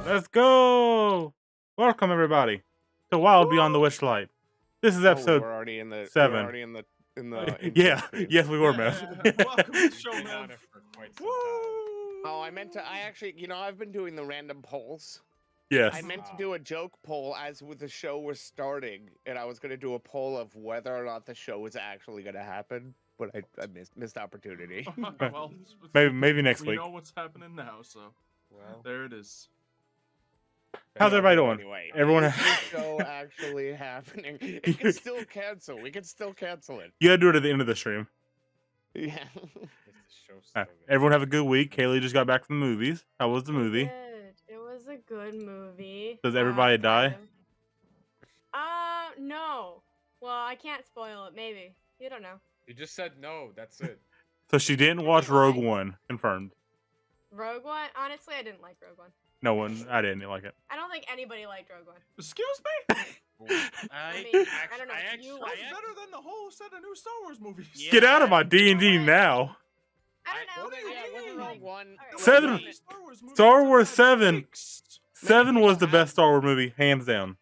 Let's go! Welcome everybody to Wild Beyond the Witchlight. This is episode we're already in the 7. We're already in the intro Yeah, screen. yes we were, Mev. Welcome to the show, Mev. Oh, I actually, I've been doing the random polls. Yes. I meant to do a joke poll as with the show was starting, and I was going to do a poll of whether or not the show was actually going to happen, but I missed opportunity. Well, maybe next we week. know what's happening now, so Well, there it is. How's everybody doing? Anyway, Everyone- is the show actually happening? It can still cancel. We can still cancel it. You gotta do it at the end of the stream. Yeah. Everyone have a good week. Kaylee just got back from the movies. How was the movie? Good. It was a good movie. Does everybody die? No. Well, I can't spoil it. Maybe. You don't know. You just said no. That's it. So she didn't watch Rogue One. Confirmed. Rogue One? Honestly, I didn't like Rogue One. No one. I didn't like it. I don't think anybody liked Rogue One. Excuse me? I mean, I don't know. You That's better than the whole set of new Star Wars movies. Yeah. Get out of my D&D now. I don't know. Yeah, wasn't Rogue One. Alright. Seven- Star Wars 7. 7 was the best Star Wars movie, hands down.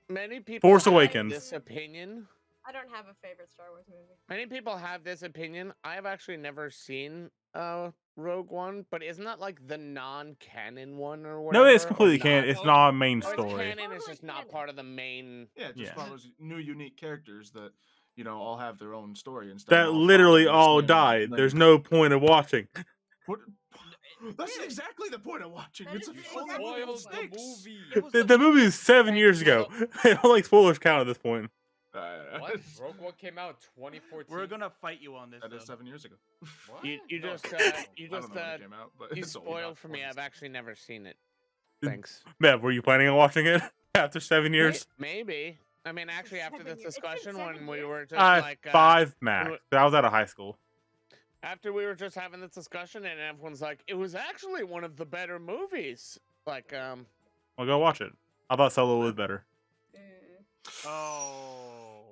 Many people Force have Awakens. this opinion. I don't have a favorite Star Wars movie. Many people have this opinion. I've actually never seen Rogue One, but isn't that like the non-canon one or whatever? No, it's or completely not? canon. It's not a main Or it's story. canon, it's just not part of the main. Yeah, it just Yeah. follows new unique characters that, all have their own story and stuff. That literally all died. There's no point of watching. What? That's exactly the point of watching. That It's is a only spoiled little the stakes. movie. The movie is 7 years ago. They don't like spoilers count at this point. What? Rogue One came out in 2014. We're gonna fight you on this. That is though. 7 years ago. What? You No. just I don't know when it you came out, but it's old spoiled enough for me. I've actually never seen it. Did- Thanks. Mev, were you planning on watching it after 7 years? Maybe. I mean, actually, after 7 this years. It's been discussion, 7 when we years. were just 5 max. I was out of high school. after we were just having this discussion, and everyone's like, it was actually one of the better movies. Like, Well, go watch it. I thought Solo was better. Oh.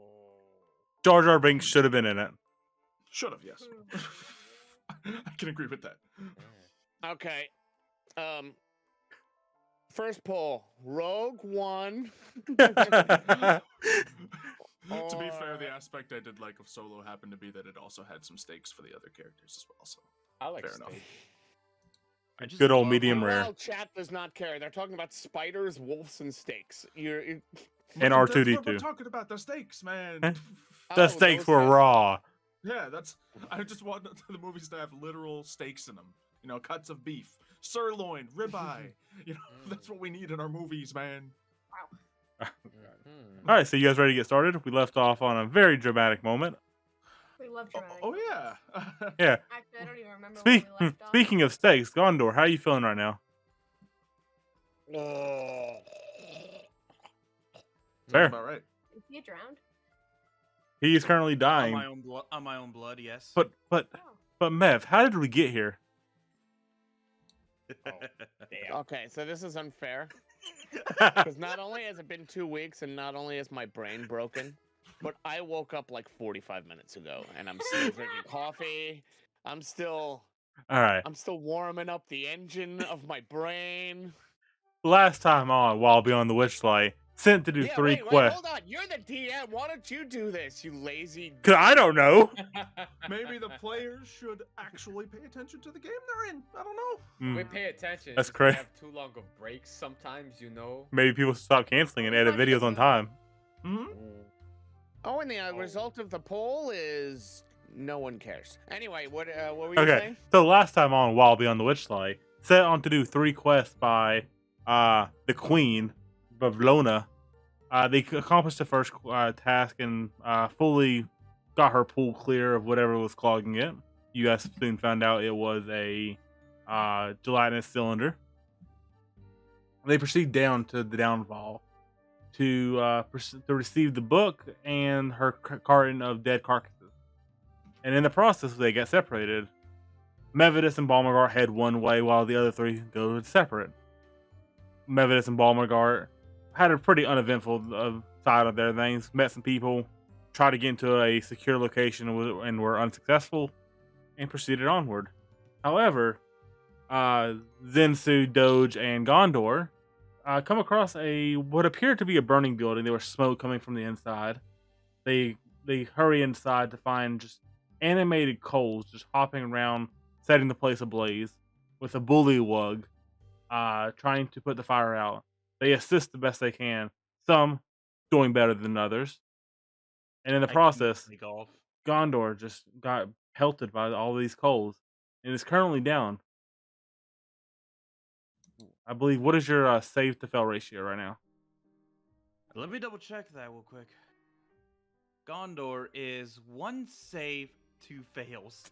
Jar Jar Binks should have been in it. Should have, yes. I can agree with that. okay. First poll: Rogue One. To be fair, the or- aspect I did like of Solo happened to be that it also had some stakes for the other characters as well. So I like fair enough. steak. I just Good old love medium how- rare. Well, chat does not care. They're talking about spiders, wolves, and steaks. And That's what R2D2. We're talking about the stakes, man. The Oh, steaks those were things. raw. Yeah, that's. I just want the movies to have literal steaks in them. Cuts of beef, sirloin, ribeye. That's what we need in our movies, man. All right, so you guys ready to get started? We left off on a very dramatic moment. We love Oh, dramatic. oh yeah. Yeah. Actually, I don't even remember Speak, where we left off. speaking of steaks, Gondor, how are you feeling right now? Fair. About right. Is he drowned? He is currently on dying. my own blood. On my own blood, yes. But Oh. Mev, how did we get here? Okay, so this is unfair because not only has it been 2 weeks, and not only is my brain broken, but I woke up like 45 minutes ago, and I'm still drinking coffee. I'm still All right. warming up the engine of my brain. Last time on Wild Beyond the Witchlight, sent to do Yeah, 3 wait, quests. hold on. You're the DM. Why don't you do this, you lazy? Cause I don't know. Maybe the players should actually pay attention to the game they're in. I don't know. Hmm, We pay attention. That's just we correct. have too long of breaks sometimes, Maybe people should stop canceling and edit videos on time. Hmm. Oh, and the Oh. result of the poll is no one cares. Anyway, what were you Okay, saying? so last time on Wild Beyond the Witchlight, set on to do 3 quests by the Queen, Bavlona. They accomplished the first task and fully got her pool clear of whatever was clogging it. You guys soon found out it was a gelatinous cylinder. They proceed down to the downfall to receive the book and her carton of dead carcasses. And in the process, they get separated. Mevidus and Balmagart head one way while the other 3 go separate. Mevidus and Balmagart had a pretty uneventful side of their things. Met some people, tried to get into a secure location and were unsuccessful, and proceeded onward. However, Zensu, Doge, and Gondor come across what appeared to be a burning building. There was smoke coming from the inside. They hurry inside to find just animated coals just hopping around, setting the place ablaze with a bullywug, trying to put the fire out. They assist the best they can. Some doing better than others, and in the I can't process, play golf. Gondor just got pelted by all these coals and is currently down. I believe. What is your save to fail ratio right now? Let me double check that real quick. Gondor is 1 save, 2 fails.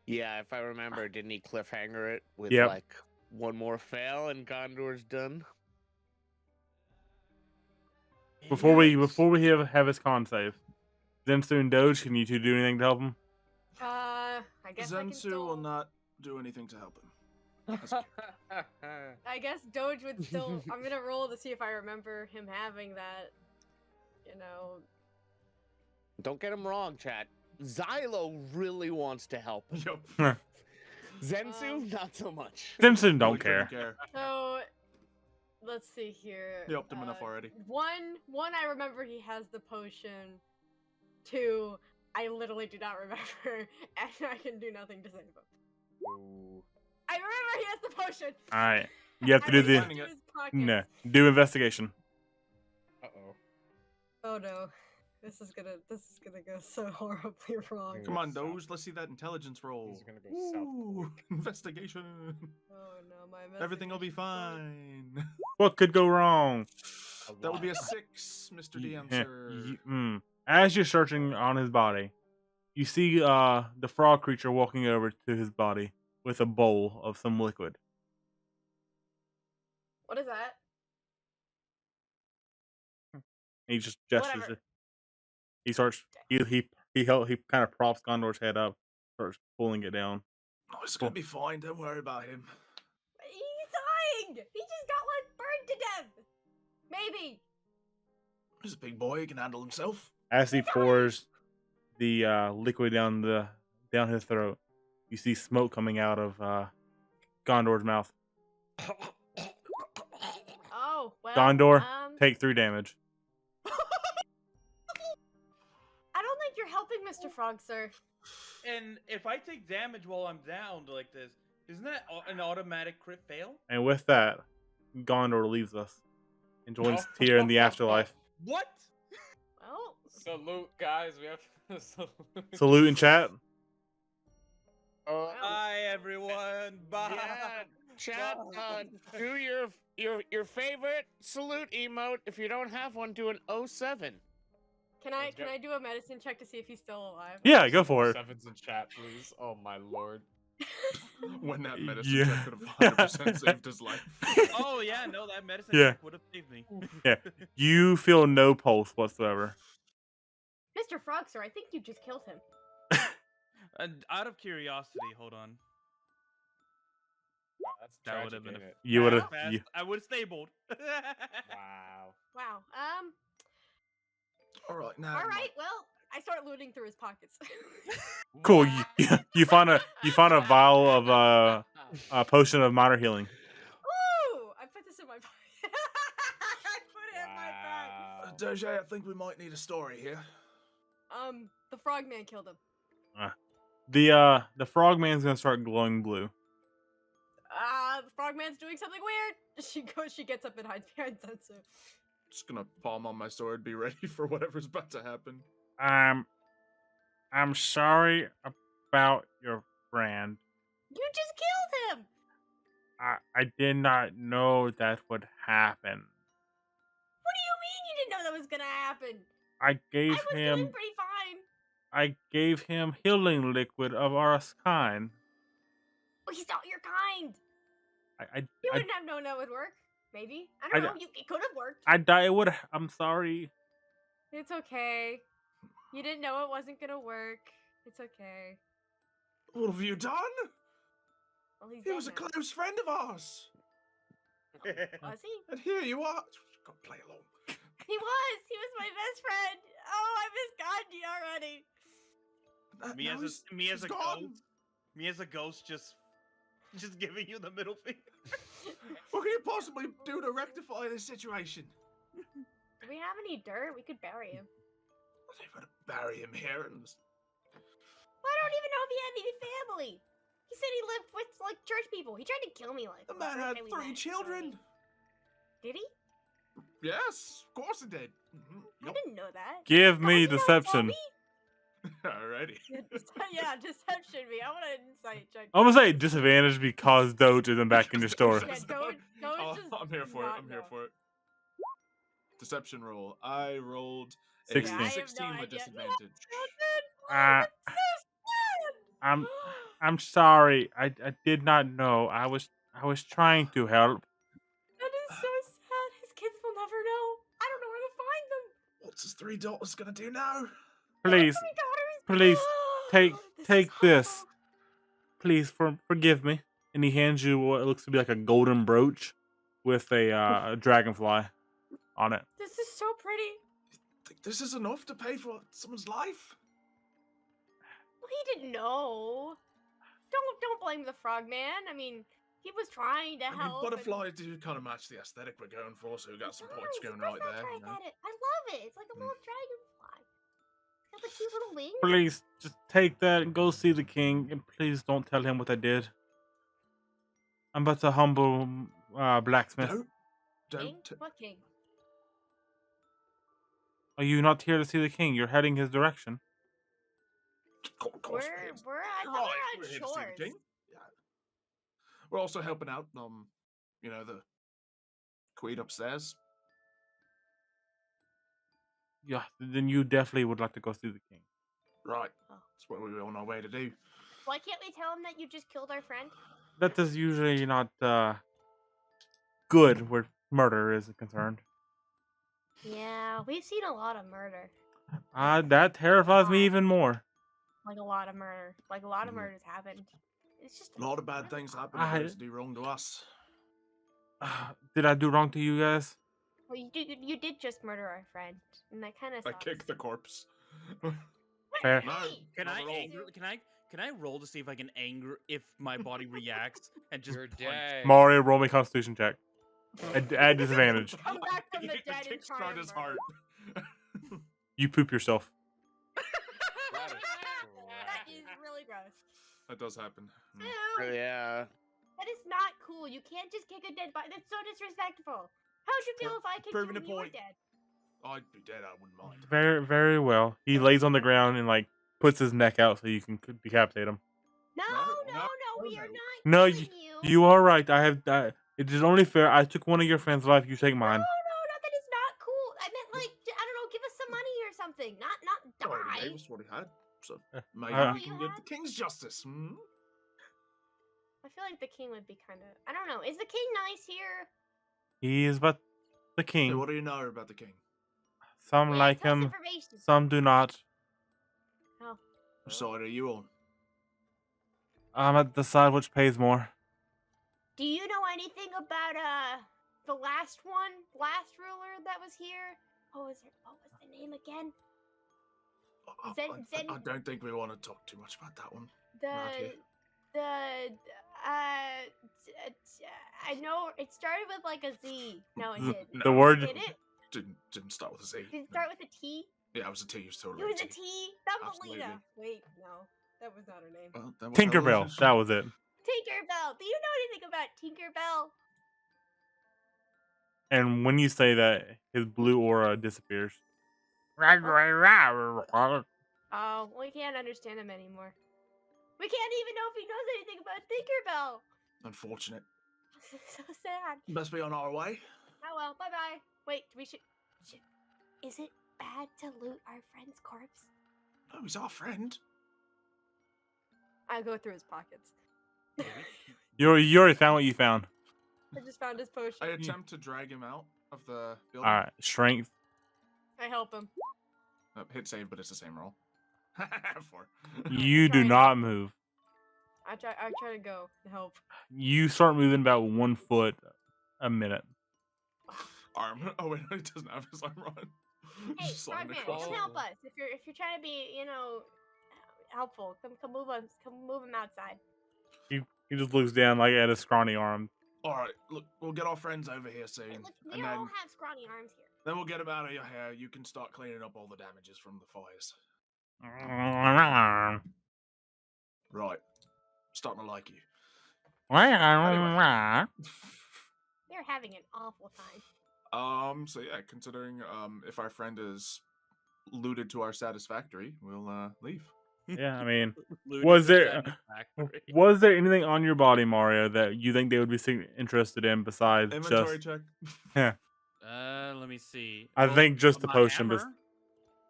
Yeah, if I remember, didn't he cliffhanger it with Yep. like one more fail and Gondor's done? Before we Yikes. have his con save, Zensu and Doge, can you two do anything to help him? I guess I can Zensu still. will not do anything to help him. I guess Doge would still. I'm gonna roll to see if I remember him having that. You know. Don't get him wrong, chat. Xylo really wants to help him. Yup. Zensu, not so much. Zensu Really don't couldn't care. So, let's see here. You helped him enough already. One, I remember he has the potion. 2, I literally do not remember, and I can do nothing to save him. Ooh. I remember he has the potion. All right, you have to do I put it the into his pockets. no do investigation. Uh-oh. Oh no, this is gonna go so horribly wrong. Mm. Come on, South. Doge. Let's see that intelligence roll. He's gonna go south. Ooh, investigation. Oh no, my Everything will be investigation fine. What could go wrong? A That would be a lot. 6, Mr. DM, Yeah, sir. As you're searching on his body, you see the frog creature walking over to his body with a bowl of some liquid. What is that? He just gestures Whatever. it. He starts. He kind of props Gondor's head up, starts pulling it down. Oh, it's gonna be fine. Don't worry about him. He's dying. He just got like burned to death. Maybe. He's a big boy. He can handle himself. As he pours the liquid down his throat, you see smoke coming out of Gondor's mouth. Oh well. Gondor, take 3 damage. I don't think you're helping, Mr. Frog, sir. And if I take damage while I'm down like this, isn't that an automatic crit fail? And with that, Gondor leaves us and joins Tyr in the afterlife. What? Well, Salute, guys. We have to salute. Salute in chat. Bye, everyone. Bye. Yeah, chat. Bye. Do your favorite salute emote. If you don't have one, do an 07. can I Let's go. do a medicine check to see if he's still alive? Yeah, go for it. Sevens in chat, please. Oh my lord. When that medicine Yeah. check could have 100% saved his life. Oh yeah, no, that medicine Yeah. check would have saved me. Yeah. You feel no pulse whatsoever. Mr. Frog, sir, I think you just killed him. And out of curiosity, hold on. Wow, that's That tragic, would have been ain't a it? You would have. fast. I would have stabled. Wow. Wow. All right, now. All right. Well, I start looting through his pockets. Cool. You find a vial of a potion of minor healing. Ooh! I put this in my pocket. I put it in my bag. Wow. Doge, I think we might need a story here. The frogman killed him. The frogman's gonna start glowing blue. The frogman's doing something weird. She gets up and hides behind Zensu. Just gonna palm on my sword, be ready for whatever's about to happen. I'm sorry about your friend. You just killed him! I did not know that would happen. What do you mean you didn't know that was gonna happen? I I gave was doing him pretty fine. I gave him healing liquid of our kind. Oh, he's not your kind. You I wouldn't have known that would work. Maybe. I don't know. It could have worked. I died. It would. I'm sorry. It's okay. You didn't know it wasn't gonna work. It's okay. What have you done? Well, he's He dead was a now. close friend of ours. Was he? And here you are. Go play along. He was. He was my best friend. Oh, I miss Gandhi already. Me Now as he's a gone. ghost. Me as a ghost, just Just giving you the middle finger. What can you possibly do to rectify this situation? Do we have any dirt? We could bury him. I think we're gonna bury him here and Well, I don't even know if he had any family. He said he lived with like church people. He tried to kill me like the the man first had day we 3 met, children. so- Did he? Yes, of course he did. I Yup. didn't know that. Give Oh, me you know, he told deception. me? Alrighty. Yeah, deception me. I want an insight check. I'm gonna say disadvantage because Doge isn't back in your store. Yeah, don't Oh, just I'm here for it. not I'm here know. for it. Deception roll. I rolled a 16. Yeah, I have no 16 with idea. disadvantage. Uh, I'm I'm sorry. I did not know. I was trying to help. That is so sad. His kids will never know. I don't know where to find them. What's his 3 daughters gonna do now? Please, Three daughters. please take This is take this. horrible. Please forgive me. And he hands you what looks to be like a golden brooch with a dragonfly on it. This is so pretty. Think this is enough to pay for someone's life? Well, he didn't know. Don't blame the frogman. I mean, he was trying to I mean, help. and- butterflies do kind of match the aesthetic we're going for, so we got some points Nice, going of course right that's there. right, You know? at it. I love it. It's like a little dragonfly. It's got the cute little wings. Please just take that and go see the king. And please don't tell him what I did. I'm but a humble blacksmith. Don't. King? What king? Are you not here to see the king? You're heading his direction. Of course We're we is. I thought Right, we we're were here on to see the shores. king. Yeah. We're also helping out, the queen upstairs. Yeah, then you definitely would like to go see the king. Right. Oh. That's what we were on our way to do. Why can't we tell him that you just killed our friend? That is usually not good where murder is concerned. Yeah, we've seen a lot of murder. That terrifies me even more. Like a lot of murder. Like a lot of Mhm. murders happened. It's just A lot of bad things happen to those who do wrong to us. Did I do wrong to you guys? Well, you did just murder our friend, and that kind of. I kicked the corpse. Fair. No. Can Not I at all. anger? Can I roll to see if I can anger if my body reacts and just You're punch? dead. Mario, roll me Constitution check. At disadvantage. Come back from the You dead and try kickstart and his murder. heart. You poop yourself. That is That is crap. really gross. That does happen. Ew, Yeah. that is not cool. You can't just kick a dead body. That's so disrespectful. How would you feel if I kicked you Proving when a you were point. dead? I'd be dead, I wouldn't mind. Very, very well. He lays on the ground and like puts his neck out so you can decapitate him. No, No, no, no, no, we no. are not. No, killing you. You are right. I have. It is only fair. I took one of your friend's life. You take No, mine. no, that is not cool. I meant like I don't know, give us some money or something. Not Already die. gave us what he had, so maybe Uh, we can You get the king's justice. Hmm? I feel like the king would be kind of. I don't know. Is the king nice here? He is but the Hey, king. what do you know about the king? Some Yeah, like tell us him. information. Some do not. Oh. Which side are you on? I'm at the side which pays more. Do you know anything about the last ruler that was here? What was the name again? I don't think we want to talk too much about that one. Right here. I know it started with like a Z. No, it Z- did. The word. Did it? Didn't start with a Z. Did it no. start with a T? Yeah, it was a T. It was totally It was a T. T. Thumbelina. Absolutely. Wait, no, that was not her name. Well, then what the hell Tinkerbell. is it? That was it. Tinkerbell. Do you know anything about Tinkerbell? And when you say that, his blue aura disappears. Oh, we can't understand him anymore. We can't even know if he knows anything about Tinkerbell. Unfortunate. So sad. Must be on our way. Oh well, bye bye. Wait, we should. Is it bad to loot our friend's corpse? No, he's our friend. I go through his pockets. You already found what you found. I just found his potion. I attempt to drag him out of the All building. right, strength. I help him. Hit save, but it's the same roll. 4. You do Trying. not move. I try to go and help. You start moving about 1 foot a minute. Arm. Oh wait, no, he doesn't have his arm on. Hey, Just sliding Frogman, across. come help us. If you're trying to be, helpful, come move him outside. He just looks down like at his scrawny arm. All right, look, we'll get our friends over here soon, Look, we and all then have scrawny arms here. we'll get them out of your hair. You can start cleaning up all the damages from the fires. Right, starting to like you. Anyway. They're having an awful time. So yeah, considering if our friend is looted to our satisfactory, we'll leave. Yeah, I mean, Looted was to there satisfactory. was there anything on your body, Mario, that you think they would be interested in besides Inventory just? check. Yeah, Let me see. I think just the my potion. Hammer,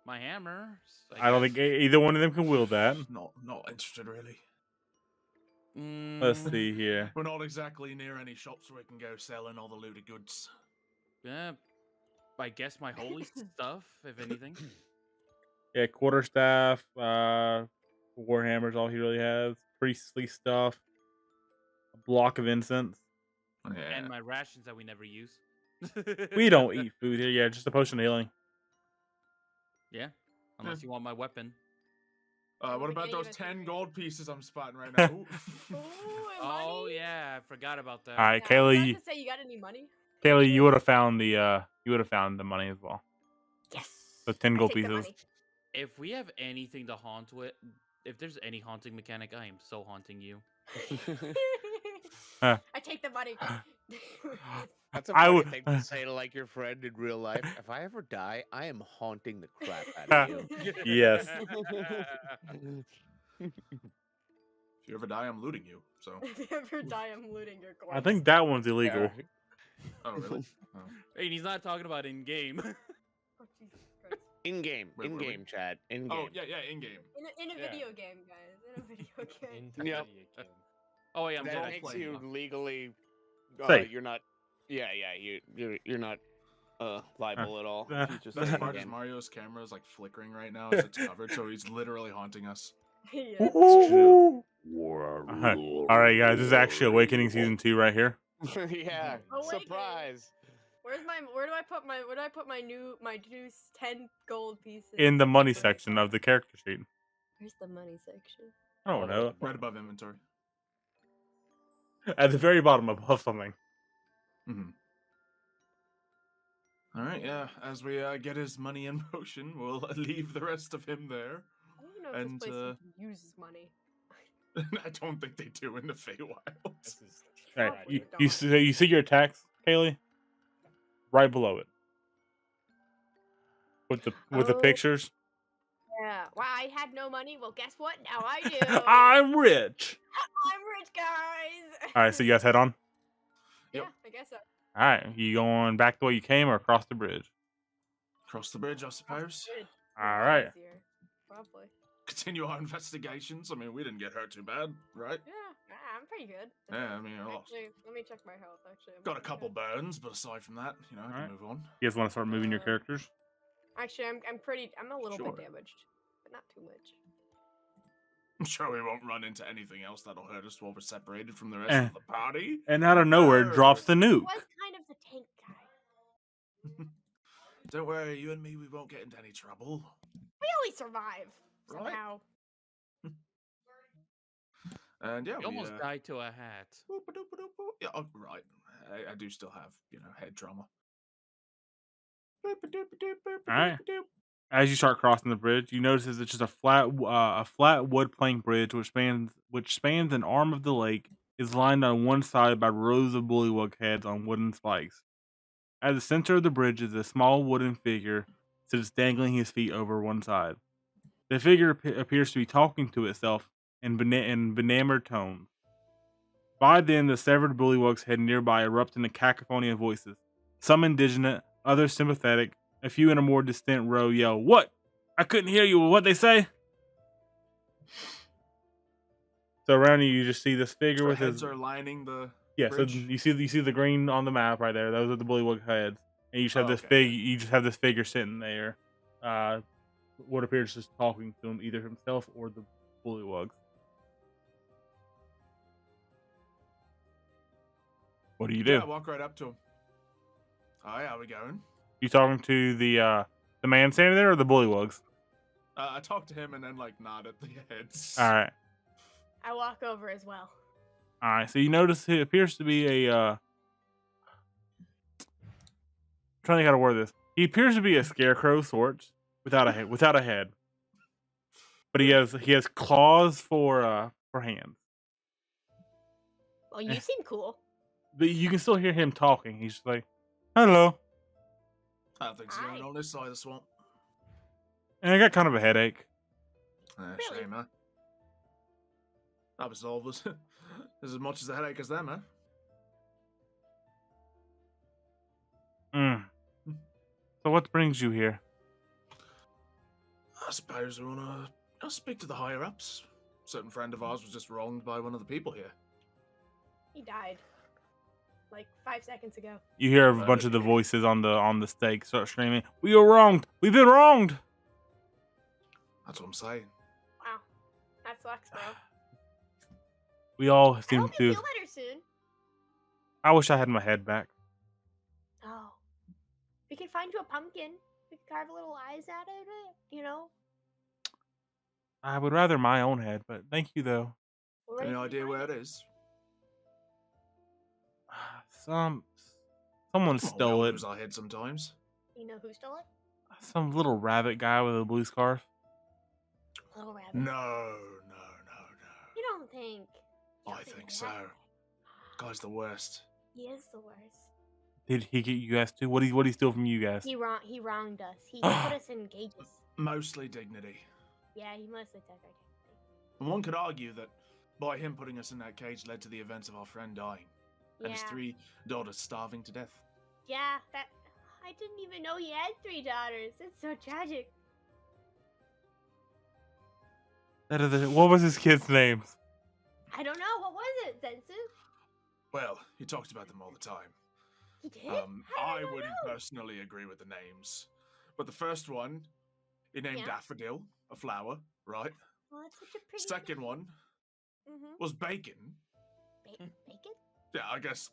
my hammer. I don't think either one of them can wield that. Not interested really. Let's Mm, see here. We're not exactly near any shops where we can go selling all the looted goods. Yeah, I guess my holy stuff, if anything. Yeah, quarterstaff, warhammer's all he really has. Priestly stuff, a block of incense. Yeah. And my rations that we never use. We don't eat food here. Yeah, just a potion of healing. Yeah, unless you want my weapon. What about Yeah, those you 10 know, gold pieces I'm spotting right now? Ooh. Ooh, Oh money? yeah, I forgot about that. All right, Yeah, I was Kaylee. about to say, you got any money? Kaylee, you would have found the money as well. Yes. So 10 I gold take the pieces. money. If we have anything to haunt with, if there's any haunting mechanic, I am so haunting you. Huh. I take the money. That's a I funny would- thing to say to like your friend in real life. If I ever die, I am haunting the crap out of you. Yes. If you ever die, I'm looting you. So. If you ever die, I'm looting your corpse. I think that one's illegal. Yeah. Oh really? Oh. Hey, he's not talking about in game. Oh, Jesus Christ. In game, Wait, in were we? game, Chad. In game. Oh yeah, in game. In a Yeah. video game, guys. In a video game. Into Yep. video game. Oh yeah, I'm That dead. makes role-playing, you huh? legally. Safe. You're not. Yeah, you're not liable at all. If you just That's say in smart as game. Mario's camera is like flickering right now as it's covered, so he's literally haunting us. Yeah. All right, guys. This is actually Awakening Season 2 right here. Yeah. Awakening. Surprise. Where do I put my new 10 gold pieces? In the money section of the character sheet. Where's the money section? I don't know. Right above inventory. At the very bottom above something. Mm-hmm. All right, yeah. As we get his money in motion, we'll leave the rest of him there. I don't even know if And, this place uses money. I don't think they do in the Feywild. This is All right. Probably You see your attacks, Kaylee? Right below it. With the Oh. pictures. Yeah. Wow, I had no money. Well, guess what? Now I do. I'm rich. I'm rich, guys. All right, so you guys head on. Yep. Yeah, I guess so. All right, you going back the way you came or across the bridge? Cross the bridge, I suppose. Good. All right. Easier. Probably. Continue our investigations. I mean, we didn't get hurt too bad, right? Yeah, I'm pretty good. Yeah, I mean, Actually, let me check my health. Actually, I'm got a pretty couple good. burns, but aside from that, I can Alright. move on. You guys want to start moving your Uh, characters? Actually, I'm a little Sure. bit damaged, but not too much. I'm sure we won't run into anything else that'll hurt us while we're separated from the rest Eh. of the party. And out of nowhere, drops the nuke. Was kind of the tank guy. Don't worry, you and me, we won't get into any trouble. We always survive Right. somehow. And yeah, You almost died to a hat. Yeah, oh, right. I do still have, head trauma. Alright. As you start crossing the bridge, you notice it's just a flat wood plank bridge which spans an arm of the lake. Is lined on one side by rows of bullywug heads on wooden spikes. At the center of the bridge is a small wooden figure sits dangling his feet over one side. The figure appears to be talking to itself in benamored tones. By then, the severed bullywugs head nearby erupt in a cacophony of voices. Some indignant, others sympathetic. A few in a more distant row yell, "What? I couldn't hear you. What they say?" So around you just see this figure The with heads his are lining the yeah. So bridge? you see the green on the map right there. Those are the bullywug heads, and you just have Oh, this okay. You just have this figure sitting there, what appears just talking to him, either himself or the bullywugs. What do you do? Yeah, walk right up to him. Hi, how we going? You talking to the man standing there or the bullywugs? I talk to him and then nod at the heads. All right. I walk over as well. All right, so you notice it appears to be a. Trying to think how to word this. He appears to be a scarecrow of sorts, without a head. Without a head, but he has claws for hands. Well, you seem cool. But you can still hear him talking. He's just like, "Hello," I don't think so. Aye. On this side of the swamp. and I got kind of a headache. Really? Shame, huh? That was all of us. There's as much as a headache as them, huh? Mm. So what brings you here? I suppose we want to speak to the higher ups. A certain friend of ours was just wronged by one of the people here. He died like 5 seconds ago. You hear a bunch of the voices on the stake start screaming, "We were wronged! We've been wronged!" That's what I'm saying. Wow, that sucks, bro. We all I seem hope you to. feel better soon. I wish I had my head back. Oh, we can find you a pumpkin. We can carve little eyes out of it. You know. I would rather my own head, but thank you though. We're Any ready to idea find where it it. is? Someone Well, we stole all it. lose our head sometimes. You know who stole it? Some little rabbit guy with a blue scarf. Little rabbit. No. You don't think? You I don't think that? so. Guy's the worst. He is the worst. Did he get you guys too? What did he steal from you guys? He wronged us. He put us in cages. Mostly dignity. Yeah, he mostly took our dignity. And one could argue that by him putting us in that cage led to the events of our friend dying. And his Yeah. 3 daughters starving to death. Yeah, that. I didn't even know he had 3 daughters. It's so tragic. What was his kids' names? I don't know. What was it, Sensu? Well, he talked about them all the time. He did? I don't wouldn't know. personally agree with the names. But the first one, he named Yeah. Daffodil, a flower, right? Well, that's such a pretty. Second one Mm-hmm. was Bacon. Bacon? Yeah, I guess,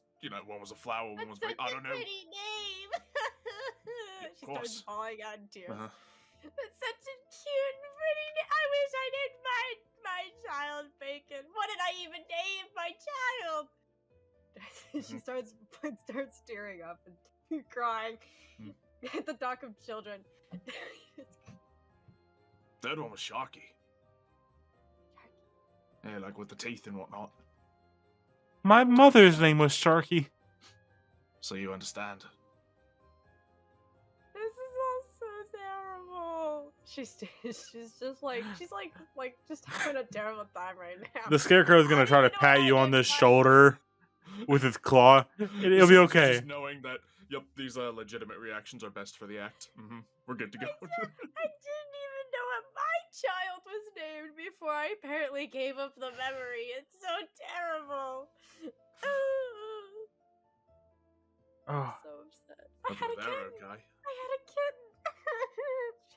one was a flower, one was That's bacon. such I a don't know. pretty name. Of She starts course. falling out in tears. Uh-huh. That's such a cute and pretty name. I wish I named my child Bacon. What did I even name my child? She starts tearing up and crying at the talk of children. Third one was Sharky. Yeah, like with the teeth and whatnot. My mother's name was Sharky. So you understand. This is all so terrible. She's just having a terrible time right now. The scarecrow's gonna try to pat you on the shoulder with its claw. It'll be okay. Just knowing that, yep, these legitimate reactions are best for the act. We're good to go. I didn't even know what my child was named before I apparently gave up the memory. It's so terrible. Oh. So upset. I had a They're kitten. okay. I had a kitten.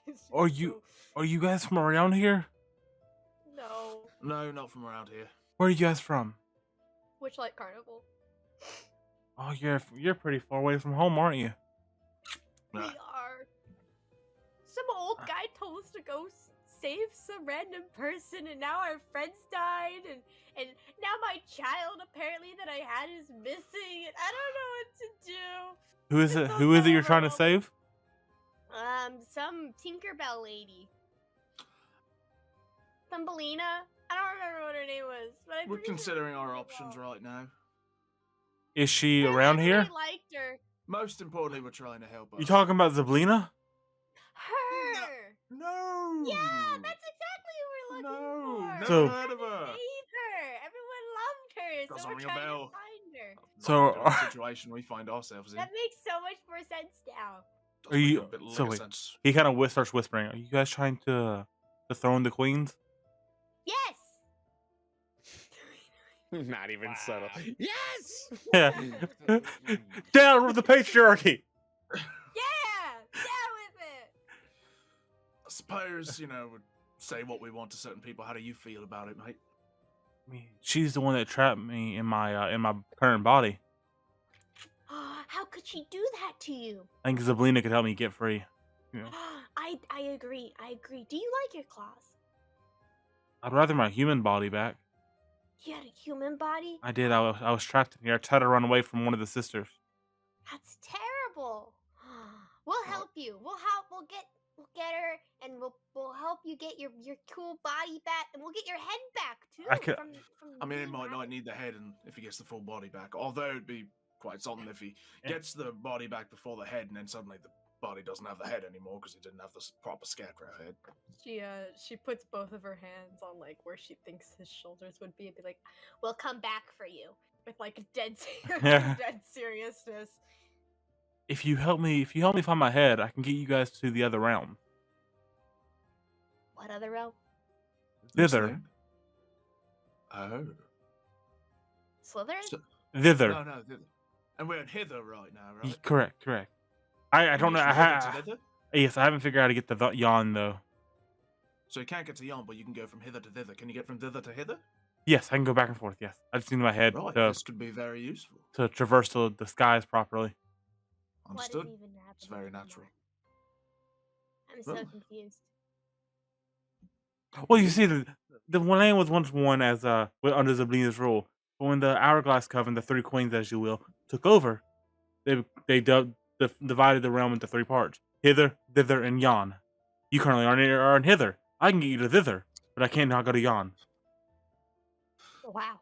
She's Are just you guys from around here? No. No, not from around here. Where are you guys from? Witchlight Carnival. Oh, you're pretty far away from home, aren't you? We Nah. are. Some old guy told us to go save some random person, and now our friends died, and now my child apparently that I had is missing, and I don't know what to do. Who is it? Who is it you're trying to save? Some Tinkerbell lady. Thumbelina. I don't remember what her name was, but I'm We're pretty sure considering our Tinkerbell. options right now. Is she I around really here? liked her. Most importantly, we're trying to help her. You talking about Zablina? Her. No! Yeah, that's exactly who we're looking No, for. never So- heard of her. Save her. Everyone loved her, Doesn't so we're ring a trying bell. to find her. So, Not the situation we find ourselves in. That makes so much more sense now. Does Are make you- a bit so of wait. sense. He kind of starts whispering. Are you guys trying to throne the queens? Yes. Not even subtle. Yes. Yeah. Down with the patriarchy. Yeah. Down with it. I suppose, we'd say what we want to certain people. How do you feel about it, mate? I mean, she's the one that trapped me in my current body. How could she do that to you? I think Zablina could help me get free. I agree. I agree. Do you like your claws? I'd rather my human body back. You had a human body? I did. I was trapped in here. I tried to run away from one of the sisters. That's terrible. We'll help you. We'll get her, and we'll help you get your cool body back, and we'll get your head back too. I could- From I mean, it being might not rabbit. need the head, and if he gets the full body back, although it'd be quite something if he Yeah. gets the body back before the head, and then suddenly the body doesn't have the head anymore because he didn't have the proper scarecrow head. She puts both of her hands on like where she thinks his shoulders would be, and be like, "We'll come back for you," with like dead Yeah. dead seriousness. If you help me find my head, I can get you guys to the other realm. What other realm? Thither. Listening? Oh. Slytherin? So, Thither. no, thither. And we're in hither right now, right? Correct. I don't know. Yes, I we get to thither? Yes, I haven't figured out how to get to yawn though. So you can't get to yon, but you can go from hither to thither. Can you get from thither to hither? Yes, I can go back and forth. Yes, I just need my head Right, to, this could be very useful. to traverse the skies properly. Understood. What is even happening It's very anymore? natural. I'm so Well. confused. Well, you see, the land was once one as under Zablina's rule, but when the Hourglass Coven, the three queens, as you will, took over, they divided the realm into three parts: hither, thither, and yon. You currently are in hither. I can get you to thither, but I can't now go to yon. Wow.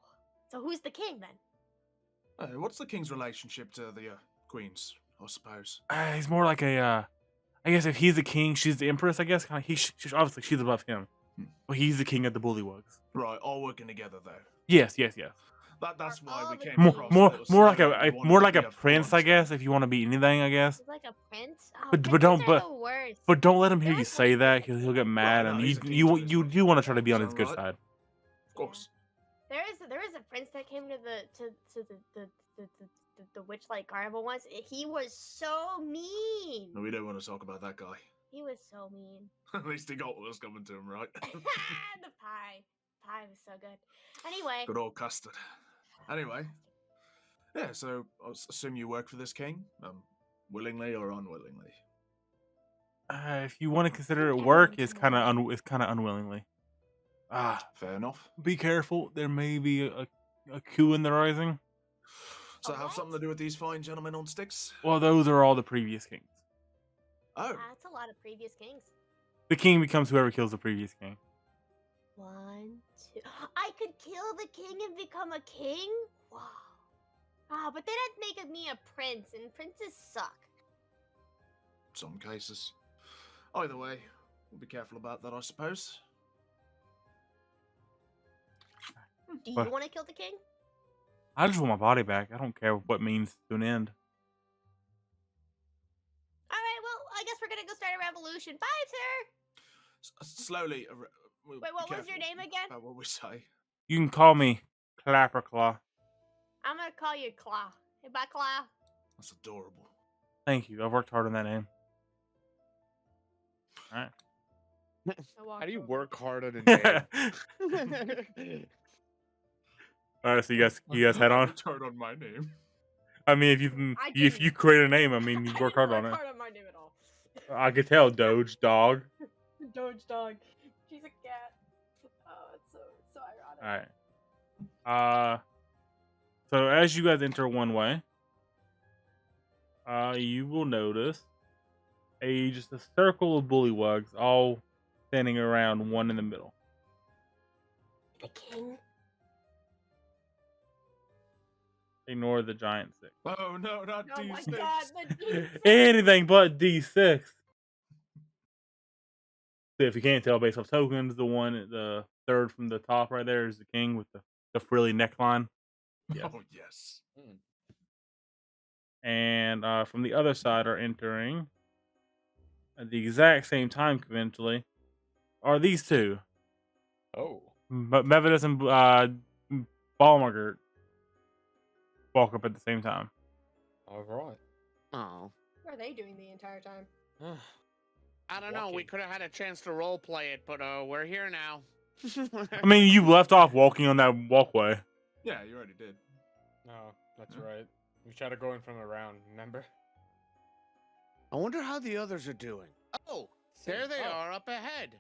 So who's the king then? What's the king's relationship to the queens, I suppose? He's more like a. I guess if he's the king, she's the empress. I guess obviously she's above him, but he's the king of the bullywugs. Right, all working together though. Yes. That's why all we the came kings- across. More little more like Slytherin a who more wanted like to a be prince, I forms. guess. If you want to be anything, I guess. He's like a prince? Oh, But princes don't- are but- the worst. But don't let him hear They're you like say that. the- He'll get mad, no, and he's a king you to his do want to try to be on his Sound good right? side. Of course. There is a prince that came to the Witchlight Carnival once. He was so mean. No, we don't want to talk about that guy. He was so mean. At least he got what was coming to him, right? The pie. Pie was so good. Anyway. Good old custard. Anyway, yeah. So I assume you work for this king, willingly or unwillingly. If you want to consider it Everyone work, can it's kind learn. of unwillingly. Fair enough. Be careful. There may be a coup in the rising. So A have what? something to do with these fine gentlemen on sticks? Well, those are all the previous kings. Oh, That's a lot of previous kings. The king becomes whoever kills the previous king. 1, 2. I could kill the king and become a king? Wow. Ah, but then that'd make me a prince, and princes suck. some cases. Either way, we'll be careful about that, I suppose. Do you What? want to kill the king? I just want my body back. I don't care what means to an end. Alright, well, I guess we're gonna go start a revolution. Bye, sir! Slowly. We'll Wait, be what was your careful name again? about what we say. You can call me Clapperclaw. I'm gonna call you Claw. Hey, bye, Claw. That's adorable. Thank you. I've worked hard on that name. All right. I walked How do you over. work hard on a name? All right. So you guys head I on. worked hard on my name. I mean, if you I if you didn't. create a name, I mean, you I work didn't hard on work it. hard on my name at all. I could tell, Doge dog. Doge dog. She's a cat. Oh, it's so ironic. All right. So as you guys enter one way, you will notice just a circle of bullywugs all standing around one in the middle. The king? Ignore the giant six. Oh no, not Oh these my things. god, the D6. Anything but D6. So if you can't tell based off tokens, the third from the top right there is the king with the frilly neckline. Yes. Oh yes. And from the other side are entering at the exact same time, conventionally, are these two. Oh. But Mevedus and Balmagert walk up at the same time. All right. Oh. What are they doing the entire time? I don't know. We Walking. could have had a chance to role play it, but we're here now. I mean, you left off walking on that walkway. Yeah, you already did. No, that's right. We tried to go in from around, remember? I wonder how the others are doing. Oh, there they Oh. are up ahead.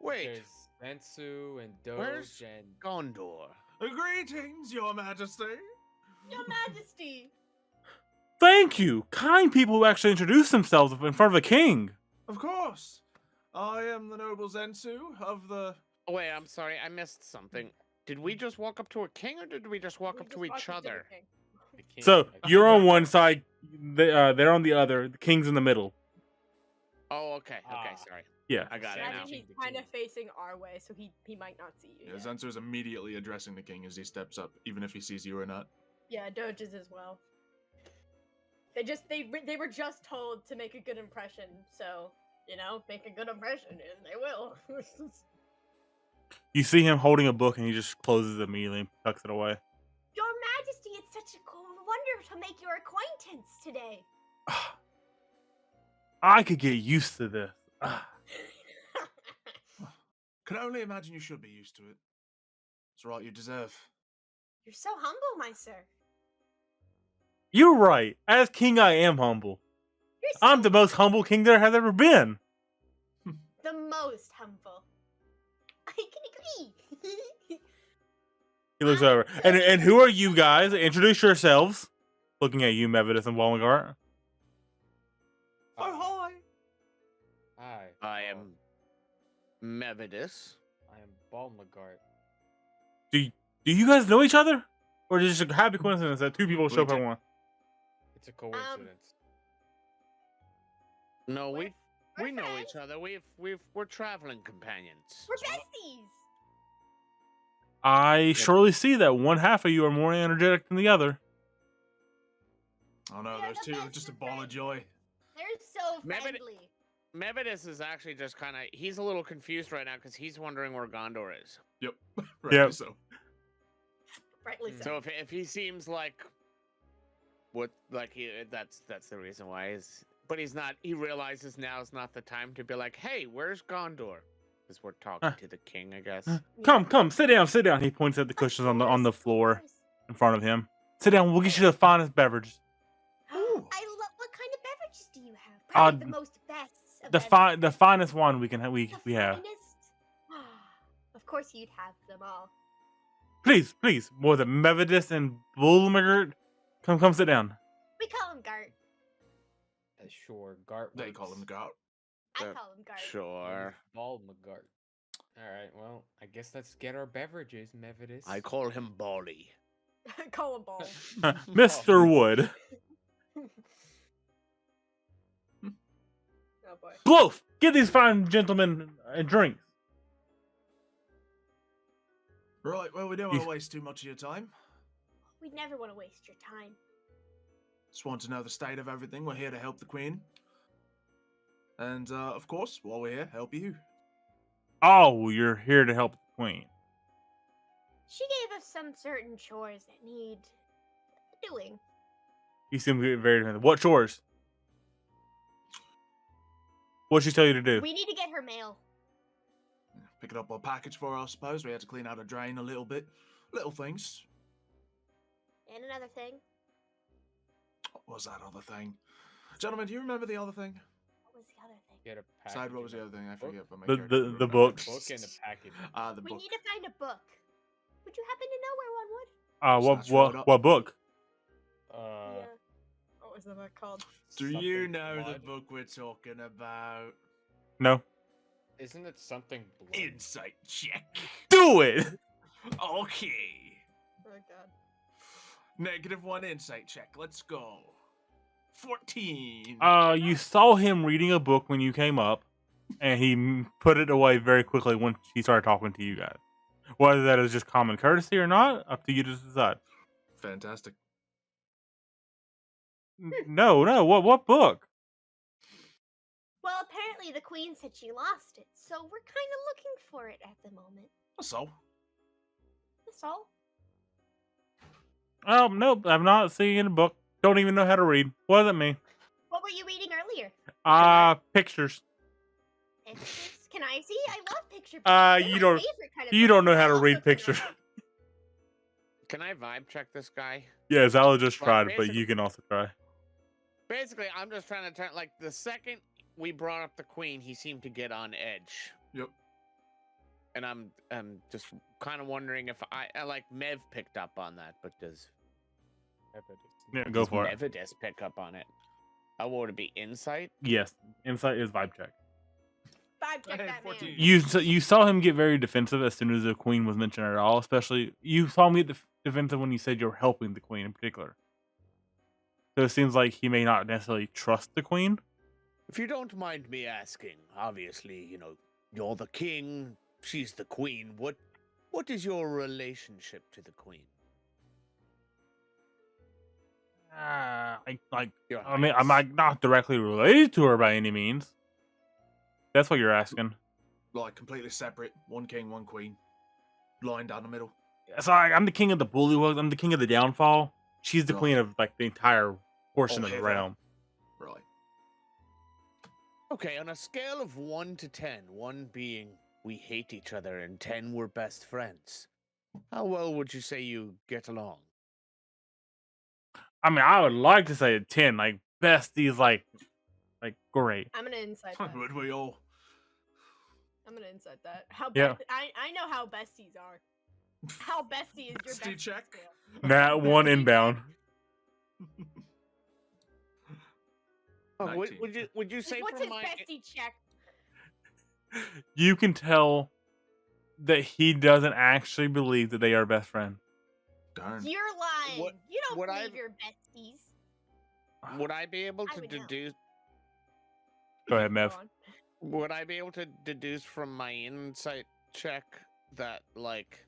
Wait, Sensu and Doge Where's and Gondor? Greetings, Your Majesty. Your Majesty. Thank you, kind people who actually introduce themselves in front of the king. Of course. I am the noble Zensu of the. Oh, wait, I'm sorry, I missed something. Did we just walk up to a king, or did we just walk We up just to walked each up to the other? king. the king. So I you're think. on one side, they're on the other. The king's in the middle. Oh, okay, okay, Ah. sorry. Yeah. I got it Imagine now. he's The kind of king. facing our way, so he might not see you. Yeah, yet. Zensu is immediately addressing the king as he steps up, even if he sees you or not. Yeah, Doges as well. They were just told to make a good impression, so make a good impression, and they will. You see him holding a book, and he just closes it immediately and tucks it away. Your Majesty, it's such a cool wonder to make your acquaintance today. I could get used to this. Can only imagine you should be used to it. It's right you deserve. You're so humble, my sir. You're right. As king, I am humble. You're I'm so the most humble king there has ever been. the most humble. I can agree. He looks over. And who are you guys? Introduce yourselves. Looking at you, Mevidus and Walmart. Oh, hi! Hi. I am Mevidus. I am Balmagart. Do you guys know each other? Or is it just a happy coincidence that two people show up at once? It's a coincidence. No, We're- we we're know friends. each other. We're traveling companions. We're besties. I surely see that one half of you are more energetic than the other. Oh no, They're those the two are best just a of ball of friends. joy. They're so Mevid- friendly. Mevidus is actually just kind of, he's a little confused right now because he's wondering where Gondor is. Yep. Yep. Rightly so. Rightly so. So if he seems like that's the reason why he's not. He realizes now is not the time to be like, hey, where's Gondor? Because we're talking to the king, I guess. Come, sit down. He points at the cushions on the floor in front of him. Sit down. We'll get you the finest beverages. I love. What kind of beverages do you have? Probably the most best. Of The finest one we can we have. Of course, you'd have them all. Please, more than Mevidus and Bullmagert. Come sit down. We call him Gart. Sure, Gart. They call him Gout. I Uh, call him Gart. Sure. Balmagart. Alright, well, I guess let's get our beverages, Mevidus. I call him Bally. Call him Ball. Mr. Wood. Oh boy. Bloaf, give these fine gentlemen a drink. Right, well, we don't want to waste too much of your time. We'd never want to waste your time. Just want to know the state of everything. We're here to help the Queen. And, of course, while we're here, help you. Oh, you're here to help the queen. She gave us some certain chores that need doing. You seem to be very defensive. What chores? What'd she tell you to do? We need to get her mail. Picking up our package for her, I suppose. We had to clean out a drain a little bit. Little things. And another thing. What was that other thing? Gentlemen, do you remember the other thing? What was the other thing? Get a package. Side, what was of the a other thing? I book? forget. But my The- character the remembers. books. Book and a package. The We book. need to find a book. Would you happen to know where one would? That's right up. What book? Yeah. What was the book called? Do you something know blood? the book we're talking about? No. Isn't it something blood? Insight check. Do it. Okay. Oh god. -1 insight check. Let's go. 14. You saw him reading a book when you came up, and he put it away very quickly once he started talking to you guys. Whether that is just common courtesy or not, up to you to decide. Fantastic. No. What book? Well, apparently the queen said she lost it, so we're kind of looking for it at the moment. That's all. That's all. Oh, nope. I'm not seeing a book. Don't even know how to read. What does it mean? What were you reading earlier? Pictures. Pictures? Can I see? I love picture books. Uh, They're you my don't- favorite kind of You book. don't know how I to also read turn around. pictures. Can I vibe check this guy? Yeah, Zala just Well, tried, but basically- you can also try. Basically, I'm just trying to turn, like, the second we brought up the queen, he seemed to get on edge. Yep. and I'm just kind of wondering if I like Mev picked up on that, but does Yeah, go for it. Mevidus pick up on it? What would it be? Insight? Yes, insight is vibe check. Vibe check Hey, that 14. man. You saw him get very defensive as soon as the queen was mentioned at all. Especially you saw him get defensive when you said you're helping the queen in particular. So it seems like he may not necessarily trust the queen. If you don't mind me asking, obviously, you're the king, she's the queen. What is your relationship to the queen? Your I mean, I'm Highness. not directly related to her by any means. That's what you're asking. Like completely separate, one king, one queen, line down the middle. So I'm the king of the bullywugs. I'm the king of the downfall. She's the Right. queen of like the entire portion Oh, of the heather. realm. Right. Okay, on a scale of 1 to 10, 1 being we hate each other and 10 we're best friends, how well would you say you get along? I mean, I would like to say a 10, like besties, like great. I'm gonna insight that. Would we all? I'm gonna insight that. How Yeah. I know how besties are. How bestie is your Bestie bestie check? scale? That one Bestie inbound. Oh, 19. would you say What's from his my bestie check? You can tell that he doesn't actually believe that they are best friends. Darn. You're lying. What- You don't what believe I've- your besties. would I be able I to would know. deduce Go ahead, Go Mev. on. would I be able to deduce from my insight check that like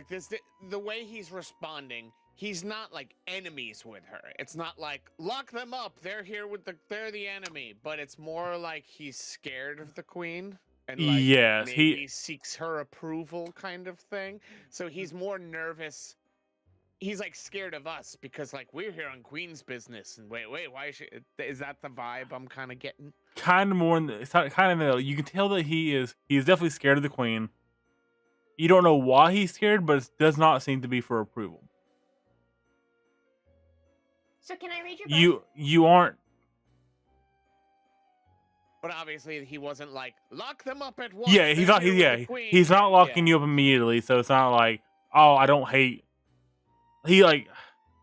this the way he's responding, he's not like enemies with her. It's not like lock them up, they're the enemy, but it's more like he's scared of the queen and like Yes, maybe seeks her approval kind of thing. So he's more nervous. He's like scared of us because like we're here on Queen's business and wait, why is that the vibe I'm kind of getting? kind of more in the, it's not- kind of in the middle. You can tell that he's definitely scared of the queen. You don't know why he's scared, but it does not seem to be for approval. So can I read your book? You aren't. But obviously he wasn't like lock them up at once. Yeah, he's they're not. here He's, with the yeah, queen." he's not Yeah, locking you up immediately. So it's not like, oh, I don't hate. He like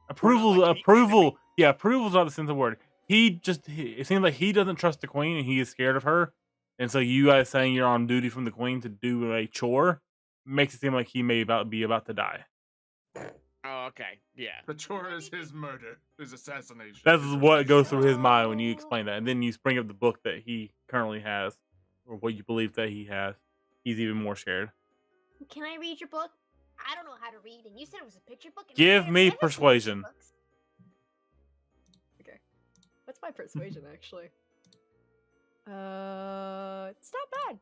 approval. like the approval. Yeah, approval's not the sense of the word. It seems like he doesn't trust the queen and he is scared of her. And so you guys saying you're on duty from the queen to do a chore makes it seem like he may be about to die. Oh, okay. Yeah. The chore is his murder, his assassination. That's his what goes through his replacement. mind when you explain that, and then you bring up the book that he currently has, or what you believe that he has. He's even more scared. Can I read your book? I don't know how to read, and you said it was a picture book. and Give I've me never seen picture persuasion. books. Okay, what's my persuasion actually? It's not bad.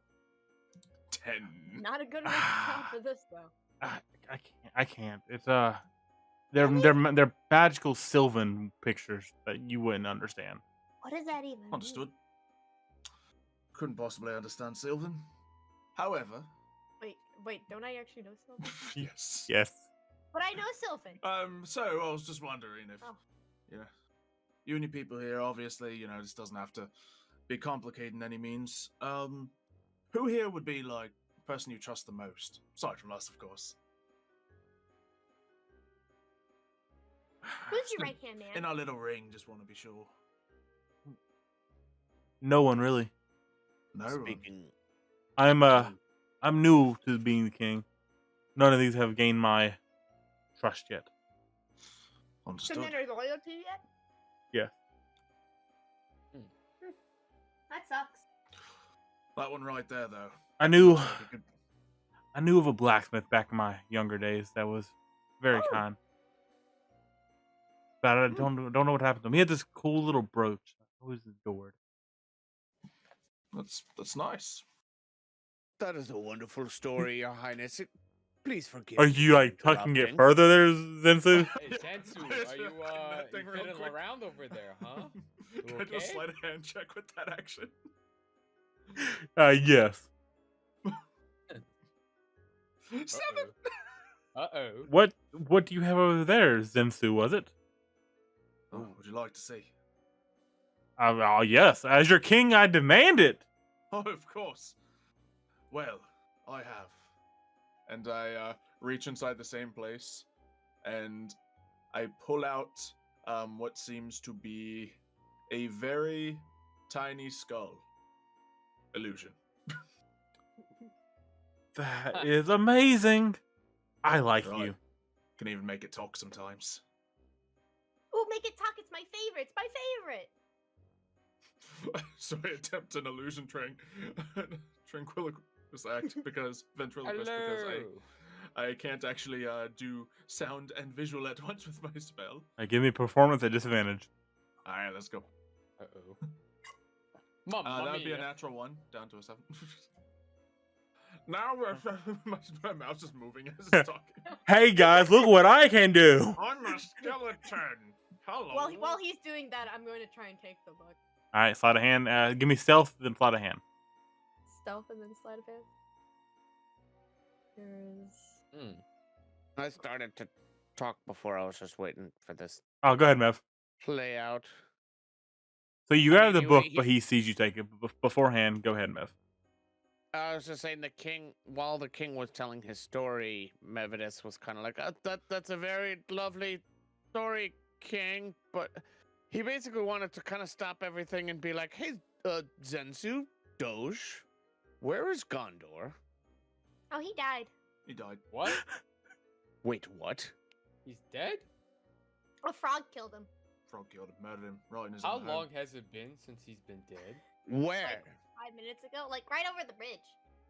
10. Not a good enough job for this though. I can't. It's they're magical Sylvan pictures that you wouldn't understand. What does that even mean? Understood. Couldn't possibly understand Sylvan. However, Wait, don't I actually know Sylvan? yes. Yes. But I know Sylvan. So I was just wondering if, Oh. you and your people here, obviously, this doesn't have to be complicated in any means. Who here would be like the person you trust the most? Aside from us, of course. Who's your right hand man? In our little ring, just want to be sure. No one really. No one. Speaking. I'm new to being the king. None of these have gained my trust yet. So Understood. none are loyal to you yet? Yeah. That sucks. That one right there, though. I knew looks like a good- I knew of a blacksmith back in my younger days that was very Oh. kind. But I don't know what happened to him. He had this cool little brooch. I always adored. That's nice. That is a wonderful story, Your Highness. Please forgive Are me you for like tucking it interrupting. further there, Zensu? Hey, Sensu, Just are you that thing you real fiddling quick. around over there, huh? You Can I do a okay? sleight of hand check with that action? Yes. 7. Uh-oh. What do you have over there, Zensu, was it? Oh, would you like to see? Oh, yes. As your king, I demand it. Oh, of course. Well, I have. And I reach inside the same place, and I pull out what seems to be a very tiny skull illusion. That is amazing. I like Right. you. Can even make it talk sometimes. Ooh, make it talk. It's my favorite. It's my favorite. So I attempt an illusion tranquilist act because ventriloquist because Hello. I can't actually do sound and visual at once with my spell. Give me performance at disadvantage. All right, let's go. Uh-oh. Mamma That would be a mia. natural 1 down to a 7. Now my mouse is moving as it's talking. Hey guys, look what I can do. I'm a skeleton. Hello. While he's doing that, I'm going to try and take the book. All right, sleight of hand. Give me stealth, then sleight of hand. Stealth and then sleight of hand. There's... I started to talk before. I was just waiting for this Oh, go ahead, Mev. play out. So you I grab the mean, book, but he sees you take it beforehand. Go ahead, Mev. I was just saying the king, while the king was telling his story, Mevidus was kind of like, that's a very lovely story, king. But he basically wanted to kind of stop everything and be like, hey, Zensu, Doge, where is Gondor? Oh, he died. He died. What? Wait, what? He's dead? A frog killed him. Frog killed him, murdered him, right in his How own home. long has it been since he's been dead? Where? 5 minutes ago, like right over the bridge.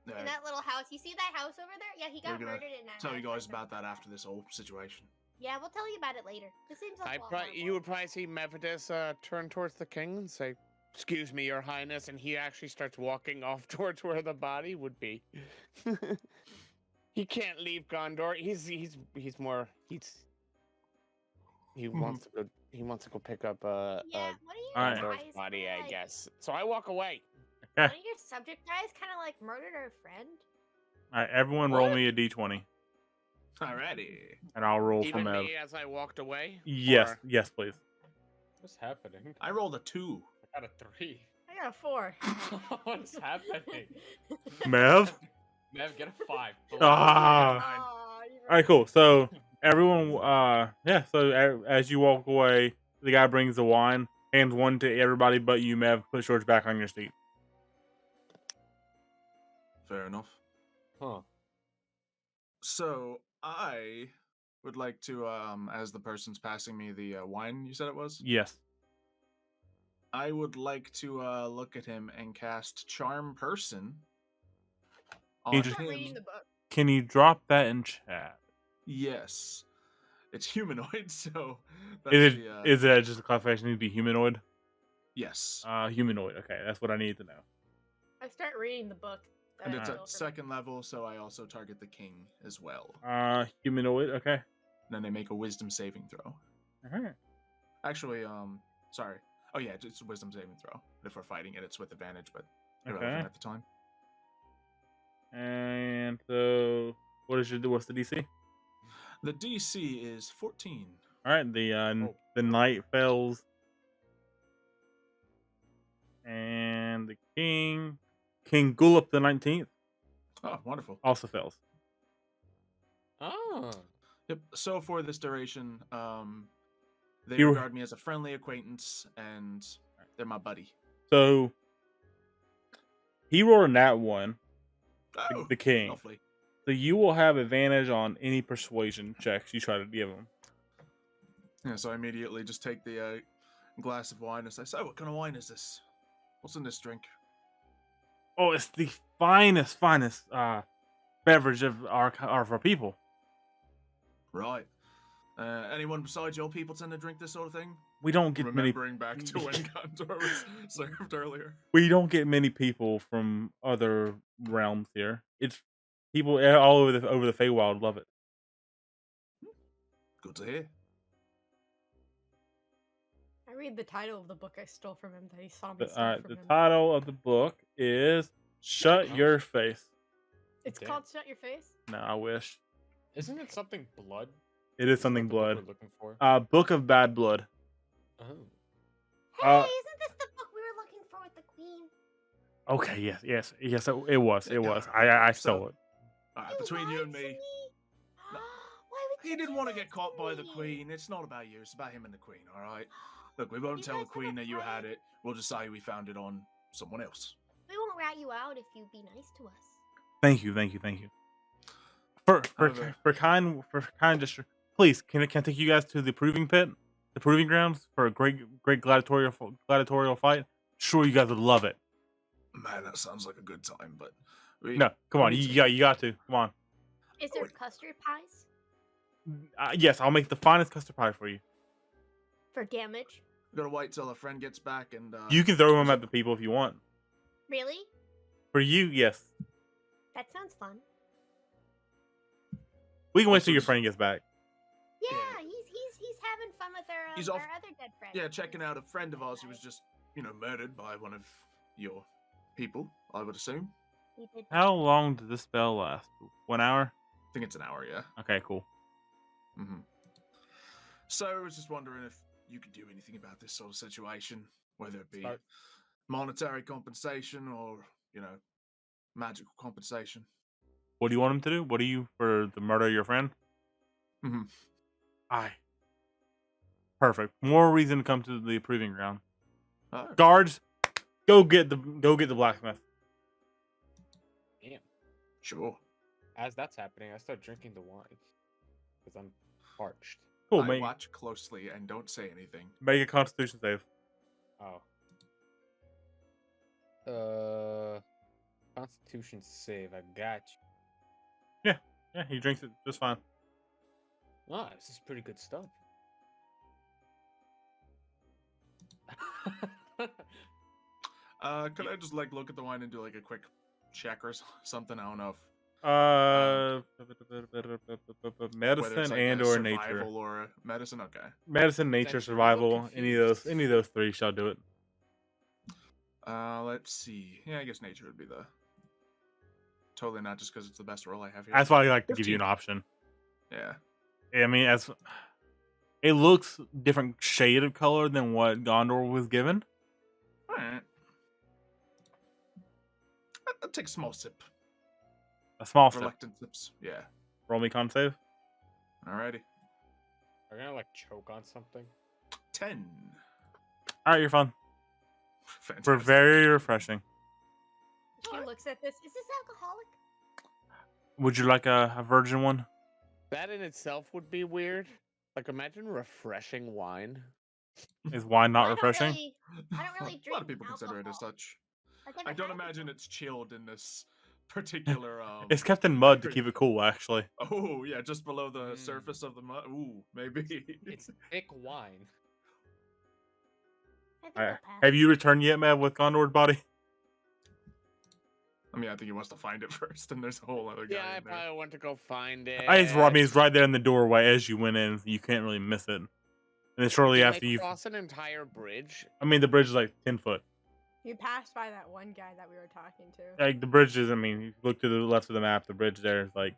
Yeah, In that little house. You see that house over there? Yeah, he got We're gonna murdered in that tell you house. guys about that after this whole situation. Yeah, we'll tell you about it later. This seems like You would probably see Mevidus turn towards the king and say, excuse me, your highness, and he actually starts walking off towards where the body would be. He can't leave Gondor. He wants to go pick up Yeah, what are you Alright. Gondor's guys body, kinda I like- guess. So I walk away. One of your subject guys kind of like murdered our friend. All right, everyone, roll What? me a d20, Alrighty. and I'll roll for Even Mev. me as I walked away. Yes, Or- yes, please. What's happening? I rolled a 2. I got a 3. I got a 4. What's happening? Mev. Mev, get a 5. Ah. Aw, you All right, cool. So everyone, yeah. So as you walk away, the guy brings the wine, hands one to everybody but you, Mev. Put George back on your seat. Fair enough. Huh. So I would like to, as the person's passing me the wine, you said it was? Yes. I would like to look at him and cast Charm Person on You I'm just- not him. reading the book. Can you drop that in chat? Yes. It's humanoid, so that's Is it the, is it just a classification? Need to be humanoid. yes. Humanoid. Okay, that's what I need to know. I start reading the book. that And I it's stole at from- second level, so I also target the king as well. Humanoid. Okay. Then they make a wisdom saving throw. All right. Actually, sorry. Oh yeah, it's a wisdom saving throw. If we're fighting it, it's with advantage, but Okay. irrelevant at the time. And so, what's the DC? The DC is 14. All right. The knight fails, and the King Gulip the 19th Oh, wonderful. also fails. Oh. Yep. So for this duration, they You- regard me as a friendly acquaintance, and they're my buddy. So he rolled a nat 1, Oh, the king. lovely. So you will have advantage on any persuasion checks you try to give him. Yeah, so I immediately just take the glass of wine and say, "So, what kind of wine is this? What's in this drink?" Oh, it's the finest beverage of our people. Right. Anyone besides your people tend to drink this sort of thing? We don't get many. Remembering back to when Gondor was served earlier. We don't get many people from other realms here. It's people all over the Feywild love it. Good to hear. I read the title of the book I stole from him that he saw me The, steal from the him. title of the book is "Shut Oh. Your Face." It's Damn. called Shut Your Face. No, I wish Isn't it something blood? it is Is that something the book blood. We're looking for. Book of Bad Blood. Oh. Hey, Uh, isn't this the book we were looking for with the queen? Okay, yes. It was. Yeah, I so- stole it. Alright, between you and lied to me, no, Why would he you didn't do want to this get caught by the me? queen. It's not about you. It's about him and the queen. All right. Look, we won't You tell the guys have a queen that you had plan? it. We'll just say we found it on someone else. We won't rat you out if you be nice to us. Thank you. However- For kind gesture, please can I take you guys to the proving pit, the proving grounds for a great gladiatorial fight? Sure, you guys would love it. Man, that sounds like a good time, but we No, come on, we you need got to come on. Is there custard pies Yes, I'll make the finest custard pie for you. for damage? We gotta wait till a friend gets back and You can throw them at the people if you want. Really? For you, yes. That sounds fun. We can wait Also, till your just- friend gets back. Yeah, Yeah. he's having fun with our, He's our off- other dead friend. Yeah, checking out a friend of ours who was just, murdered by one of your people, I would assume. He did. How long did this spell last? 1 hour? I think it's an hour, yeah. Okay, cool. hmm So I was just wondering if you could do anything about this sort of situation, whether it be Start- monetary compensation or, magical compensation. What do you want him to do? What do you for the murder of your friend? hmm Aye. Perfect. More reason to come to the proving ground. Oh, Guards, go get the blacksmith. Damn. sure. As that's happening, I start drinking the wine because I'm parched. Cool, I make watch closely and don't say anything. a Constitution save. Oh. Constitution save. I got you. Yeah, he drinks it just fine. Ah, this is pretty good stuff. Could I just look at the wine and do a quick check or something? I don't know if whether it's Medicine like and a or nature. survival or a medicine. Okay. Medicine, nature, Actually, I'm a survival. little Any of those. confused. Any of those three shall do it. Let's see. Yeah, I guess nature would be the totally not just because it's the best roll I have here. That's why I like to give you 15. an option. Yeah. I mean, as it looks different shade of color than what Gondor was given. All right. I'll take a small sip. A small sip. Reluctant sips. Yeah. Roll me con save. Alrighty. Are you gonna choke on something? 10. All right, you're fine. Fantastic. We're very refreshing. She looks at this. Is this alcoholic? Would you like a virgin one? That in itself would be weird. Like, imagine refreshing wine. Is wine not I don't refreshing? really- I don't really A lot of drink people consider it as alcohol. such. I've never I don't had it imagine before. it's chilled in this particular. It's kept in mud to keep it cool, actually. Oh yeah, just below the Mm. surface of the mud. Ooh, maybe. It's thick wine. I think All right. I'll pass. Have you returned yet, Matt, with Gondor's body? I mean, I think he wants to find it first, and there's a whole other guy Yeah, I in there. probably went to go find it. It's right there in the doorway as you went in. You can't really miss it. And then shortly Did after they you, cross an entire bridge. I mean, the bridge is like 10 foot. You passed by that one guy that we were talking to. Like the bridge is. I mean, you look to the left of the map. The bridge there is like.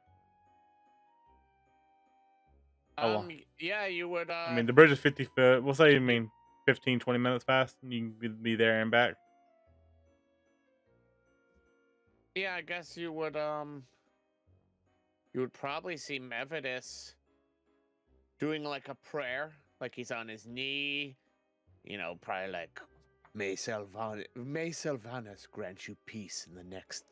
How long? Yeah, you would. I mean, the bridge is 50 foot. We'll say, 15, 20 minutes past. And you can be there and back. Yeah, I guess you would. You would probably see Mevidus doing like a prayer, like he's on his knee. Probably like, May Sylvanus grant you peace in the next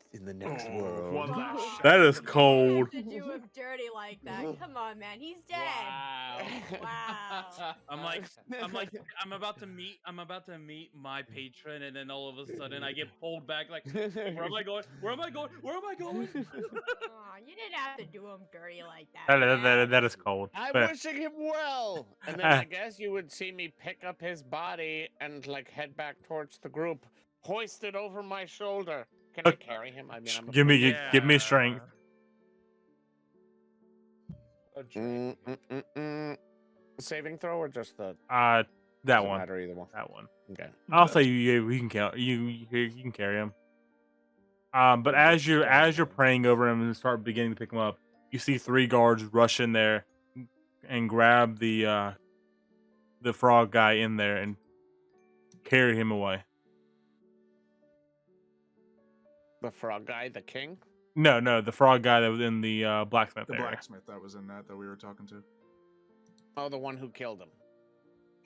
Oh, world. one last Oh, shot That is from the- cold. To do him dirty like that. Come on, man. He's dead. Wow. I'm about to meet my patron, and then all of a sudden I get pulled back. Like, where am I going? Where am I going? Where am I going? Aw, you didn't have to do him dirty like that. That is cold. I'm But wishing him well. And then I guess you would see me pick up his body and like head back towards the group, hoist it over my shoulder. Can I carry him? I mean, I'm give me afraid- give me strength. A drink. Saving throw or just the That doesn't one. matter either one. That one. Okay. I'll say you can count. You can carry him. But as you're praying over him and start beginning to pick him up, you see 3 guards rush in there and grab the frog guy in there and carry him away. The frog guy, the king. No, the frog guy that was in the blacksmith The area. blacksmith that was in that we were talking to. Oh, the one who killed him.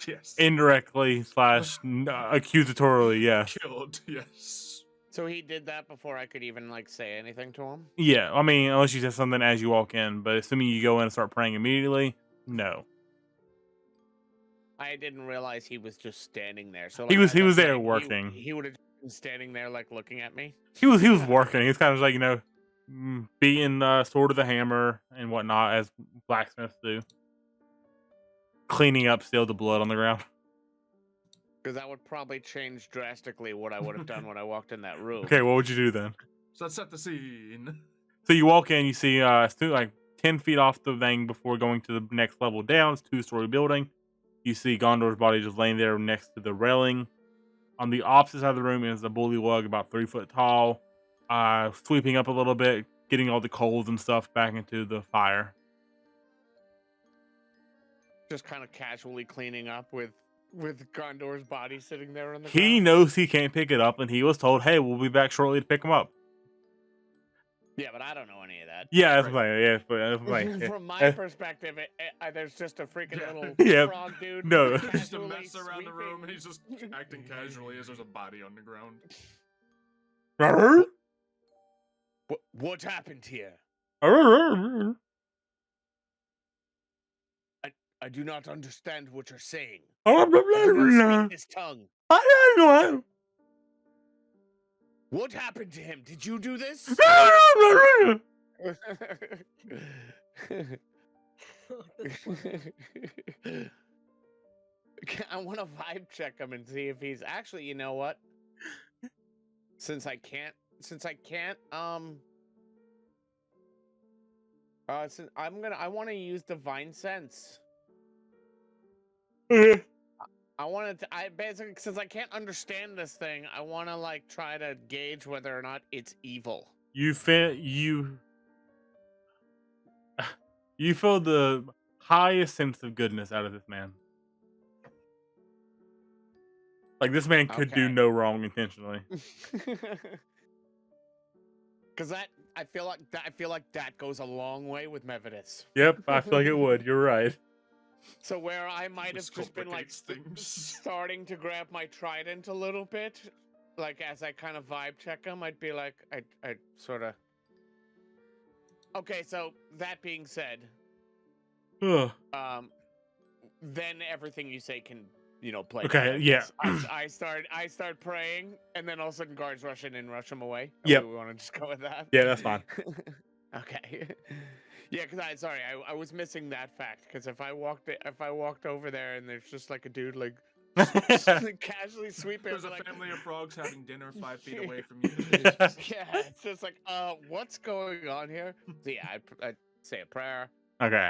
Yes. Indirectly / accusatorily, yes. Killed, yes. So he did that before I could even like say anything to him. Yeah, I mean, unless you say something as you walk in, but assuming you go in and start praying immediately, no. I didn't realize he was just standing there. So He like, was as he I'm was there praying, working. He would have been standing there like looking at me. He was working. He was kind of like, beating sword with a hammer and whatnot, as blacksmiths do. Cleaning up still the blood on the ground. Because that would probably change drastically what I would have done when I walked in that room. Okay, what would you do then? So let's set the scene. So you walk in, you see like 10 feet off the thing before going to the next level down. It's a 2-story building. You see Gondor's body just laying there next to the railing. On the opposite side of the room is a bullywug about 3 foot tall, sweeping up a little bit, getting all the coals and stuff back into the fire. Just kind of casually cleaning up with Gondor's body sitting there on the He ground. knows he can't pick it up, and he was told, "Hey, we'll be back shortly to pick him up." Yeah, but I don't know any of that. Yeah, that's Right. fine. Yeah, that's fine. From my perspective, there's just a freaking Yeah. little Yeah. frog dude. No. Just a casually mess around the room, and sweeping. he's just acting casually as there's a body on the ground. What happened here? I do not understand what you're saying. I do not speak this tongue. What happened to him? Did you do this? I want to vibe check him and see if he's actually. You know what? Since I can't. I want to use divine sense. I wanted to. I basically, since I can't understand this thing, I want to like try to gauge whether or not it's evil. You feel the highest sense of goodness out of this man. Like, this man could do Okay. no wrong intentionally. Because I feel like that goes a long way with Mevidus. Yep, I feel like it would. You're right. So where I might This have just been like complicates things. starting to grab my trident a little bit, like as I kind of vibe check him, I'd be like, I'd sort of. Okay, so that being said, Ugh. then everything you say can, play. Okay, out, I yeah. guess. I start praying, and then all of a sudden guards rush in and rush him away. Yep. We want to just go with that. Yeah, that's fine. Okay. Yeah, because I was missing that fact. Because if I walked over there and there's just like a dude like casually sweeping, There's a like, family of frogs having dinner 5 feet away from you. yeah, it's just like, what's going on here? So yeah, I'd say a prayer. Okay.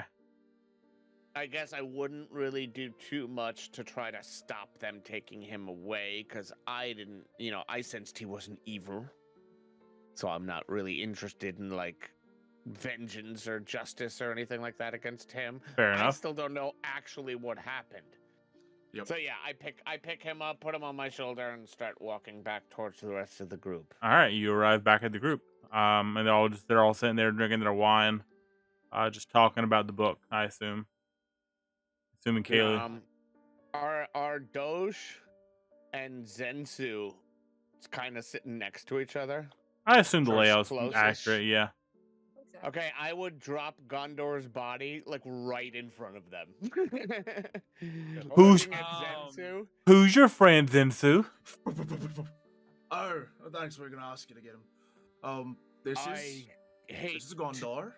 I guess I wouldn't really do too much to try to stop them taking him away, because I didn't, I sensed he wasn't evil. So I'm not really interested in, like, vengeance or justice or anything like that against him. Fair I enough. still don't know actually what happened. Yep. So yeah, I pick him up, put him on my shoulder, and start walking back towards the rest of the group. All right, you arrive back at the group. And they're all sitting there drinking their wine, just talking about the book, I assume. Assuming Kaylee. Are Doge and Zensu kind of sitting next to each other? I assume the Close- layout's close-ish. accurate, yeah. Okay, I would drop Gondor's body like right in front of them. Who's- Looking at Zensu. Who's your friend, Zensu? Oh, thanks. We're gonna ask you to get him. This is Gondor.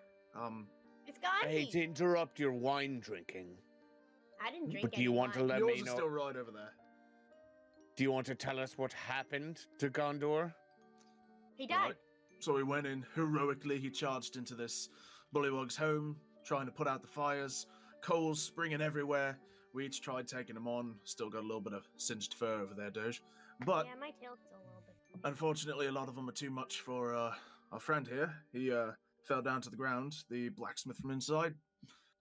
It's I hate to Gandhi. interrupt your wine drinking, I didn't drink but do you any want to wine. let Yours me is know? still right over there. Do you want to tell us what happened to Gondor? He died. Right. So he went in heroically. He charged into this bullywug's home, trying to put out the fires. Coals springing everywhere. We each tried taking him on. Still got a little bit of singed fur over there, Doge. But Yeah, my tail's still a little bit. unfortunately, a lot of them are too much for our friend here. He fell down to the ground. The blacksmith from inside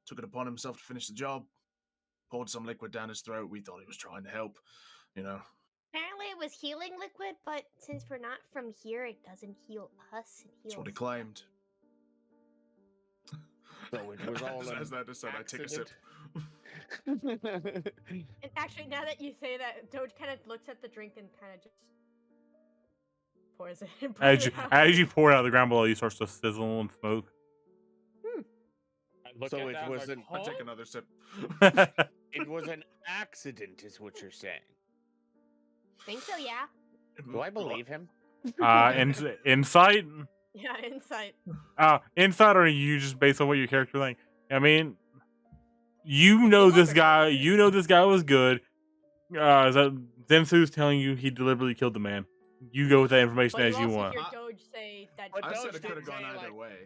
took it upon himself to finish the job. Poured some liquid down his throat. We thought he was trying to help. Apparently it was healing liquid, but since we're not from here, it doesn't heal us. It That's heals what he claimed. So it was all As an that is said, I take a sip. accident. And actually, now that you say that, Doge kind of looks at the drink and kind of just pours it. And pours it out. As you pour it out of the ground below, you starts to sizzle and smoke. I look So at it that, I was wasn't- like, I take "Huh?" another sip. It was an accident, is what you're saying. Think so, yeah. Do I believe him? Insight. Yeah, insight. Insight, or you just based on what your character think? I mean, you know this guy. You know this guy was good. Zemsu's telling you he deliberately killed the man. You go with that information But as you also want. hear Doge say that. But I said Doge it could have did gone say, either like- way.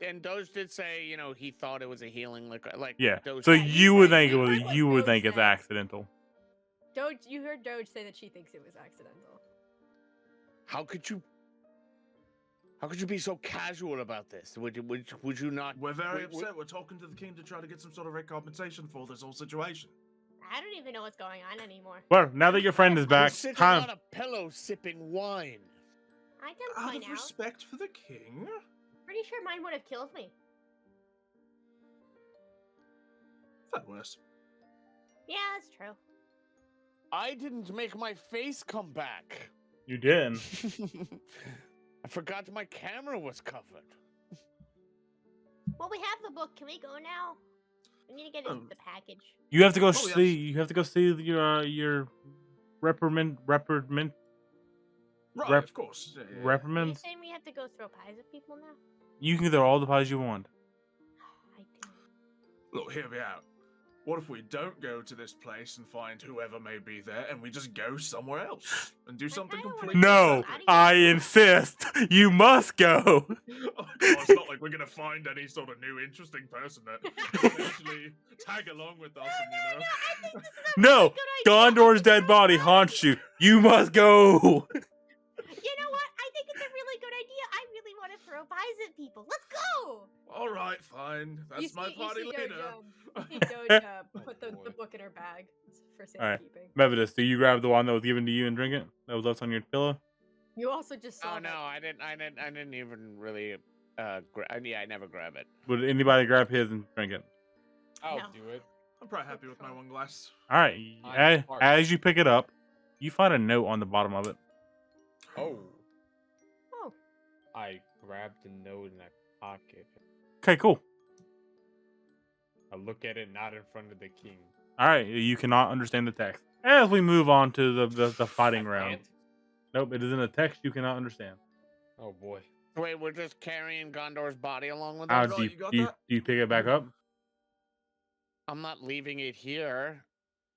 And Doge did say, you know, he thought it was a healing liquid. Like, Yeah. Doge So said- you would said- think it you was. heard what You would Doge think it's said. accidental. Doge, you heard Doge say that she thinks it was accidental. How could you be so casual about this? Would you not? We're very Wait, upset. We're talking to the king to try to get some sort of recompensation for this whole situation. I don't even know what's going on anymore. Well, now that your friend is We're back, sitting time. on a pillow sipping wine. I can Out point of out. respect for the king? Pretty sure mine would have killed me. That worse. Yeah, that's true. I didn't make my face come back. You did. I forgot my camera was covered. Well, we have the book. Can we go now? We need to get Um, the package. You have to go yeah. see. You have to go see your reprimand. Right, Rep- of course. Yeah, yeah, yeah. Are you Reprimands. saying we have to go throw pies at people now? You can throw all the pies you want. I do. Look, hear me out. What if we don't go to this place and find whoever may be there, and we just go somewhere else and do something kinda wanna completely No, separate? I insist. You must go. Oh, come on, it's not like we're gonna find any sort of new interesting person that will actually tag along with us, and I think this is a No, really good idea. Gondor's dead body haunts you. You must go. You know what? I think it's a really good idea. I really want to throw pies at people. Let's go! All right, fine. That's my party leader. You see Doge put Oh, the boy. book in her bag for Alright. safekeeping. Mevidus, do you grab the one that was given to you and drink it? That was left on your pillow? You also just saw Oh no, I didn't even really. Yeah, I never grab it. Would anybody grab his and drink it? I'll No. do it. I'm probably happy with my one glass. All right. I'm smart. As you pick it up, you find a note on the bottom of it. Oh. Oh. I grabbed the note in my pocket. Okay, cool. I look at it not in front of the king. All right. You cannot understand the text. As we move on to the fighting I round. can't? Nope, it is in a text you cannot understand. Oh boy. Wait, we're just carrying Gondor's body along with How us. Right, do you, you got do you, that? do you pick it back up? I'm not leaving it here.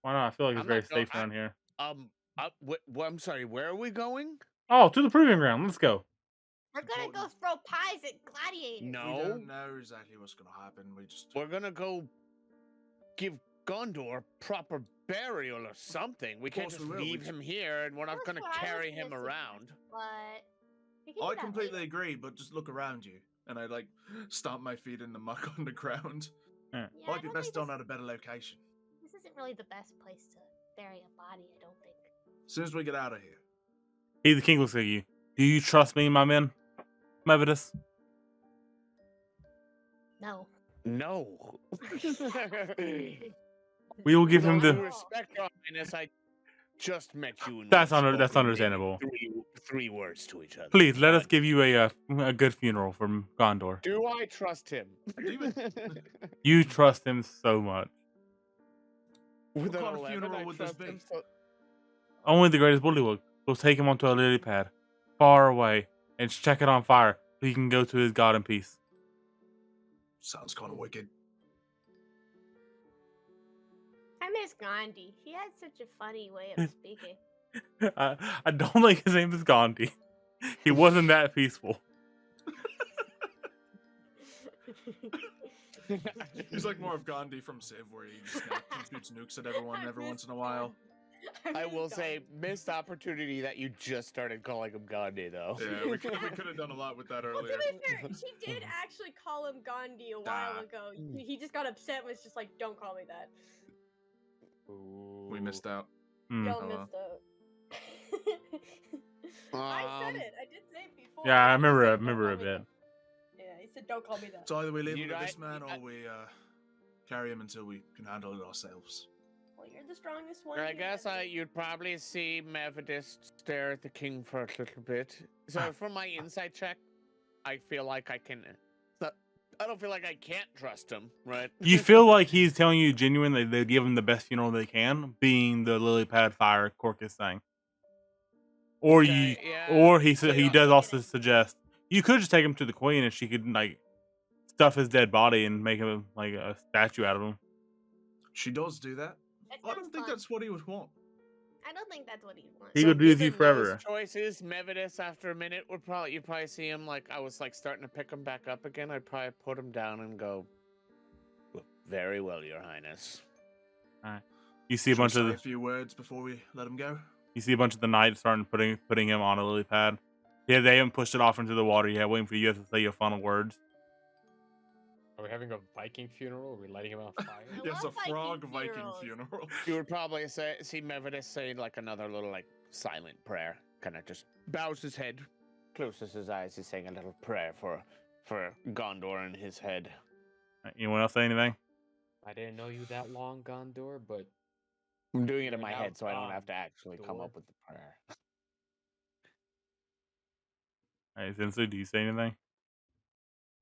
Why not? I feel like it's I'm very not go- safe I- around here. I'm sorry. Where are we going? Oh, to the proving ground. Let's go. We're gonna go throw pies at gladiators. We No, don't know exactly what's gonna happen. We just we're gonna go give Gondor proper burial or something. We can't course just we will, we leave just- him here, and we're not That's gonna what I was carry him gonna around. suggest, But we can do I that completely later. agree, but just look around you. And I like stomp my feet in the muck on the ground. Yeah, I Might be don't best think done this- at a better location. This isn't really the best place to bury a body, I don't think. As soon as we get out of here. He, the king, looks at you. Do you trust me, my men? Mevidus? No. No. We will give him With all the. due respect, Your Highness, I just met you. And That's we've that's spoken understandable. maybe Three words to each other. Please let us None. give you a good funeral from Gondor. Do I trust him? You trust him so much. With an kind of 11, funeral I would this trust him be? so- Only the greatest bullywug will take him onto a lily pad, far away, and check it on fire so he can go to his god in peace. Sounds kind of wicked. I miss Gandhi. He had such a funny way of speaking. I don't think his name is Gandhi. He wasn't that peaceful. He's like more of Gandhi from Civ, where he just shoots nukes at everyone every once in a while. I will say, missed opportunity that you just started calling him Gandhi, though. Yeah, we could have done a lot with that Well, earlier. to be fair, she did actually call him Gandhi a while Ah. ago. He just got upset and was just like, don't call me that. We missed out. Hmm. Y'all Oh, well. missed out. I said Um, it. I did say it before. Yeah, I He remember. I said, "Don't remember call a me bit. that." Yeah, he said, "Don't call me that." So either we leave him You with this know, man, I- or we carry him until we can handle it ourselves. Well, you're the strongest one. I here, guess then. you'd probably see Methodist stare at the king for a little bit. So for my insight check, I feel like I can. I don't feel like I can't trust him, right? You feel like he's telling you genuinely they give him the best funeral they can, being the lily pad fire Corcus thing. Or Okay, you, yeah. or he So, he does also suggest you could just take him to the queen and she could like stuff his dead body and make him like a statue out of him. She does do that. That I don't sounds think fun. that's what he would want. I don't think that's what he wants. He so would be with you given those forever. choices, Mevidus, after a minute, you'd probably see him like I was like starting to pick him back up again. I'd probably put him down and go, "Very well, Your Highness." You see a Shall we bunch say of a few words before we let him go. the knights starting putting him on a lily pad. Yeah, they haven't pushed it off into the water yet, waiting for you guys to say your final words. Are we having a Viking funeral? Are we lighting him on fire? I Yes, a love Viking frog Viking funerals. funeral. You would probably see Mevidus say like another little like silent prayer, kind of just bows his head, closes his eyes. He's saying a little prayer for Gondor in his head. Anyone else say anything? I didn't know you that long, Gondor, but I'm doing it in You're my now head, so I don't have to actually come Gondor. up with the prayer. All right, Zensu, do you say anything?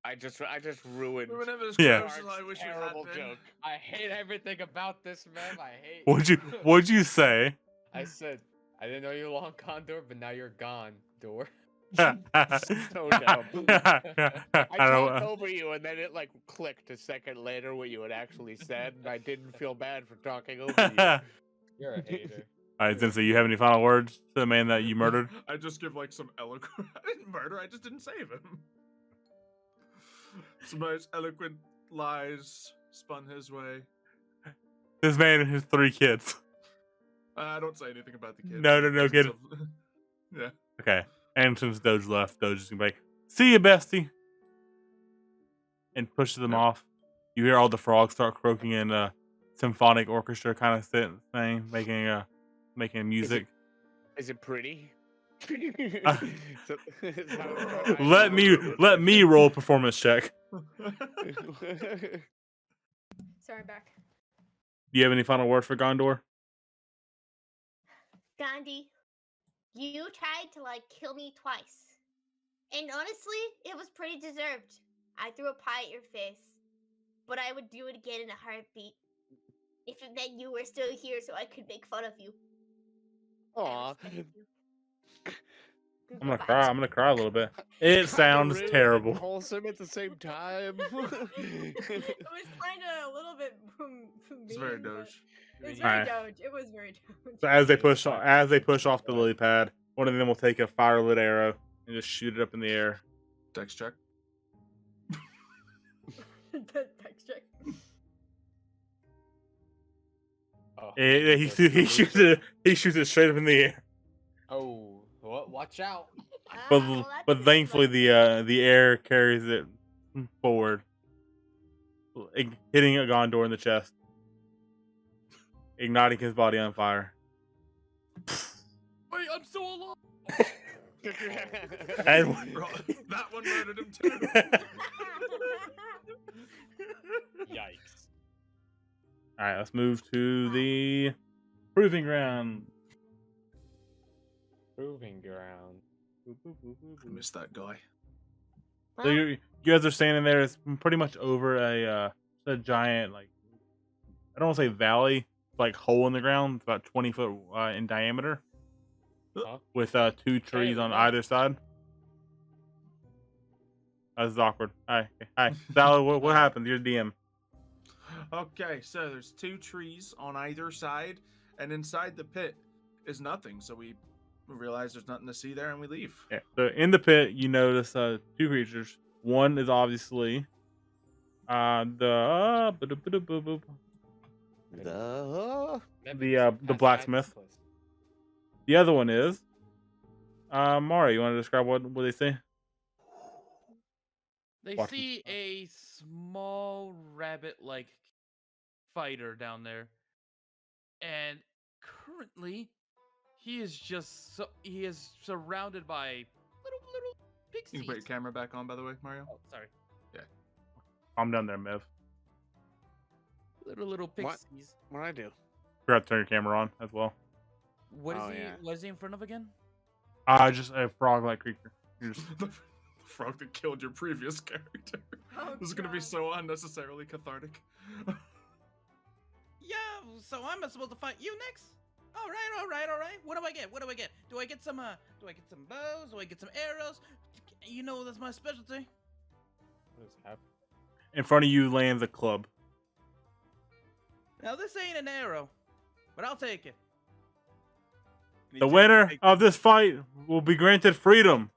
I just ruined. We were never as Yeah. close as I wish we had terrible been. joke. I hate everything about this, man. I hate. What'd you say? I said I didn't know you long, Gondor, but now you're gone, door. So dumb. I I talked don't. over you, and then it like clicked a second later what you had actually said, and I didn't feel bad for talking over you. You're a hater. All right, Zensu, you have any final words to the man that you murdered? I just give like some eloquent. I didn't murder. I just didn't save him. Some nice eloquent lies spun his way. This man and his 3 kids. I don't say anything about the kids. No, kid. Yeah. Okay. And since Doge left, Doge is gonna be like, "See you, bestie," and pushes them Yep. off. You hear all the frogs start croaking in a symphonic orchestra kind of thing, making music. Is it pretty? Uh, So- is that what I'm Let me roll a performance check. Sorry, I'm back. Do you have any final words for Gondor? Gandhi, you tried to kill me twice. And honestly, it was pretty deserved. I threw a pie at your face. But I would do it again in a heartbeat. If it meant you were still here so I could make fun of you. I Aw. respect you. I'm gonna cry. I'm gonna cry a little bit. It sounds Rude and terrible. wholesome at the same time. It was kind of a little bit. It's very mean, but doge. It was Alright. very doge. It was very doge. So as they push off the lily pad, one of them will take a firelit arrow and just shoot it up in the air. Dex check. The text check. Oh, He shoots it straight up in the air. Oh, watch out! But well, that but didn't thankfully like- the air carries it forward, hitting a Gondor in the chest, igniting his body on fire. Wait, I'm still alive. And Right, that one murdered him too. Yikes! all right, let's move to the proving ground. Proving ground. I missed that guy. So you guys are standing there. It's pretty much over a giant, like, I don't want to say valley, like hole in the ground. It's about 20 foot in diameter, Huh? with 2 trees we're on back. either side. This is awkward. Hi, Sally. What happened? You're DM. Okay, so there's 2 trees on either side, and inside the pit is nothing. So we realize there's nothing to see there, and we leave. Yeah. So in the pit, you notice 2 creatures. One is obviously the blacksmith. The other one is Mario. You want to describe what they say? They Watching see a small rabbit-like fighter down there, and currently He is just so he is surrounded by little pixies. You can put your camera back on, by the way, Mario. Oh, sorry. Calm down there, Mev. Little What? pixies. What'd I do? Forgot to turn your camera on as well. What is Oh, he? yeah. What is he in front of again? Just a frog-like creature. You're just- The frog that killed your previous character. Oh, This is gonna be God. so unnecessarily cathartic. Yeah. So I'm supposed to fight you next. All right. What do I get? Do I get some bows? Do I get some arrows? You know that's my specialty. What is happening? In front of you lands a club. Now this ain't an arrow, but I'll take it. The winner of this fight will be granted freedom.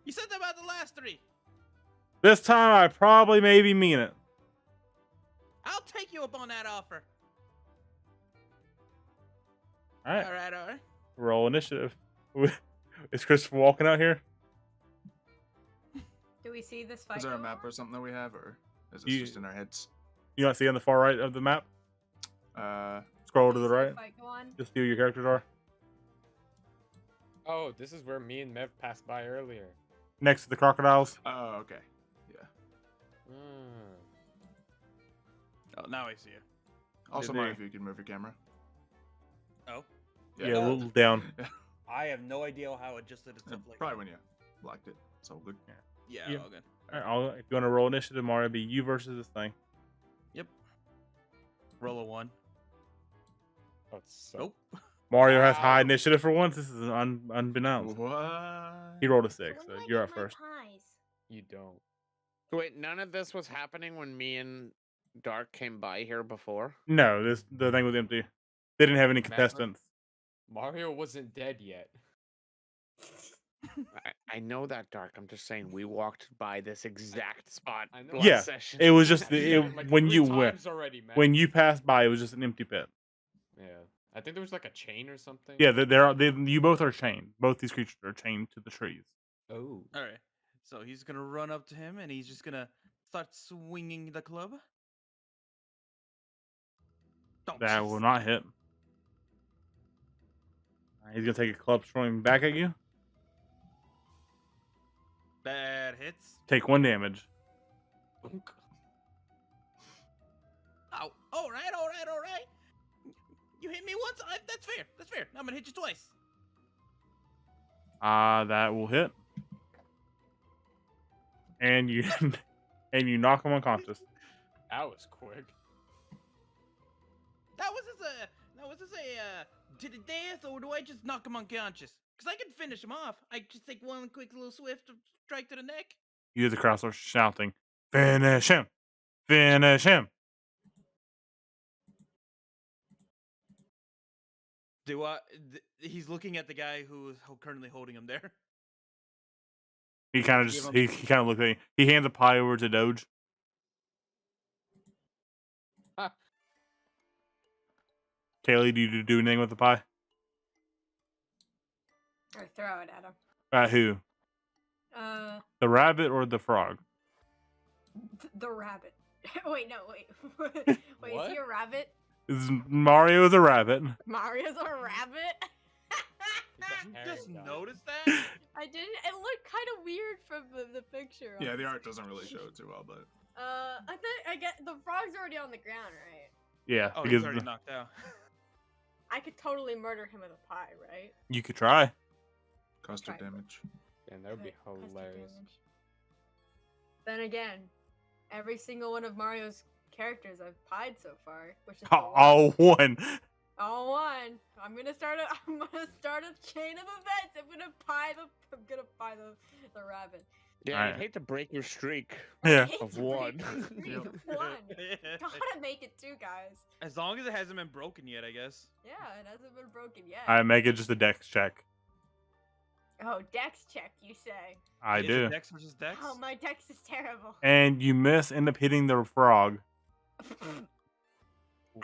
You said that about the last three. This time, I probably maybe mean it. I'll take you up on that offer. All right, All right. roll initiative. Is Christopher walking out here? Do we see this fight? Is there a go map on? or something that we have, or is this You- just in our heads? You not see on the far right of the map? Scroll to Do the we see right. fight go on? Just see who your characters are. Oh, this is where me and Mev passed by earlier. Next to the crocodiles. Oh, okay. Yeah. Hmm. Oh, now I see you. Also, Did Mario, they- if you could move your camera. Oh, Yeah, a little down. I have no idea how it adjusted itself like. Probably when you blocked it. It's all good. Yeah. Yeah. All good. All right, if you want to roll initiative, Mario, it'd be you versus this thing. Yep. Roll a 1. Oh, it's so... Nope. Mario has Wow. high initiative for once. This is unbeknownst. What? He rolled a So 6, when so do I you're get up my first. pies? You don't. Wait, none of this was happening when me and Dark came by here before? No, the thing was empty. They didn't have any Remember? contestants. Mario wasn't dead yet. I know that, Dark. I'm just saying we walked by this exact spot I know. last Yeah, session. It was just I've said it, like, when 3 you went times already, man. when you passed by, it was just an empty pit. Yeah, I think there was like a chain or something. Yeah, you both are chained. Both these creatures are chained to the trees. Oh. All right. So he's gonna run up to him and he's just gonna start swinging the club. Don't That will not hit. He's gonna take a club swing back at you. That hits. Take 1 damage. Oh, all right. You hit me once. That's fair. Now I'm gonna hit you twice. That will hit. And you and you knock him unconscious. That was quick. Was this a did it death or do I just knock him unconscious? Cause I can finish him off. I just take one quick little swift strike to the neck. You hear the crowd start shouting, "Finish him! Finish him!" Do I? He's looking at the guy who's currently holding him there. He kind of Give just him- he kind of looks at you. He hands a pie over to Doge. Ah. Kaylee, do you do anything with the pie? Or throw it at him. Who? The rabbit or the frog? The rabbit. Wait, no, wait. Wait, What? is he a rabbit? Mario is a rabbit. Mario's a rabbit? He's a hairy Just guy. notice that. I didn't. It looked kind of weird from the picture. Yeah, the honestly. art doesn't really show it too well, but I think I get the frog's already on the ground, right? Yeah, Oh, because he's already knocked out. I could totally murder him with a pie, right? you could try. custard Right. damage. And that would be Okay, custard hilarious. damage. Then again, every single one of Mario's characters I've pied so far, which is the one. All one. All one. I'm gonna start a chain of events. I'm gonna pie the rabbit. Yeah, Alright. I'd hate to break your streak. Yeah. I hate Of to break one. the streak of one. Gotta make it 2, guys. As long as it hasn't been broken yet, I guess. Yeah, it hasn't been broken yet. I make it just a dex check. Oh, dex check, you say? I Is it do. Dex versus Dex. Oh, my dex is terrible. And you miss, end up hitting the frog,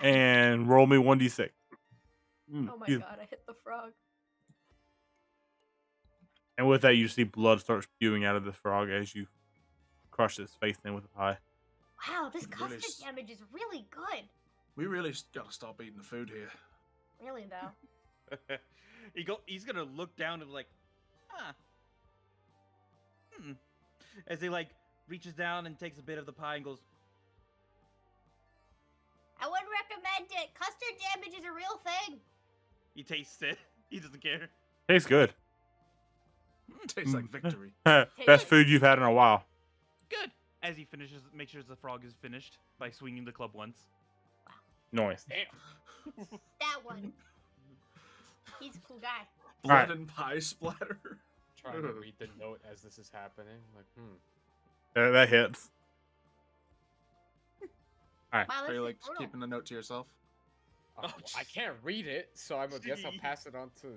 and roll me 1d6. Oh my You- god, I hit the frog. And with that, you see blood start spewing out of this frog as you crush his face in with a pie. Wow, this Really custard damage is really good. We really gotta stop eating the food here. Really though. He's gonna look down and be like, huh. As he like reaches down and takes a bit of the pie and goes, I wouldn't recommend it. Custard damage is a real thing. he tastes it. He doesn't care. Tastes good. Tastes like victory. Best food you've had in a while. Good. As he finishes, make sure the frog is finished by swinging the club once. Nice. Damn. That one. He's a cool guy. Blood Alright. and pie splatter. Trying to read the note as this is happening. Like, That hits. Wow, Are this you is like brutal. keeping the note to yourself? Oh, I can't read it, so I guess I'll pass it on to.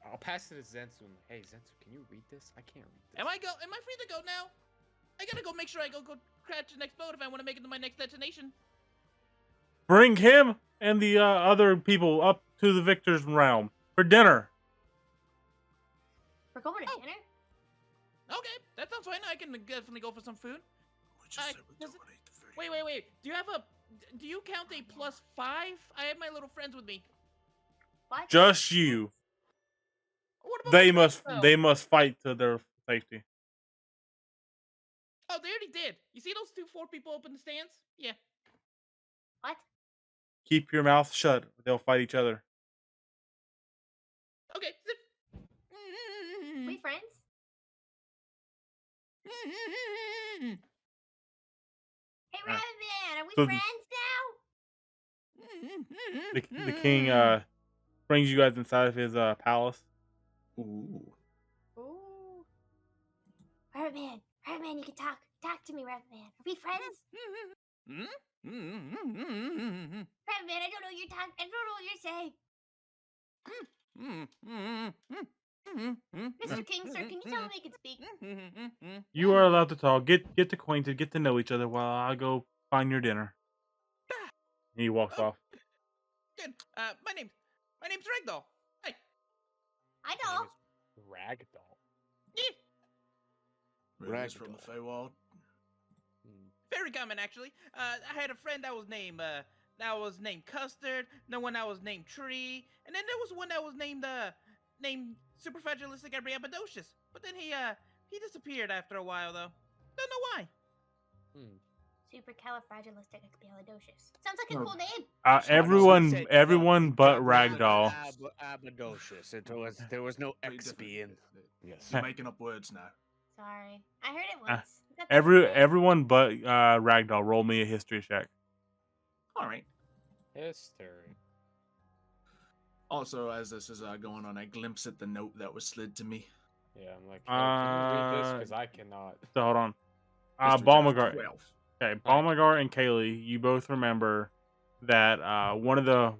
I'll pass it to Zensu. Hey, Zensu, can you read this? I can't read this. Am I free to go now? I gotta go make sure I go catch the next boat if I want to make it to my next destination. Bring him and the other people up to the victor's realm for dinner. We're going to Oh. dinner? Okay, that sounds fine. I can definitely go for some food. We just said we does it- donate the food. Wait. Do you count a +5? I have my little friends with me. What? Just you. What about They my friends, though? must fight to their safety. Oh, they already did. You see those 4 people up in the stands? Yeah. What? Keep your mouth shut. They'll fight each other. Okay. We friends? Hey, Alright. Rabbit Man, are we So- friends The king brings you guys inside of his palace. Ooh. now? Ooh. Rabbit Man, you can talk. Talk to me, Rabbit Man. Are we friends? Rabbit Man, I don't know what you're talking. I don't know what you're saying. Mr. King, sir, can you tell him he can speak? You are allowed to talk. Get acquainted. Get to know each other while I go find your dinner. He walks off. Good. My name's Ragdoll. Hey. I know. Ragdoll. Yeah. Rag's from the Feywild. Very common, actually. I had a friend that was named Custard. No one that was named Tree, and then there was one that was named Superfragilisticexpialidocious. But then he disappeared after a while, though. Don't know why. Supercalifragilisticexpialidocious. Sounds like a Oh. cool name. Everyone but Ragdoll. Abadocious. There was no Pretty X different. being. Yes. You're making up words now. Sorry. I heard it once. I thought that was Everyone but Ragdoll. Roll me a history check. All right. History. Also, as this is going on, I glimpse at the note that was slid to me. Yeah, I'm like, hey, can you read this? Uh, Because I cannot. So hold on. History check, Balmagar. 12. Okay, Balmagar and Kaylee, you both remember that one of the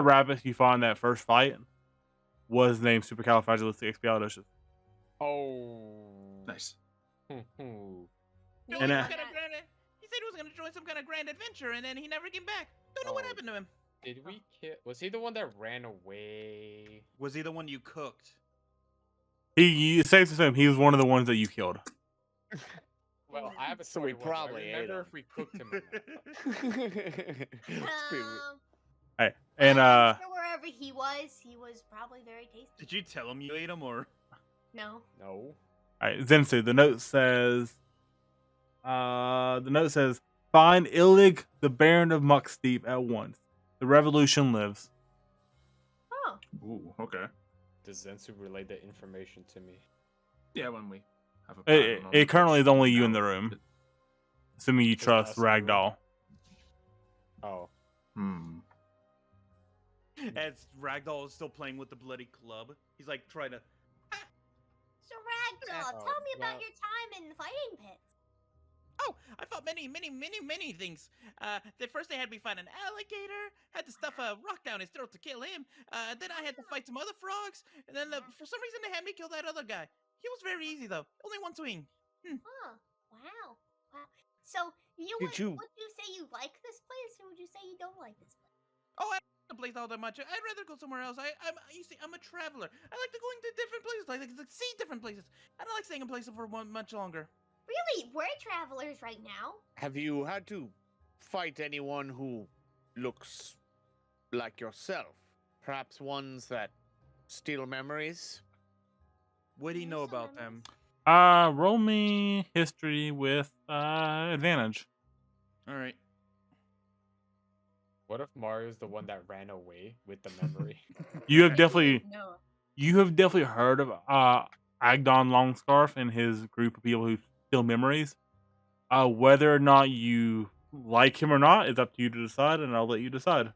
rabbits you fought in that first fight was named Supercalifragilisticexpialidocious. Oh. Nice. And, He said he was gonna join some kind of grand adventure, and then he never came back. Don't know what Oh. happened to him. Did we kill? Was he the one that ran away? Was he the one you cooked? It's safe to assume he was one of the ones that you killed. Well, I have a So we story. probably I ate remember him. if we cooked him or not. Hey, and I'm sure wherever he was probably very tasty. Did you tell him you ate him, or? No. No. all right, Zensu. The note says, "Find Illig, the Baron of Mucksteep, at once. The revolution lives." Oh. Ooh, okay. Does Zensu relay that information to me? Yeah, when we have a It, pattern on it currently is only you in now. the room, assuming you Just trust us in the room? Ragdoll. Oh. As Ragdoll is still playing with the bloody club, he's like trying to. So Ragdoll, Oh, tell me about well- your time in the fighting pits. Oh, I fought many things. First they had me fight an alligator, had to stuff a rock down his throat to kill him. Then I had to fight some other frogs, and then for some reason they had me kill that other guy. He was very easy though, only one swing. Huh. Wow. So would you say you like this place, or would you say you don't like this place? Oh, I don't like the place all that much. I'd rather go somewhere else. You see, I'm a traveler. I like to going to different places. I like to see different places. I don't like staying in places for much longer. Really, we're travelers right now. Have you had to fight anyone who looks like yourself. Perhaps ones that steal memories. What do you know about them? Roll me history with advantage. All right. What if Mario's the one that ran away with the memory? You have He definitely didn't know. heard of Agdon Longscarf and his group of people who steal memories. Whether or not you like him or not is up to you to decide, and I'll let you decide.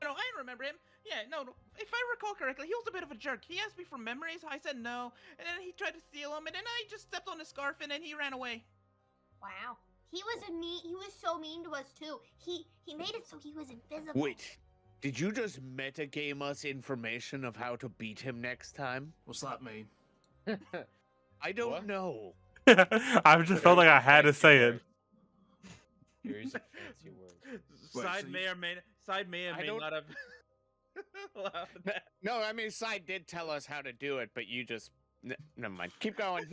No, I remember him. Yeah, no, if I recall correctly, he was a bit of a jerk. He asked me for memories. I said no, and then he tried to steal them, and then I just stepped on his scarf, and then he ran away. Wow. He was so mean to us too. He made it so he was invisible. Wait, did you just metagame us information of how to beat him next time? What's that mean? I don't What? know. I just felt like I had to say it. Here's a fancy word. Wait, Side so may or may don't- not have allowed that. No, I mean, Side did tell us how to do it, but you just... never mind. Keep going.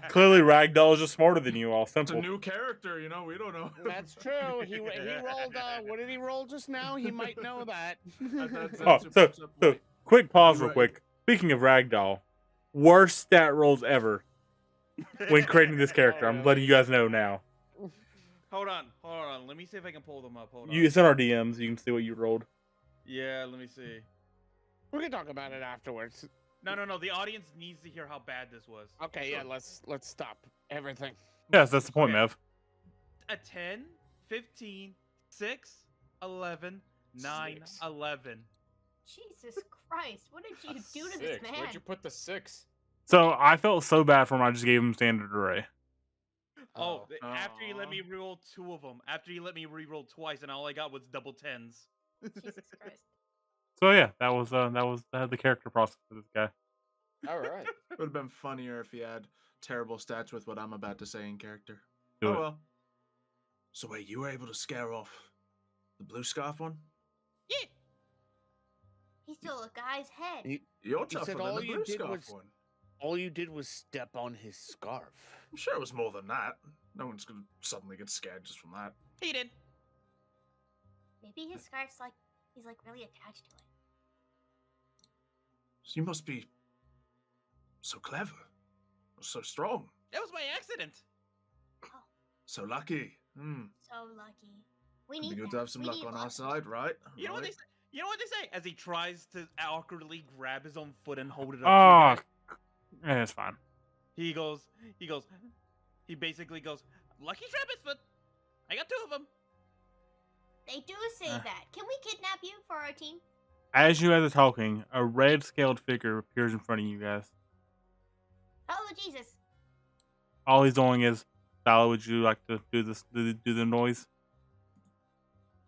Clearly, Ragdoll is just smarter than you. All It's a simple. new character, you know. We don't know. That's true. He rolled, what did he roll just now? He might know that. Oh, so Wait, quick pause, real Right. quick. Speaking of Ragdoll, worst stat rolls ever when creating this character. I'm letting you guys know now. Hold on. Let me see if I can pull them up. Hold on. It's in our DMs. You can see what you rolled. Yeah, let me see. We can talk about it afterwards. No. The audience needs to hear how bad this was. Okay, yeah, let's stop everything. Yes, that's the point, Okay. Mev. A 10, 15, 6, 11, 9, Six. 11. Jesus Christ! What did you do to this Six. man? Where'd you put the 6? So I felt so bad for him. I just gave him standard array. Oh, Oh. after you let me Aw. re-roll 2 of them. After you let me re-roll twice, and all I got was double 10s. Jesus Christ! So yeah, that was the character process for this guy. All right. It would have been funnier if he had terrible stats with what I'm about to say in character. Do Oh it. well. So wait, you were able to scare off the blue scarf one? Yeah. He stole a guy's head. You're You tougher said than all the you blue did scarf was- one. All you did was step on his scarf. I'm sure it was more than that. No one's gonna suddenly get scared just from that. He did. Maybe his scarf's like he's like really attached to it. So you must be so clever, or so strong, That was my accident. so lucky. So lucky. We It'd need be good that. to have some We luck need on our lots of side, right? You know what they Right? say? You know what they say? As he tries to awkwardly grab his own foot and hold it up. Oh, to yeah, it's fine. he basically goes, Lucky Trappist foot. I got 2 of them. They do say that. Can we kidnap you for our team? As you guys are talking, a red scaled figure appears in front of you guys. Oh Jesus! All he's doing is, Sally, would you like to do this? Do the noise?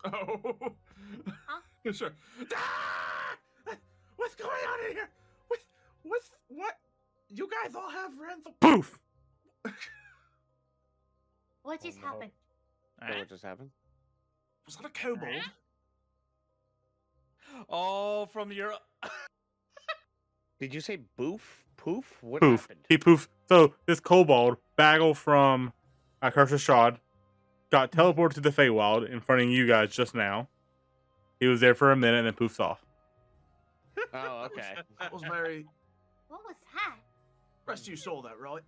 Oh, sure. Ah! What's going on in here? What? You guys all have Renthal. Poof! What just no. happened? Know what just happened? Was that a kobold? Oh, from your. Did you say boof? Poof? What Poof. happened? He poof. So this kobold, Bagel from Curse Shod, got teleported to the Feywild in front of you guys just now. He was there for a minute and then poofs off. Oh, okay. That was very. What was that? Rest of you saw that, right?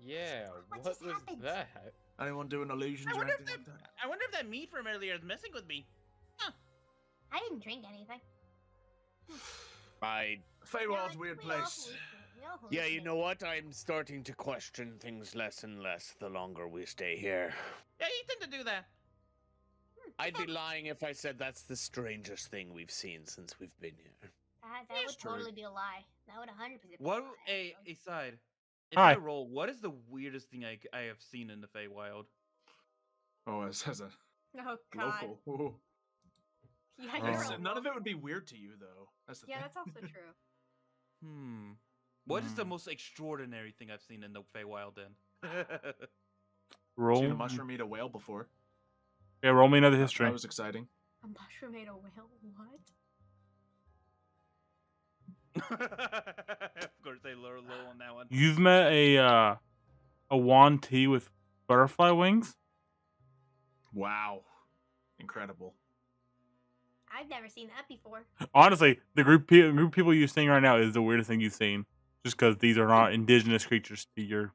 Yeah. What What just was happened? that? Anyone doing illusions I or wonder, anything if like that? I wonder if that meat from earlier is messing with me. I didn't drink anything. Feywild's No, weird we all place. hallucinate. We all Yeah, you hallucinate. know what? I'm starting to question things less and less the longer we stay here. Yeah, you tend to do that. I'd be lying if I said that's the strangest thing we've seen since we've been here. That would true. totally be a lie. That would 100% be What? a lie. A side. If Hi. I roll, what is the weirdest thing I have seen in the Feywild? Oh, as a Oh God! local. Ooh. Yeah, Oh. you're It's- a none of it local. would be weird to you, though. That's the Yeah, thing. that's also true. What is the Hmm. most extraordinary thing I've seen in the Feywild then? Roll. Seen a mushroom eat a whale before. Yeah, roll me another history. That was exciting. A mushroom ate a whale. What? Of course, they low on that one. You've met a wand tea with butterfly wings. Wow. Incredible. I've never seen that before. Honestly, the group of people you're seeing right now is the weirdest thing you've seen. Just because these are not indigenous creatures to your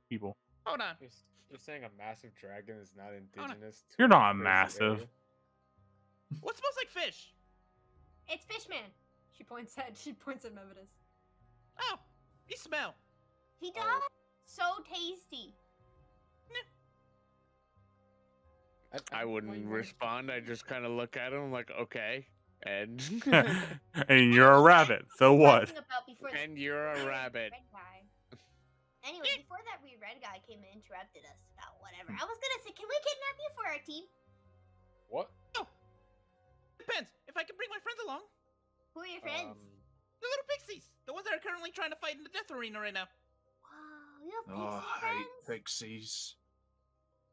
people. Hold on. You're saying a massive dragon is not no. indigenous to You're a not crazy massive. area? What smells like fish? It's Fishman. She points at Mevidus. Oh, you smell. He does. Oh. So tasty. I wouldn't respond. I just kind of look at him like, okay, and And you're a rabbit, so what? Talking about before the- and you're a rabbit. Red guy. Anyway, before that weird red guy came and interrupted us about whatever, I was gonna say, can we kidnap you for our team? What? Depends. If I can bring my friends along. Who are your friends? The little pixies. The ones that are currently trying to fight in the death arena right now. Wow, you have Oh, pixie I hate friends? pixies.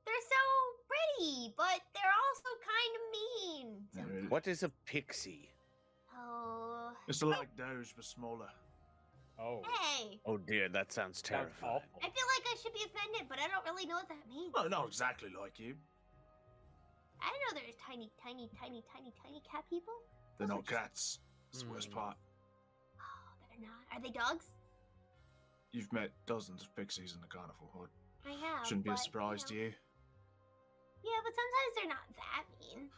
They're so pretty, but they're also kind of mean. So- What is a pixie? Oh, It's like Doge, but smaller. Oh, hey. Oh dear, that sounds sounds terrifying. awful. I feel like I should be offended, but I don't really know what that means. No, not exactly like you. I didn't know there's tiny cat people. They're Those are not just- cats. That's the worst Hmm. part. Oh, they're not. Are they dogs? You've met dozens of pixies in the carnival. I have. Shouldn't be a but, surprise to you. Yeah, but sometimes they're not that mean.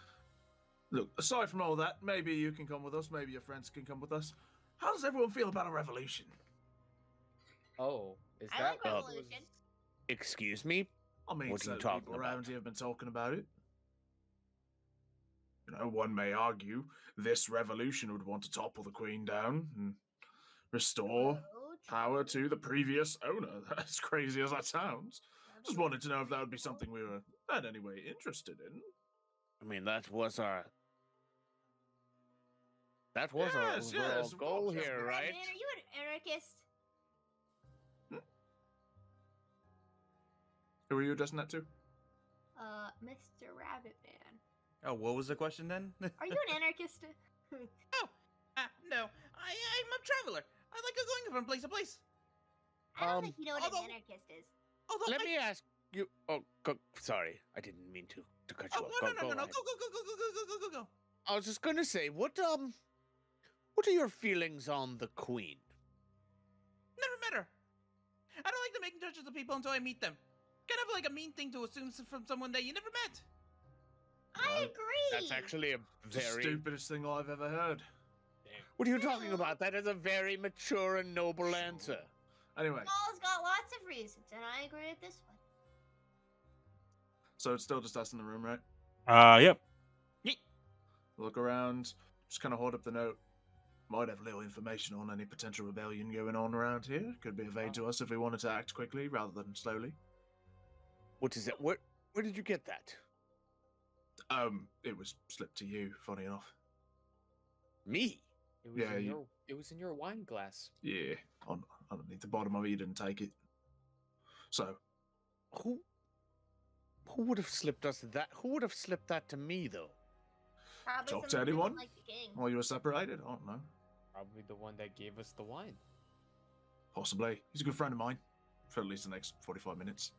Look, aside from all that, maybe you can come with us. Maybe your friends can come with us. How does everyone feel about a revolution? Oh, is I that like what revolution. was- Excuse me? I mean, What are you certain talking people about? around here have been talking about it. You know, one may argue this revolution would want to topple the queen down and restore Oh, power true. to the previous owner. As crazy as that sounds. Just wanted to know if that would be something we were, in any way, interested in. I mean, that was our Yes, overall yes, of goal course, yes, here, of course. right? Man, are you an anarchist? Who are you addressing that to? Mr. Rabbit Man. Oh, what was the question then? Are you an anarchist? No. I'm a traveler. I like going from place to place. I don't Um, think you know what although- an anarchist is. Although Let I... me ask you. Oh, sorry, I didn't mean to cut you Oh, off. no, Go no. ahead. Go. I was just gonna say, what are your feelings on the queen? Never met her. I don't like to make judges of people until I meet them. Kind of like a mean thing to assume from someone that you never met. I agree. That's actually a It's the very. stupidest thing I've ever heard. What are you talking about? That is a very mature and noble answer. Anyway, Paul's got lots of reasons, and I agree with this one. so it's still just us in the room, right? Yep. Look around, just kind of hold up the note. Might have little information on any potential rebellion going on around here. Could be of aid to us if we wanted to act quickly rather than slowly. What is it? Where did you get that? It was slipped to you, funny enough. Me? It was Yeah, in you- your it was in your wine glass. Yeah, underneath the bottom of it, you didn't take it. So, Who would have slipped us that? Who would have slipped that to me, though? Probably Talk to someone who anyone? doesn't like the king. while you were separated, I don't know. Probably the one that gave us the wine. Possibly. He's a good friend of mine. For at least the next 45 minutes.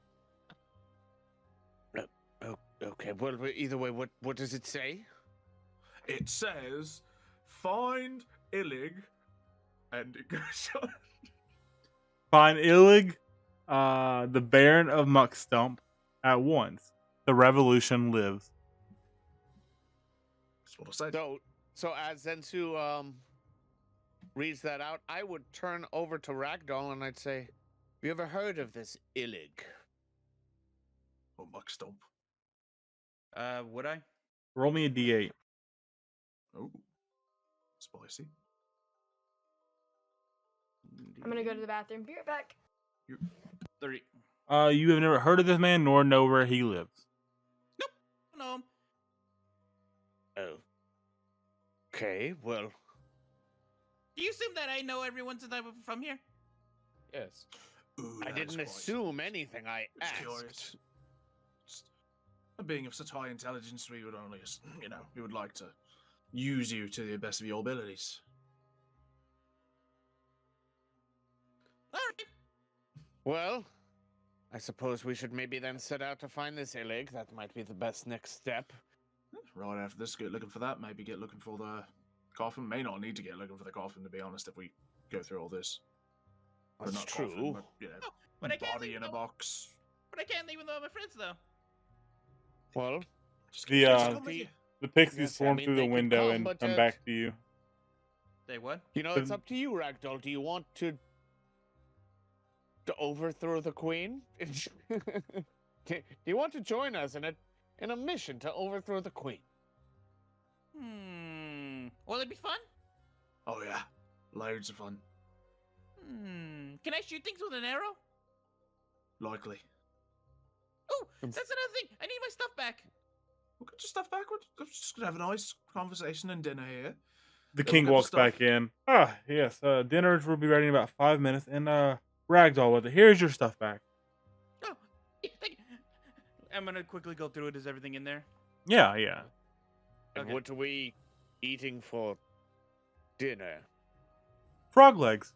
Oh, okay. Well, either way, what does it say? It says, find Illig, and it goes on. Find Illig, the Baron of Muckstump, at once. The revolution lives. That's what I said. So as Zensu reads that out, I would turn over to Ragdoll and I'd say, "Have you ever heard of this Illig?" Or Muckstomp. Would I? Roll me a d8. Oh, spicy. I'm gonna go to the bathroom. Be right back. 3. You have never heard of this man nor know where he lives. No. Oh. Okay. Well, Do you assume that I know everyone's from here? Yes. Ooh, I that didn't was quite- assume anything. I Just asked. curious. Just- being of such high intelligence, we would only, we would like to use you to the best of your abilities. All right. Well, I suppose we should maybe then set out to find this Illig. That might be the best next step. Right after this, get looking for that. Maybe get looking for the coffin. May not need to get looking for the coffin, to be honest, if we go through all this. Or That's not true. coffin, but, you know, Oh, but I can't body leave in a though. box. But I can't leave with all my friends though. Well, Just The, just uh, come with you. The Pixies Yes, I swarm mean, through they the could window come, and but, come back to you. Say what? you know, it's up to you, Ragdoll. Do you want to overthrow the queen? Do you want to join us in a mission to overthrow the queen? Will it be fun? Oh yeah, loads of fun. Can I shoot things with an arrow? Likely. Oh, that's another thing. I need my stuff back. We'll get your stuff back. We're just gonna have a nice conversation and dinner here. The Then king we'll get walks the back stuff. in. Ah, yes. Dinner will be ready in about 5 minutes. And Ragdoll with it. Here's your stuff back. Oh, thank you. I'm gonna quickly go through it. Is everything in there? Yeah, yeah. And Okay. what are we eating for dinner? Frog legs.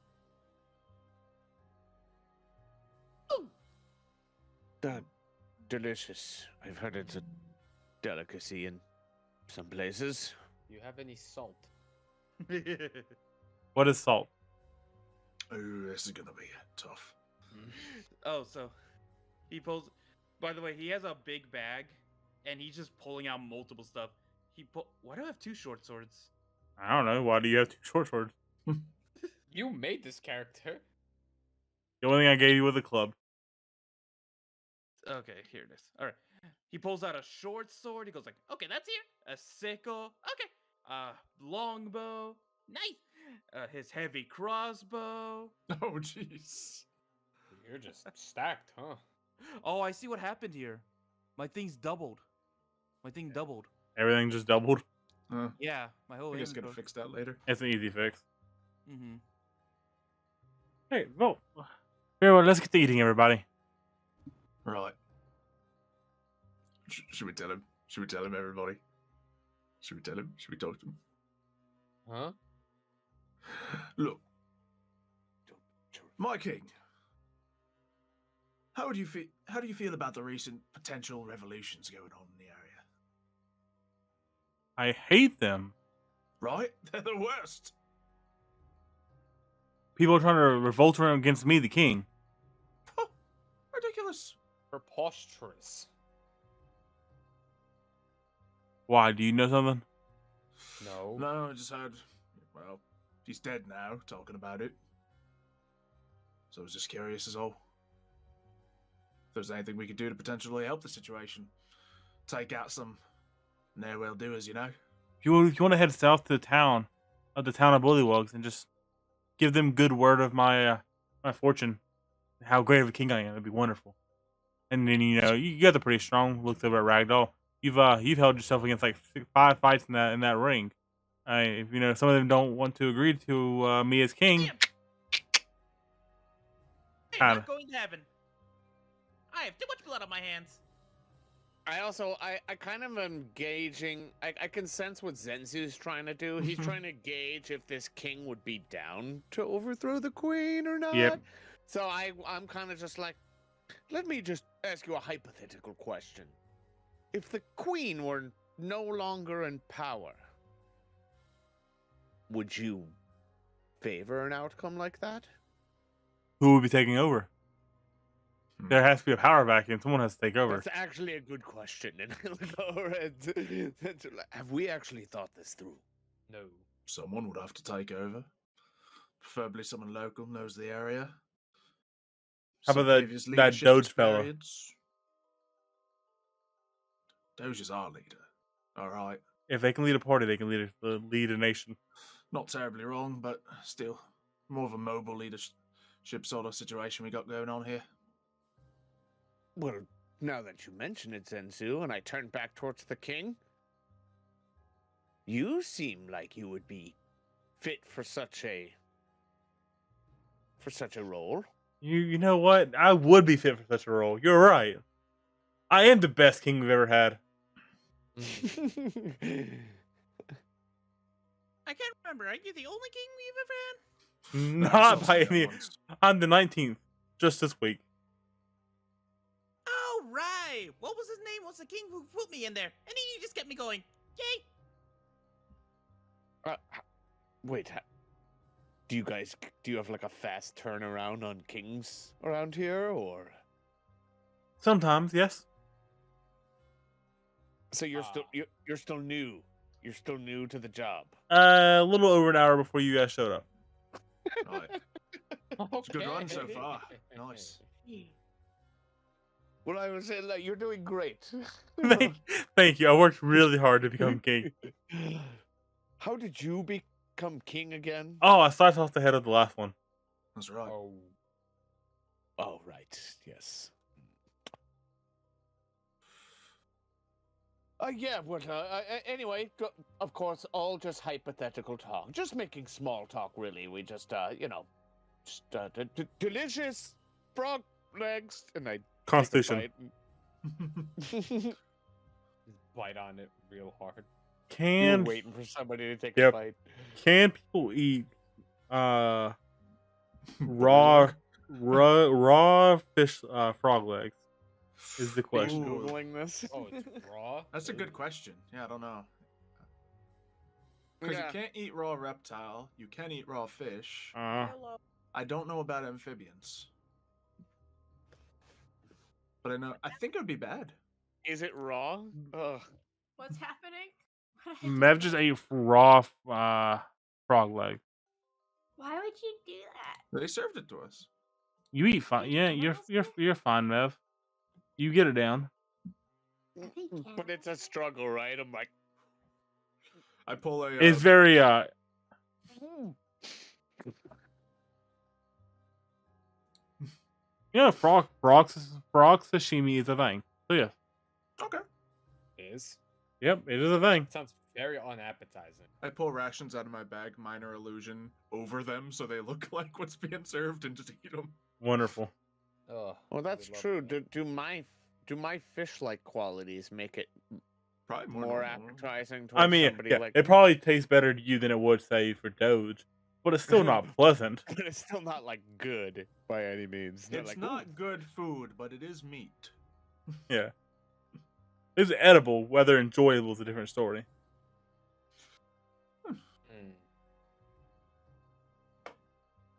Delicious. I've heard it's a delicacy in some places. Do you have any salt? What is salt? Oh, this is gonna be tough. Oh, so he pulls. By the way, he has a big bag, and he's just pulling out multiple stuff. Why do I have 2 short swords? I don't know. Why do you have 2 short swords? You made this character. The only thing I gave you was a club. Okay, here it is. All right. He pulls out a short sword. He goes like, "Okay, that's here. A sickle. Okay. Longbow. Nice. His heavy crossbow. Oh jeez. You're just stacked, huh? Oh, I see what happened here. My thing's doubled. My thing doubled. Everything just doubled. Yeah, my whole I guess gonna inventory. fix that later. It's an easy fix. Mm-hmm. Hey, well, very well, let's get to eating, everybody. Right. Should we tell him? Should we tell him, everybody? Should we tell him? Should we talk to him? Huh? Look, my king. How do you feel? How do you feel about the recent potential revolutions going on in the area? I hate them. Right? They're the worst. People are trying to revolt against me, the king. Oh, ridiculous. Preposterous. Why? Do you know something? No. No, I just heard. Well, he's dead now. Talking about it. So I was just curious, as all. If there's anything we could do to potentially help the situation, take out some ne'er-well-doers, you know. If you want to head south to the town of Bullywugs, and just give them good word of my my fortune, how great of a king I am, it'd be wonderful. And then you got the pretty strong looks over at Ragdoll. You've held yourself against like 5 fights in that ring. If some of them don't want to agree to me as king. Damn. Hey, Kinda. not going to heaven. I have too much blood on my hands. I kind of am gauging. I can sense what Zenzu's trying to do. He's trying to gauge if this king would be down to overthrow the queen or not. Yep. So I'm kind of just like, let me just ask you a hypothetical question. If the queen were no longer in power, would you favor an outcome like that? Who would be taking over? There has to be a power vacuum. Someone has to take over. That's actually a good question. And I look over at Zenzu, like, have we actually thought this through? No. Someone would have to take over. Preferably someone local, knows the area. How Some about previous that leadership Doge fella? experience. Doge is our leader. All right. If they can lead a party, they can lead a nation. Not terribly wrong, but still more of a mobile leadership sort of situation we got going on here. Well, now that you mention it, Zenzu, and I turn back towards the king, you seem like you would be fit for such a role. You know what? I would be fit for such a role. You're right. I am the best king we've ever had. I can't remember. Are you the only king we've ever had? Not Sounds by fair any. once. I'm the 19th, just this week. Oh, right. guy. What was his name? Was the king who put me in there? And he just kept me going. Yay! Wait, do you have like a fast turnaround on kings around here, or? Sometimes, yes. So you're still new. You're still new to the job. A little over an hour before you guys showed up. Right. It's a good run so far. Nice. Well, I was saying that you're doing great. Thank you. I worked really hard to become king. How did you become king again? Oh, I sliced off the head of the last one. That's right. Oh, right. Yes. Yeah, but anyway, of course, all just hypothetical talk. Just making small talk, really. We just, delicious frog legs. And I Constitution. Just bite on it real hard. You're waiting for somebody to take a Yep. bite. Can people eat raw fish frog legs? Is the Are you question. Googling this? Oh, it's raw? That's a good question. Yeah, I don't know. Because Yeah. you can't eat raw reptile. You can eat raw fish. Hello. I don't know about amphibians. But I think it would be bad. Is it raw? Ugh. What's happening? What I Mev just ate raw frog leg. Why would you do that? They served it to us. You eat fine. Yeah, you're fine, Mev. You get it down. I think But it's a struggle, right? I'm like, I pull a. It's very yeah, frog sashimi is a thing. So yeah. Okay. Is? Yep, it is a thing. Sounds very unappetizing. I pull rations out of my bag, minor illusion, over them so they look like what's being served and just eat them. Wonderful. Oh, well, that's true. Do my fish-like qualities make it Probably more normal. appetizing to I mean, somebody yeah, like? it probably tastes better to you than it would say for Doge, but it's still not pleasant. But it's still not like good by any means. It's like, not "Ooh." good food, but it is meat. Yeah. It's edible, whether enjoyable is a different story.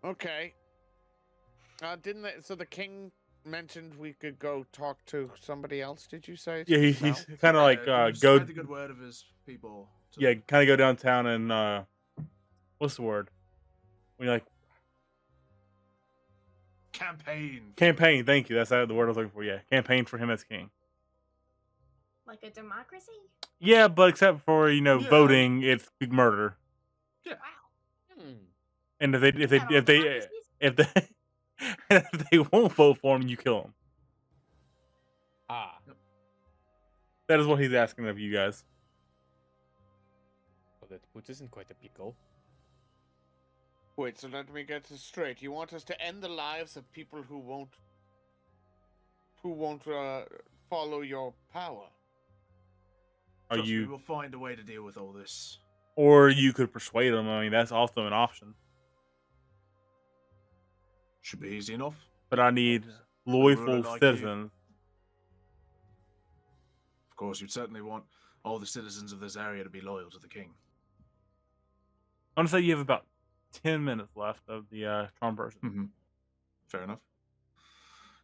Okay. Didn't they, so the king mentioned we could go talk to somebody else? Did you say? Yeah, he's No? kind of like He go. spread the good word of his people. Yeah, kind of go downtown and what's the word? When you like Campaign. campaign. Thank you. That's the word I was looking for. Yeah, campaign for him as king. Like a democracy? Yeah, but except for Yeah. voting, it's murder. Yeah. Wow. And if Is that all democracies? if they won't vote for him, you kill him. Ah. That is what he's asking of you guys. Well, that which isn't quite a pickle. Wait, so let me get this straight. You want us to end the lives of people who won't follow your power? Are Trust me, you, we'll find a way to deal with all this. or you could persuade them. I mean, that's also an option. Should be easy enough. But I need ruler loyal like citizens. Of course, you'd certainly want all the citizens of this area to be loyal to the king. I want to say you have about 10 minutes left of the charm person. Mm-hmm. Fair enough.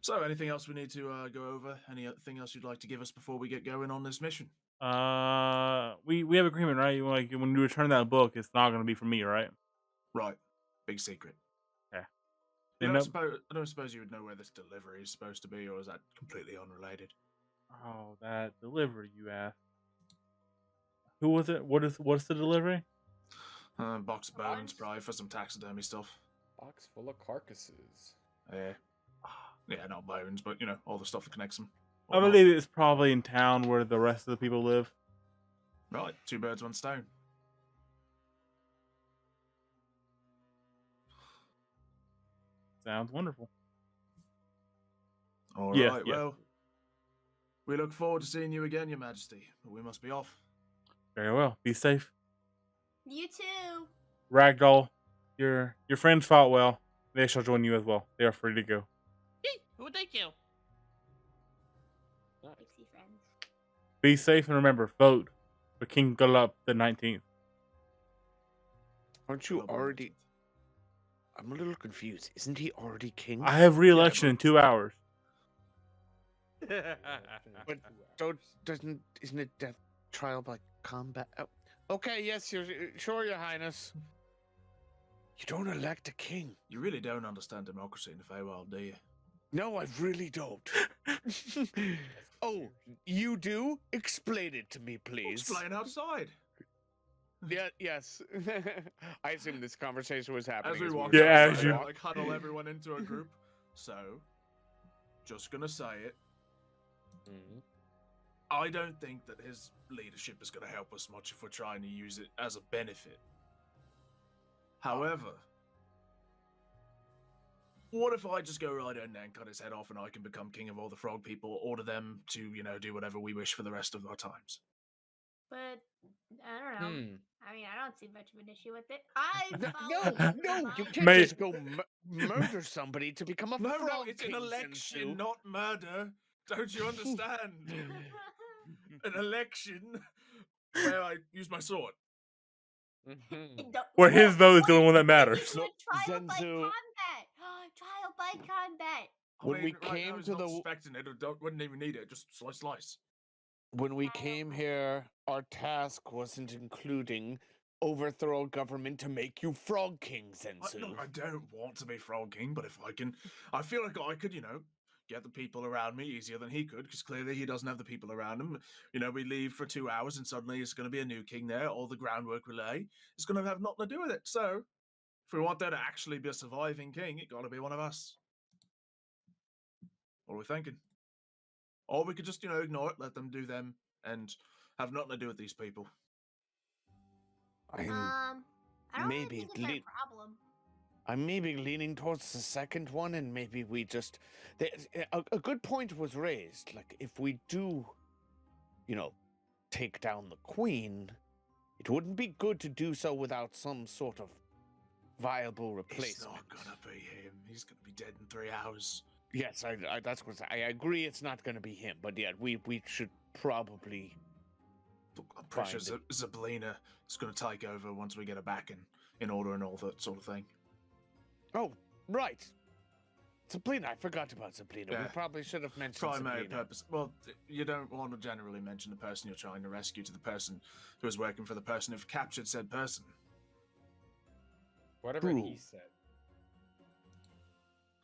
So, anything else we need to go over? Anything else you'd like to give us before we get going on this mission? We have agreement, right? Like when you return that book, it's not going to be from me, right? Right. Big secret. Yeah. I They don't suppose you would know where this delivery is supposed to be, or is that completely unrelated? Oh, that delivery you asked. Who was it? What's the delivery? Box of bones, probably for some taxidermy stuff. Box full of carcasses. Yeah, not bones, but all the stuff that connects them. I believe it's probably in town where the rest of the people live. Right, 2 birds, 1 stone. Sounds wonderful. All Yes, right, yes. well, we look forward to seeing you again, Your Majesty. But we must be off. Very well. Be safe. You too. Ragdoll, your friends fought well. They shall join you as well. They are free to go. Yay! Oh, thank you. Oh, Pixie friends. Be safe and remember, vote for King Gullup the 19th. Aren't you Gullup the already? I'm a little confused. Isn't he already king? I have re-election but- in 2 hours. But isn't it death trial by combat? Oh, okay, yes, you're sure, Your Highness. You don't elect a king. You really don't understand democracy in the Feywild, do you? No, I really don't. Oh, you do? Explain it to me, please. Explain outside. Yeah, yes. I assume this conversation was happening. As we walk Yeah, outside, as you- I, like huddle everyone into a group. So, just gonna say it. Mhm. I don't think that his leadership is going to help us much if we're trying to use it as a benefit. However, what if I just go right in there and cut his head off and I can become king of all the frog people, order them to, do whatever we wish for the rest of our times? But I don't know. Hmm. I mean, I don't see much of an issue with it. I No, you can't Mate. just go murder somebody to become a No, frog it's an king, election, Zensu. not murder. Don't you understand? An election where I use my sword. Mhm. Where his vote is the only one that What if we matters. do a trial by Zenzu- combat. Trial by combat. When we right now came he's to not the- suspecting it, wouldn't even need it. Just slice. When we came here, our task wasn't including overthrow government to make you frog king, Zensu. Look, I don't want to be Frog King, but if I can, I feel like I could, get the people around me easier than he could, because clearly he doesn't have the people around him. We leave for 2 hours and suddenly there's going to be a new king there. All the groundwork we lay is going to have nothing to do with it. So, if we want there to actually be a surviving king, it got to be one of us. What are we thinking? Or we could just, ignore it, let them do them, and have nothing to do with these people. I'm, I don't maybe really think it's lead- our problem. I'm maybe leaning towards the second one, and maybe we just. A good point was raised. Like, if we do, take down the queen, it wouldn't be good to do so without some sort of viable It's replacement. not going to be him. He's going to be dead in 3 hours. Yes, that's what I agree. It's not going to be him, but yeah, we should probably. Look, I'm pretty sure Find Zablina is going to take over once we get her back in order and all that sort of thing. Oh, right. Sabrina, I forgot about Sabrina. We Yeah. probably should have mentioned Primary Sabrina. purpose. Well, you don't want to generally mention the person you're trying to rescue to the person who is working for the person who've captured said person. Whatever True. he said.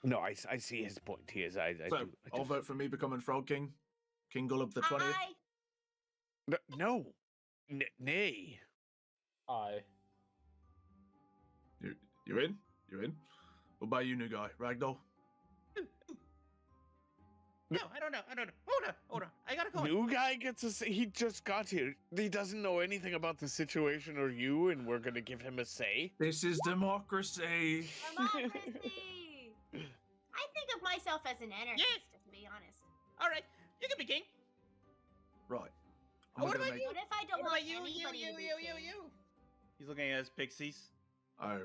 No, I see his point. He is. I So, do. I'll vote for me becoming Frog King. King Gullup the 20th. No. Nay. I. You in? You in? What about you, new guy? Ragdoll? No, I don't know. Hold on. I gotta go. New guy gets a say. He just got here. He doesn't know anything about the situation or you, and we're gonna give him a say. This is democracy. Democracy. I think of myself as an anarchist, to be honest. All right, you can be king. Right. What gonna about make- you? What if I don't What want about you? anybody to be king? You. He's looking at his pixies. Oh,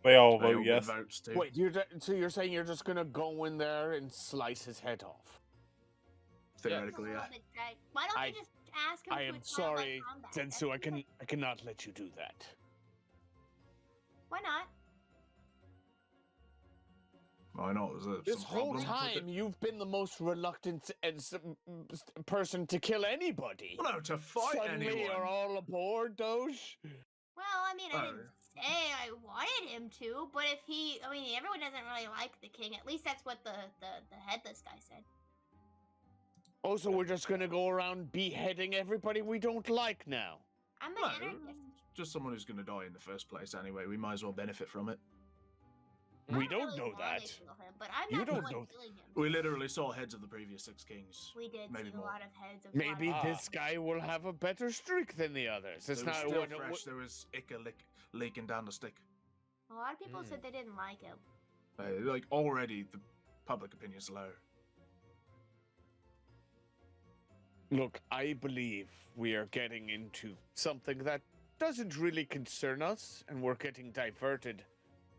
They all they all vote get yes. votes too. Wait, so you're saying you're just gonna go in there and slice his head off? Theoretically, yeah. Why don't I- you just ask him I to am a trial by sorry, combat? Zensu. That seems like- I cannot let you do that. Why not? I know. There's a This some whole problem with time, it. you've been the most reluctant person to kill anybody. Well, no, to fight Suddenly, anyone. you're all aboard, Doge. Well, I mean, I didn't Oh. say I wanted him to, but if everyone doesn't really like the king. At least that's what the headless guy said. Oh, so we're just gonna go around beheading everybody we don't like now? I'm an No, anarchist. just someone who's going to die in the first place anyway. We might as well benefit from it. I We don't really know wanna that. kill him, but I'm You not the don't one know- killing him. We literally saw heads of the previous 6 kings. We did maybe see a more. lot of heads of Maybe Ah. this guy will have a better streak than the others. It's It was not still what- fresh. There was ichor leaking down the stick. A lot of people said they didn't like him. Like, already, the public opinion's low. Look, I believe we are getting into something that doesn't really concern us, and we're getting diverted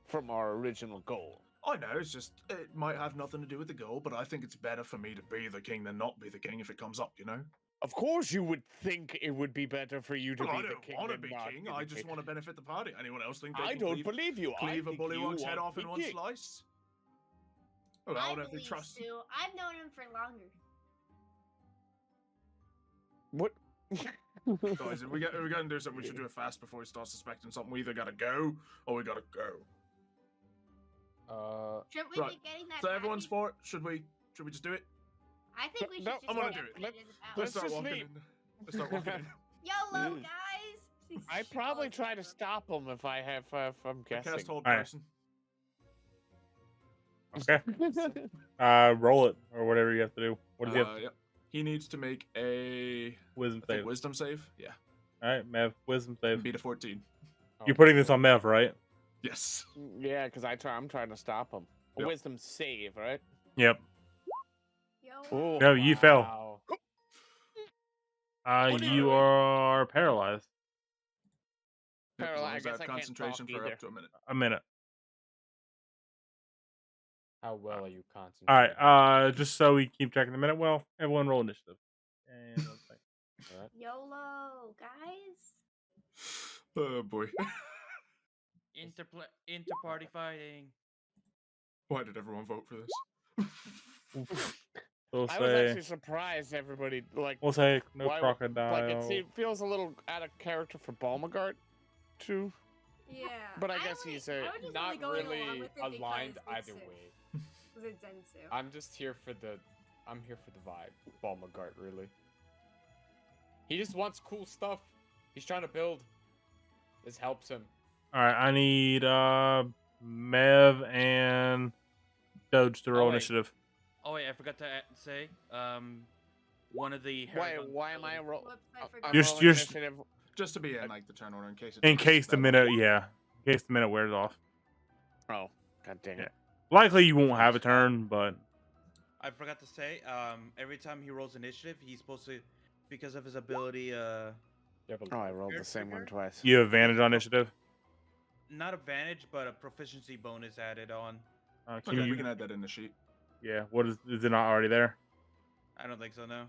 from our original goal. I know, it's just, it might have nothing to do with the goal, but I think it's better for me to be the king than not be the king if it comes up, you know? Of course, you would think it would be better for you to Well, I be the don't king want to than be not king. be the I just king. want to benefit the party. Anyone else think they I can don't cleave, believe you. I cleave a think you bullywug's head want off to in be one king. slice? Well, I I don't know if they believe trust. Sue. I've known him for longer. What? Guys, if we're going to do something, we should do it fast before we start suspecting something. We either got to go or we got to go. Shouldn't we Right. be getting that? So everyone's package? for it. Should we just do it? I think we should No, just I'm gonna get do it. what it is about. Let's start just walking leave. in. Let's start walking in. YOLO, Mm. guys. I'd probably try to stop him if I have. If I'm I guessing. cast hold Alright. person. Okay. Roll it or whatever you have to do. What does he have? Yep. He needs to make a Wisdom I think save. wisdom save. Yeah. All right, Mev. Wisdom save. Beat a 14. You're putting this on Mev, right? Yes. Yeah, because I'm trying to stop him. A Yep. wisdom save, right? Yep. Yo. Ooh. No, you fell. Wow. What do You you- are paralyzed. Yep, as long Paralyzed. I as guess have I can't concentration talk for either. up to a minute. A minute. How well are you All concentrating? right. Just so we keep track of the minute. Well, everyone roll initiative. And one second. Alright. YOLO, guys. Oh boy. Inter-party fighting. Why did everyone vote for this? We'll I was say. actually surprised everybody like. We'll say no why- crocodile. Like it feels a little out of character for Balmagart, too. Yeah. But I I guess only- he's I a. was just Not only going along really with it aligned because either it's way. Was it Zensu? I'm just here for the vibe. Balmagart, really. He just wants cool stuff. He's trying to build. This helps him. All right. I need Mev and Doge to roll wait. initiative. Oh wait, I forgot to say. One of the. Why? Haragon Why am I ability- roll? Whoops, I I'm forgot. You're- rolling you're- initiative. Just to be in like the turn order in case. It In takes case the that long. minute, yeah. In case the minute wears off. Oh, god dang it! Likely you won't have a turn, but I forgot to say. Every time he rolls initiative, he's supposed to, because of his ability. Oh, I rolled the same one twice. you have advantage on initiative. Not advantage, but a proficiency bonus added on. Can Okay, you, we can add that in the sheet. Yeah. What is it not already there? I don't think so, no.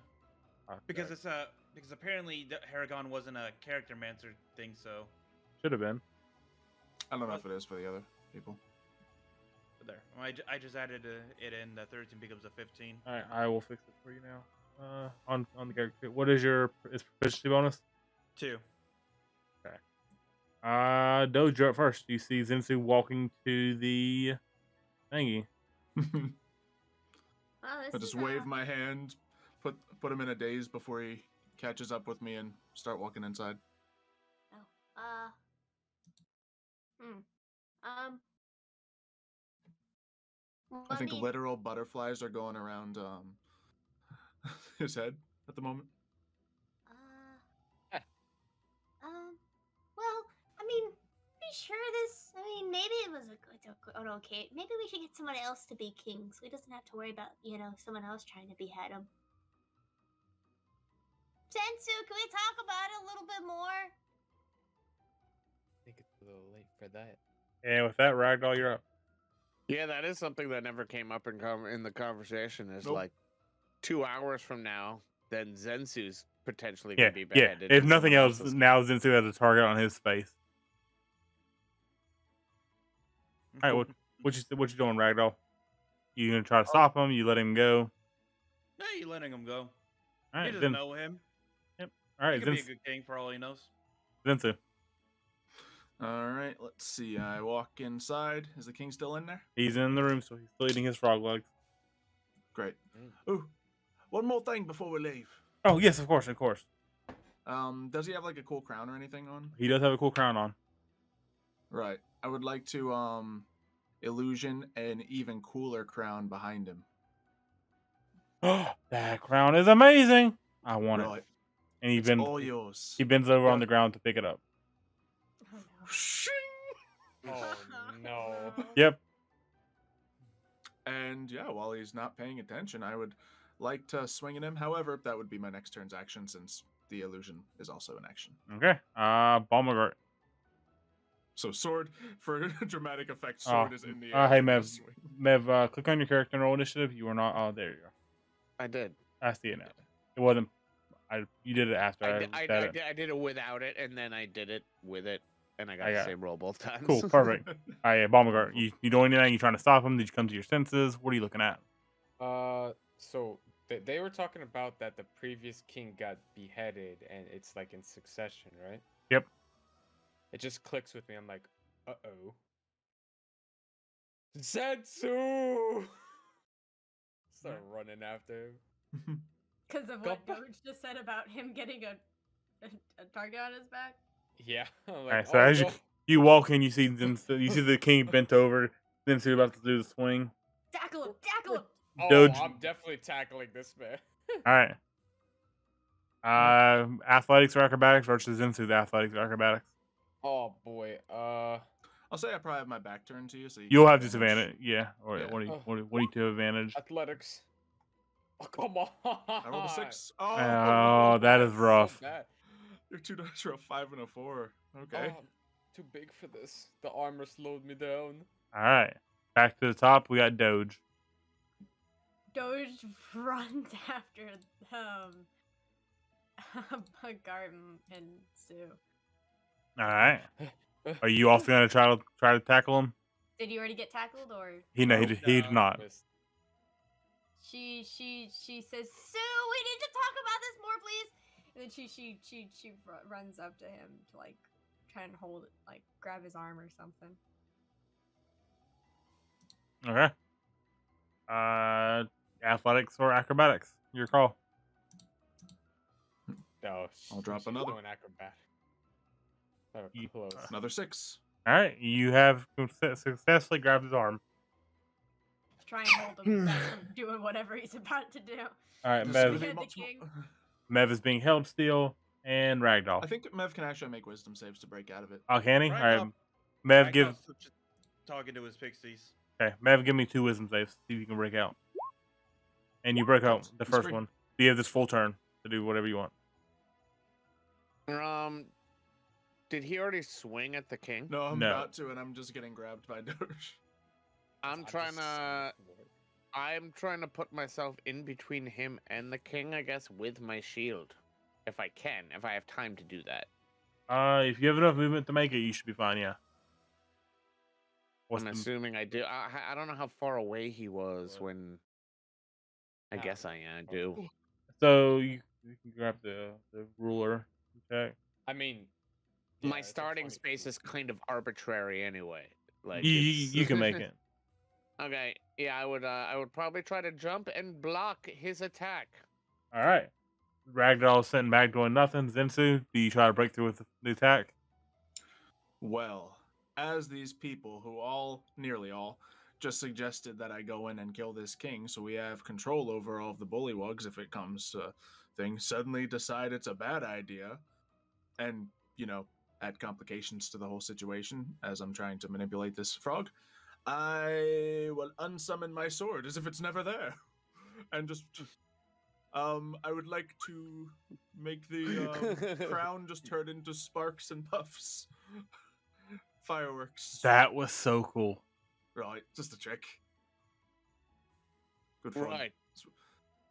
Okay. Because it's because apparently Haragon wasn't a character mancer thing, so Should have been. I don't know if it is for the other people. but there. I just added it in. The 13 becomes a 15. All right, I will fix it for you now. On the character. What is your proficiency bonus? 2. Doge, you're up first. You see Zensu walking to the thingy. Well, this I just is, wave my hand, put him in a daze before he catches up with me and start walking inside. Well, I think mean, literal butterflies are going around his head at the moment. well, I mean, pretty sure this. I mean, maybe it was okay. Maybe we should get someone else to be king, so he doesn't have to worry about someone else trying to behead him. Sensu, can we talk about it a little bit more? I think it's a little late for that. And with that, Ragdoll, you're up. Yeah, that is something that never came up in the conversation. Is Nope. like 2 hours from now, then Zensu's potentially Yeah, gonna be yeah. beheaded. If and nothing someone else, else's- now Zensu has a target on his face. All right, what you doing, Ragdoll? You gonna try to stop him? You let him go? No, you letting him go. All He right, doesn't know him. all right, He could be a Zensu. good king for all he knows. Zensu. All right, let's see. I walk inside. Is the king still in there? He's in the room, so he's still eating his frog legs. Great. Ooh, one more thing before we leave. Oh yes, of course, of course. Does he have like a cool crown or anything on? He does have a cool crown on. Right. I would like to illusion an even cooler crown behind him. That crown is amazing. I want Right. it. And he It's bends. all yours. He bends over on the ground to pick it up. Oh, no. Shing! Oh no. Yep. And yeah, while he's not paying attention, I would like to swing at him. However, that would be my next turn's action since the illusion is also an action. Okay. Balmagart. So sword for dramatic effect. Oh, Sword is in the air. hey, ready to Mev. swing. Mev, click on your character and roll initiative. You are not. Oh, there you go. I did. I see it now. It wasn't. You did it after I said it. I did it without it, and then I did it with it, and I got I the got it. same roll both times. Cool, perfect. All right, Balmagar, you doing anything? You trying to stop him? Did you come to your senses? What are you looking at? So they were talking about that the previous king got beheaded, and it's like in succession, right? Yep. It just clicks with me. I'm like, uh-oh. Zetsu! Start running after him. Because of Go what back. Doge just said about him getting a target on his back. Yeah. I'm All like, right, so oh, as no. you walk in, you see the king bent over, then about to do the swing. Tackle him! Tackle him! Oh, Doge. I'm definitely tackling this man. All right. Athletics or acrobatics versus into the athletics or acrobatics. Oh boy. I'll say I probably have my back turned to you, so You'll get have disadvantage. Yeah. Or Yeah. what do you do advantage? Athletics. Oh, come on. I rolled a 6. Oh, Oh, that is That's rough. So bad. your 2 dice are a 5 and a 4. Okay. Oh, I'm too big for this. The armor slowed me down. All right. Back to the top. We got Doge. Doge runs after Garden and Sue. All right. Are you also gonna try to tackle him? Did you already get tackled, or He did not. Missed. she says, Sue, we need to talk about this more, please. And then she runs up to him to like try and hold it, like grab his arm or something. Okay. Athletics or acrobatics? Your call. No, I'll drop she's another. going acrobat. Oh, You- close. Another 6. All right. You have successfully grabbed his arm. Try and hold him back from doing whatever he's about to do. All right. This Mev, really the much king. Mev is being held still and ragdoll. I think Mev can actually make wisdom saves to break out of it. Oh, can he? All right. Ragdoll- Mev, give. Ragdoll's just talking to his pixies. Okay. Mev, give me 2 wisdom saves. See if you can break out. And you break out the It's first free. one. You have this full turn to do whatever you want. Did he already swing at the king? No, I'm No. about to, and I'm just getting grabbed by Doge. I'm trying to put myself in between him and the king, I guess, with my shield, if I can, if I have time to do that. If you have enough movement to make it, you should be fine. Yeah. What's I'm the- assuming I do. I don't know how far away he was What? when. I Ah, guess I do. So you can grab the ruler. Okay. I mean, My it's a starting 20 space feet. is kind of arbitrary anyway. Like You can make it. Okay, yeah, I would probably try to jump and block his attack. All right. Ragdoll sitting back doing nothing. Zensu, do you try to break through with the attack? Well, as these people, who all, nearly all, just suggested that I go in and kill this king so we have control over all of the bullywugs if it comes to things, suddenly decide it's a bad idea and, add complications to the whole situation as I'm trying to manipulate this frog, I will unsummon my sword as if it's never there. And just, I would like to make the crown just turn into sparks and puffs. Fireworks. That was so cool. Right, just a trick. Good fun. Right.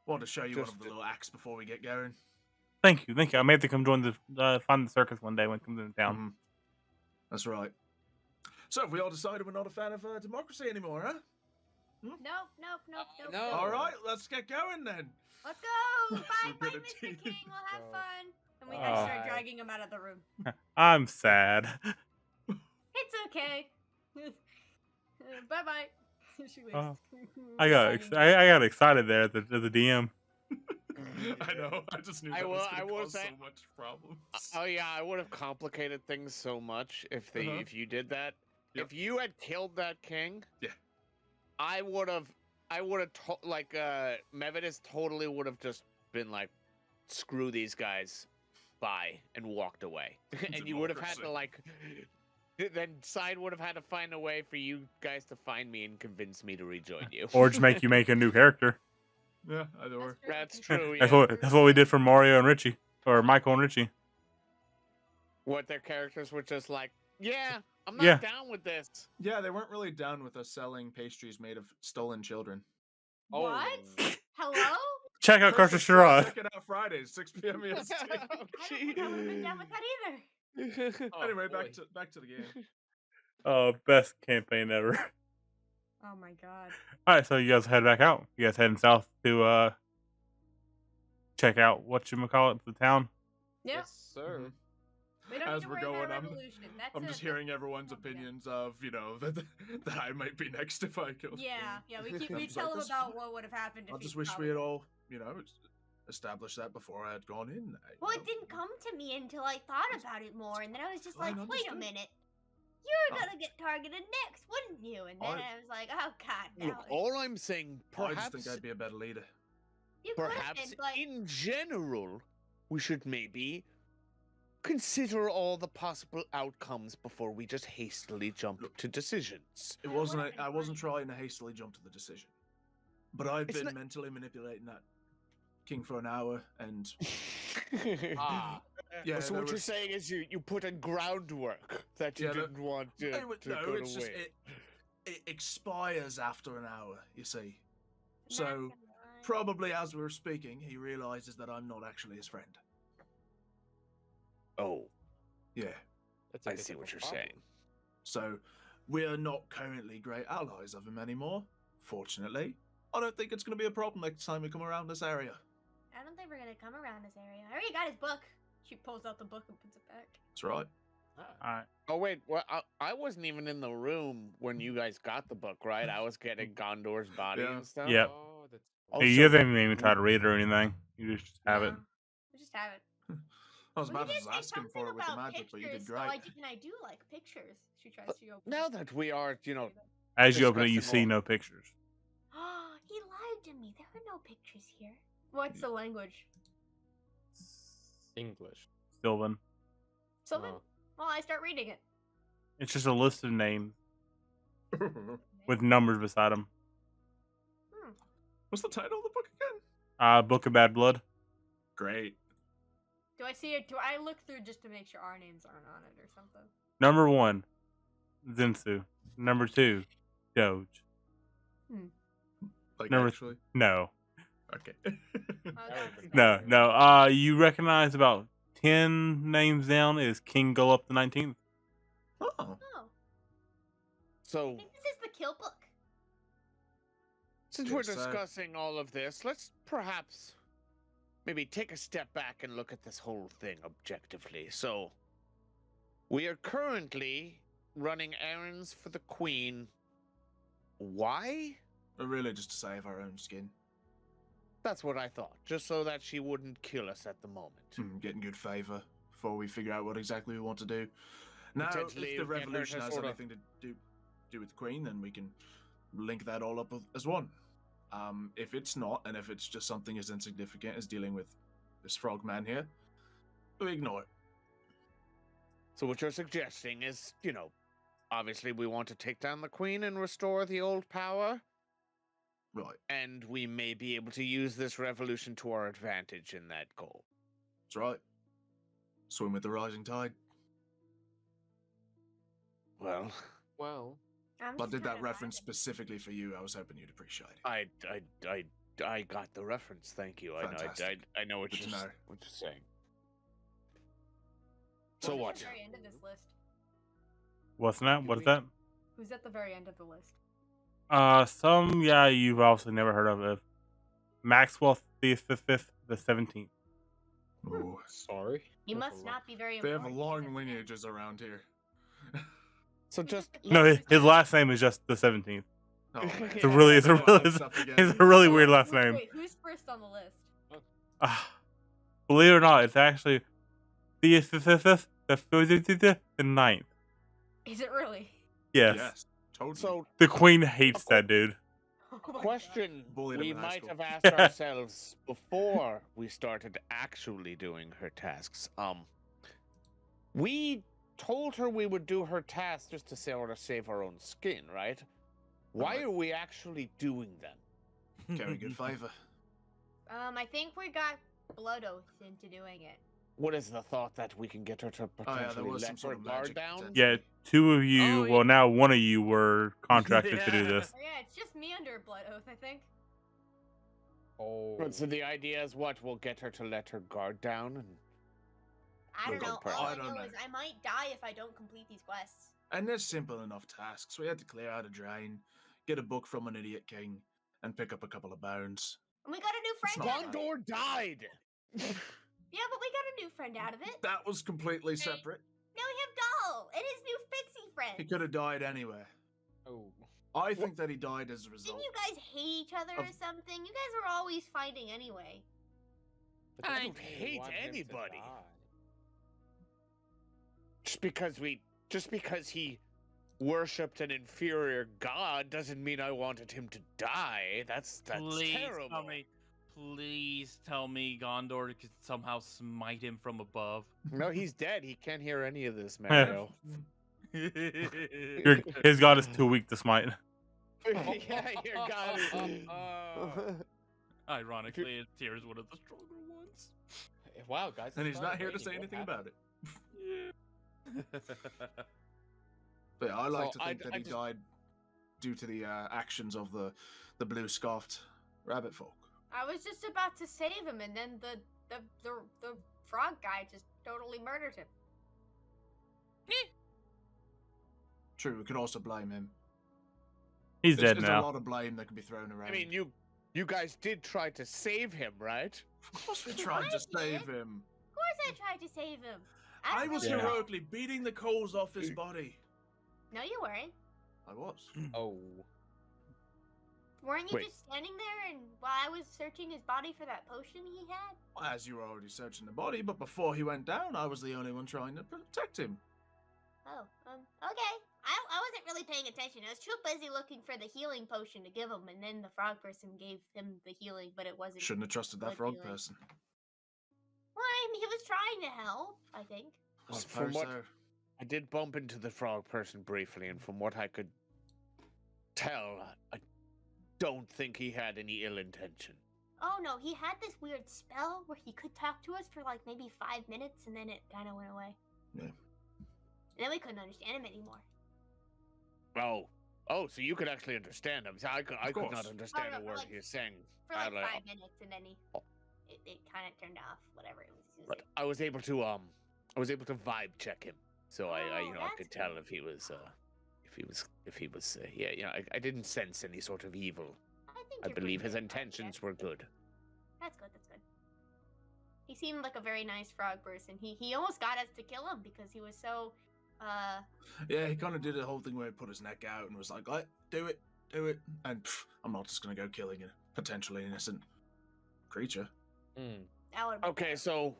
Want to show you one Just of the little acts before we get going. Thank you. I may have to come join find the circus one day when it comes into town. Mhm. That's right. So, have we all decided we're not a fan of democracy anymore, huh? Nope. No. All right, let's get going then. Let's go! Bye, We're bye, gonna Mr. tease. King. We'll have Go. fun. And we start Bye. dragging him out of the room. I'm sad. It's okay. Bye bye. She leaves. I got excited there at the DM. I know. I just knew I that was will- going I to will cause say- so much problems. Oh yeah, I would have complicated things so much if Uh-huh. if you did that. Yep. If you had killed that king, Yeah. I would have Mevidus totally would have just been like, screw these guys, bye, and walked away. And you would have had to then Side would have had to find a way for you guys to find me and convince me to rejoin you. Or just make you make a new character. Yeah, either or. That's true. That's Yeah. what we did for Mario and Richie. Or Michael and Richie. What their characters were just like, Yeah, I'm Yeah. not down with this. Yeah, they weren't really down with us selling pastries made of stolen children. What? Oh. Hello? Check out Crusher Perfect. Yeah, Sherrod. check it out Fridays, 6 p.m. EST. I don't think I would have been down with that either. Oh, Anyway, boy. back to the game. Oh, best campaign ever. Oh my god. All right, so you guys head back out. You guys heading south to check out whatchamacallit, the town. Yeah. Yes, sir. Mhm. We don't As need to we're worry about going, revolution. That's I'm just a- hearing that's- everyone's yeah. opinions of, that I might be next if I killed. Yeah, we I'm we just tell like, them "That's about fine. what would have happened if I he just wish we probably- had all, established that before I had gone in. Well, it didn't come to me until I thought about it more, and then I was just like, Fine, wait a understood. minute. You're Oh. gonna get targeted next, wouldn't you? And then I was like, oh god, no. Look, all I'm saying, I just think perhaps, I'd be a better leader. You could have perhaps been, but in general, we should maybe consider all the possible outcomes before we just hastily jump to decisions. It It wasn't. would've been I wasn't fine. trying to hastily jump to the decision, but I've It's been not- mentally manipulating that king for an hour, and Ah. yeah. So there what you're was- saying is you put in groundwork that you Yeah, didn't want to, No, go it's just away. it expires after an hour. You see, not so gonna lie. probably as we were speaking, he realizes that I'm not actually his friend. Oh, Yeah. That's a I bit see of what a you're problem. saying. So we're not currently great allies of him anymore. Fortunately, I don't think it's going to be a problem next time we come around this area. I don't think we're gonna come around this area. I already got his book. She pulls out the book and puts it back. That's right. Ah. All right. Oh wait, well I wasn't even in the room when you guys got the book, right? I was getting Gondor's body Yeah. and stuff. Yep. Oh, that's Oh, Hey, so you guys what- haven't even tried to read it or anything. You just have it. No, we just have it. I was Well, about you to did say ask him something for it with the about magic, but you did pictures, so great. I do like pictures. She tries to open Now it. that we are, As you open it, you Discussing see all- no pictures. He lied to me. There are no pictures here. What's the language? English. Sylvan. Sylvan? Oh. Well, I start reading it. It's just a list of names with numbers beside them. What's the title of the book again? Book of Bad Blood. Great. Do I see it? Do I look through just to make sure our names aren't on it or something? Number 1, Zensu. Number 2, Doge. Like Number- actually. No. Okay. Oh, would've that's been No, better. no. You recognize about 10 names down is King Gullup the 19th. Oh. Oh, so I think this is the kill book. since we're Yes, discussing all of this, let's perhaps maybe take a step back and look at this whole thing objectively. So we are currently running errands for the Queen. Why? But really, just to save our own skin. That's what I thought, just so that she wouldn't kill us at the moment. Getting good favor before we figure out what exactly we want to do. Now, Potentially if the get her to revolution has sorta- anything to do with the Queen, then we can link that all up as one. If it's not, and if it's just something as insignificant as dealing with this frogman here, we ignore it. So what you're suggesting is, obviously we want to take down the Queen and restore the old power, Right. and we may be able to use this revolution to our advantage in that goal. That's right. Swim with the rising tide. Well, Well, I'm I just did trying that to reference find it. specifically for you. I was hoping you'd appreciate it. I got the reference. Thank you. Fantastic. I know what Good to you're, know. what you're saying. So Who's what? At the very end of this list? What's that? Did What is we- that? Who's at the very end of the list? Some, you've obviously never heard of. Maxwell the 17th. Ooh. sorry. You That's a must lot. not be very They have important. long because- lineages around here. So just No, his last name is just the 17th. Oh, It's man. a really- it's a Well, really- that's up again. It's a really Oh, weird last wait, name. Wait, who's first on the list? Believe it or not, it's actually the 9th. Is it really? Yes. Yes, totally. so The Queen hates that dude. Oh my God. question Bullied him we in high might school. have asked ourselves before we started actually doing her tasks. We told her we would do her tasks just to sort of save our own skin, right? Why Right. are we actually doing them? Carry good favor. I think we got blood oath into doing it. What is the thought that we can get her to Oh yeah, there potentially was some let sort her of guard magic. down? Yeah, potentially. 2 of you. Oh, Well, yeah. now 1 of you were contracted to do Yeah. this. Oh, yeah, it's just me under a blood oath, I think. Oh. But so the idea is what? We'll get her to let her guard down, and I don't We'll know. go All I I don't know know. is I might die if I don't complete these quests. And they're simple enough tasks. We had to clear out a drain, get a book from an idiot king, and pick up a couple of bones. And we got a new It's friend not out of it. Gondor died. Yeah, but we got a new friend out of it. That was completely separate. Now we have Doll and his new Pixie friend. He could have died anywhere. Oh. I think that he died as a result. Didn't you guys hate each other or Of- something? You guys were always fighting anyway. But that I doesn't don't mean we hate want him to anybody. die. Just because he worshipped an inferior god doesn't mean I wanted him to die. That's terrible. Please tell me Gondor could somehow smite him from above. No, he's dead. He can't hear any of this, Mario. His god is too weak to smite. Yeah, your god is. Ironically, Tyr's one of the stronger ones. Wow, guys. And it's he's not started here to raining. say What anything happened? about it. But yeah, I like So to think that I he just- died due to the actions of the blue scarfed rabbit folk. I was just about to save him, and then the frog guy just totally murdered him. True, we could also blame him. He's dead There's now. a lot of blame that can be thrown around. I mean, you guys did try to save him, right? of course we tried I to did. save him. Of course I tried to save him. I don't was really know. heroically beating the coals off his body. No, you weren't. I was. Oh. Weren't you Wait. just standing there and while I was searching his body for that potion he had? As you were already searching the body, but before he went down, I was the only one trying to protect him. Oh, okay. I wasn't really paying attention. I was too busy looking for the healing potion to give him, and then the frog person gave him the healing, but it wasn't. Shouldn't have trusted that good frog healing. person. Well, I mean, he was trying to help, I think. I Well, suppose from what so. I did bump into the frog person briefly, and from what I could tell, I don't think he had any ill intention. Oh no, he had this weird spell where he could talk to us for like maybe 5 minutes, and then it kind of went away. Yeah. And then we couldn't understand him anymore. Oh, so you could actually understand him. See, I could course. not understand no, a for word like- he was saying. For like I- 5 minutes, and then it kind of turned off. Whatever it was. But I was able to vibe check him, so I Oh, I could that's tell good. if he was yeah, I didn't sense any sort of evil. think I you're believe pretty his good at that, intentions Jack. were good. That's good. That's good. He seemed like a very nice frog person. He almost got us to kill him because he was so Yeah, he kind of did the whole thing where he put his neck out and was like, do it. And I'm not just going to go killing a potentially innocent creature. that would. Okay, so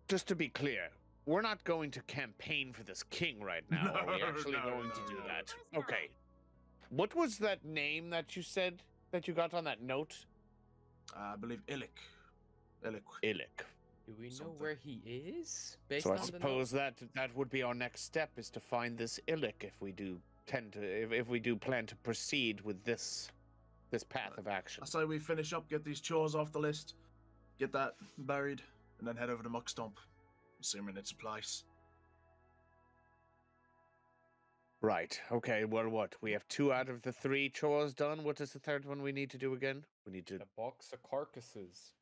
just to be clear, we're not going to campaign for this king right now. Are we No, actually no, going to no, do no. that? Of course not. Okay. What was that name that you said that you got on that note? I believe Illic. Illic. Do we know Something. where he is? Based So I on the suppose notes? that would be our next step, is to find this Illic if we do if we do plan to proceed with this path of action. I say we finish up, get these chores off the list, get that buried, and then head over to Muckstomp, assuming it's a place. Right. Okay. Well, what? We have 2 out of the 3 chores done. What is the third one we need to do again? We need to The box of carcasses.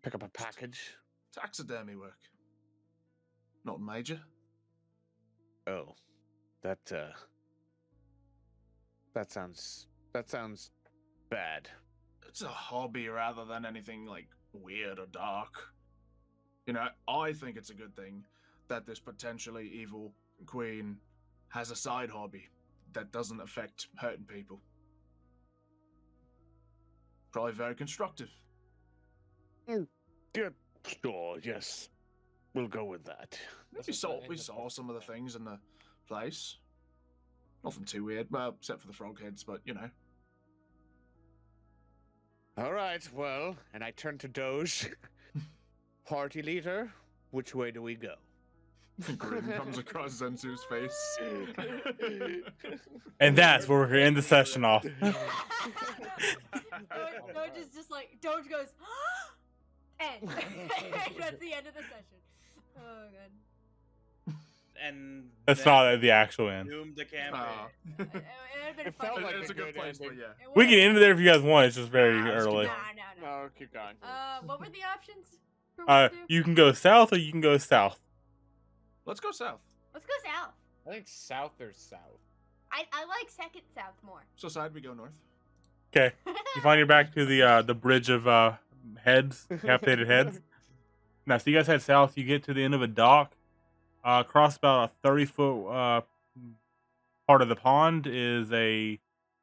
pick up a package. Taxidermy work. Not major. Oh, that sounds bad. It's a hobby rather than anything like weird or dark. You know, I think it's a good thing that this potentially evil queen has a side hobby that doesn't affect hurting people. Probably very constructive. Yeah, sure. Yes, we'll go with that. That's We what's saw in we the saw box. some of the things in the place. Nothing too weird, well, except for the frog heads, but you know. All right. Well, and I turn to Doge. Party leader, which way do we go? Grin comes across Zensu's face. And that's where we're gonna end the session off. Doge is just like, Doge goes, End. That's the end of the session. Oh god. And That's then not the actual end. doomed the campaign. It would have been It felt funny. like It's a a good good place, but ending. yeah. It We would. can end it there if you guys want. It's just very Nah, let's keep early. going. No. No, keep going. What were the options? For what to do? You can go south or you can go south. Let's go south. Let's go south. I think south or south. I like second south more. So side we go north. Okay. You find your back to the bridge of heads, decapitated heads. Now, so you guys head south. You get to the end of a dock. Across about a 30-foot part of the pond is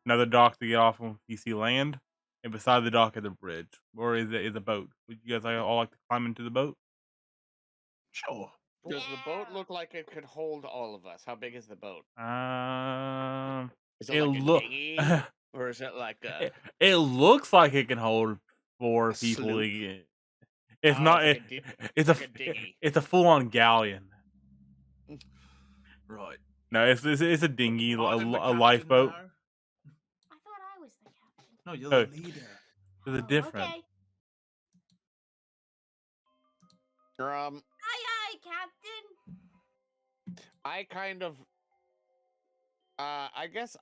another dock to get off when you see land, and beside the dock is a bridge, or is a boat. Would you guys all like to climb into the boat? Sure. Does the boat Yeah. look like it could hold all of us? How big is the boat? Is it It like a look. dinghy, or is it like a? It looks like it can hold 4 A people. sloop? It's Oh, not. it's like a di- It's like a dinghy. It's a full-on galleon. Right. No, it's a dinghy, a Aren't the captain lifeboat. now? I thought I was the captain. No, you're Oh. the leader. There's a Oh, difference. Okay. Aye, captain. I kind of. I guess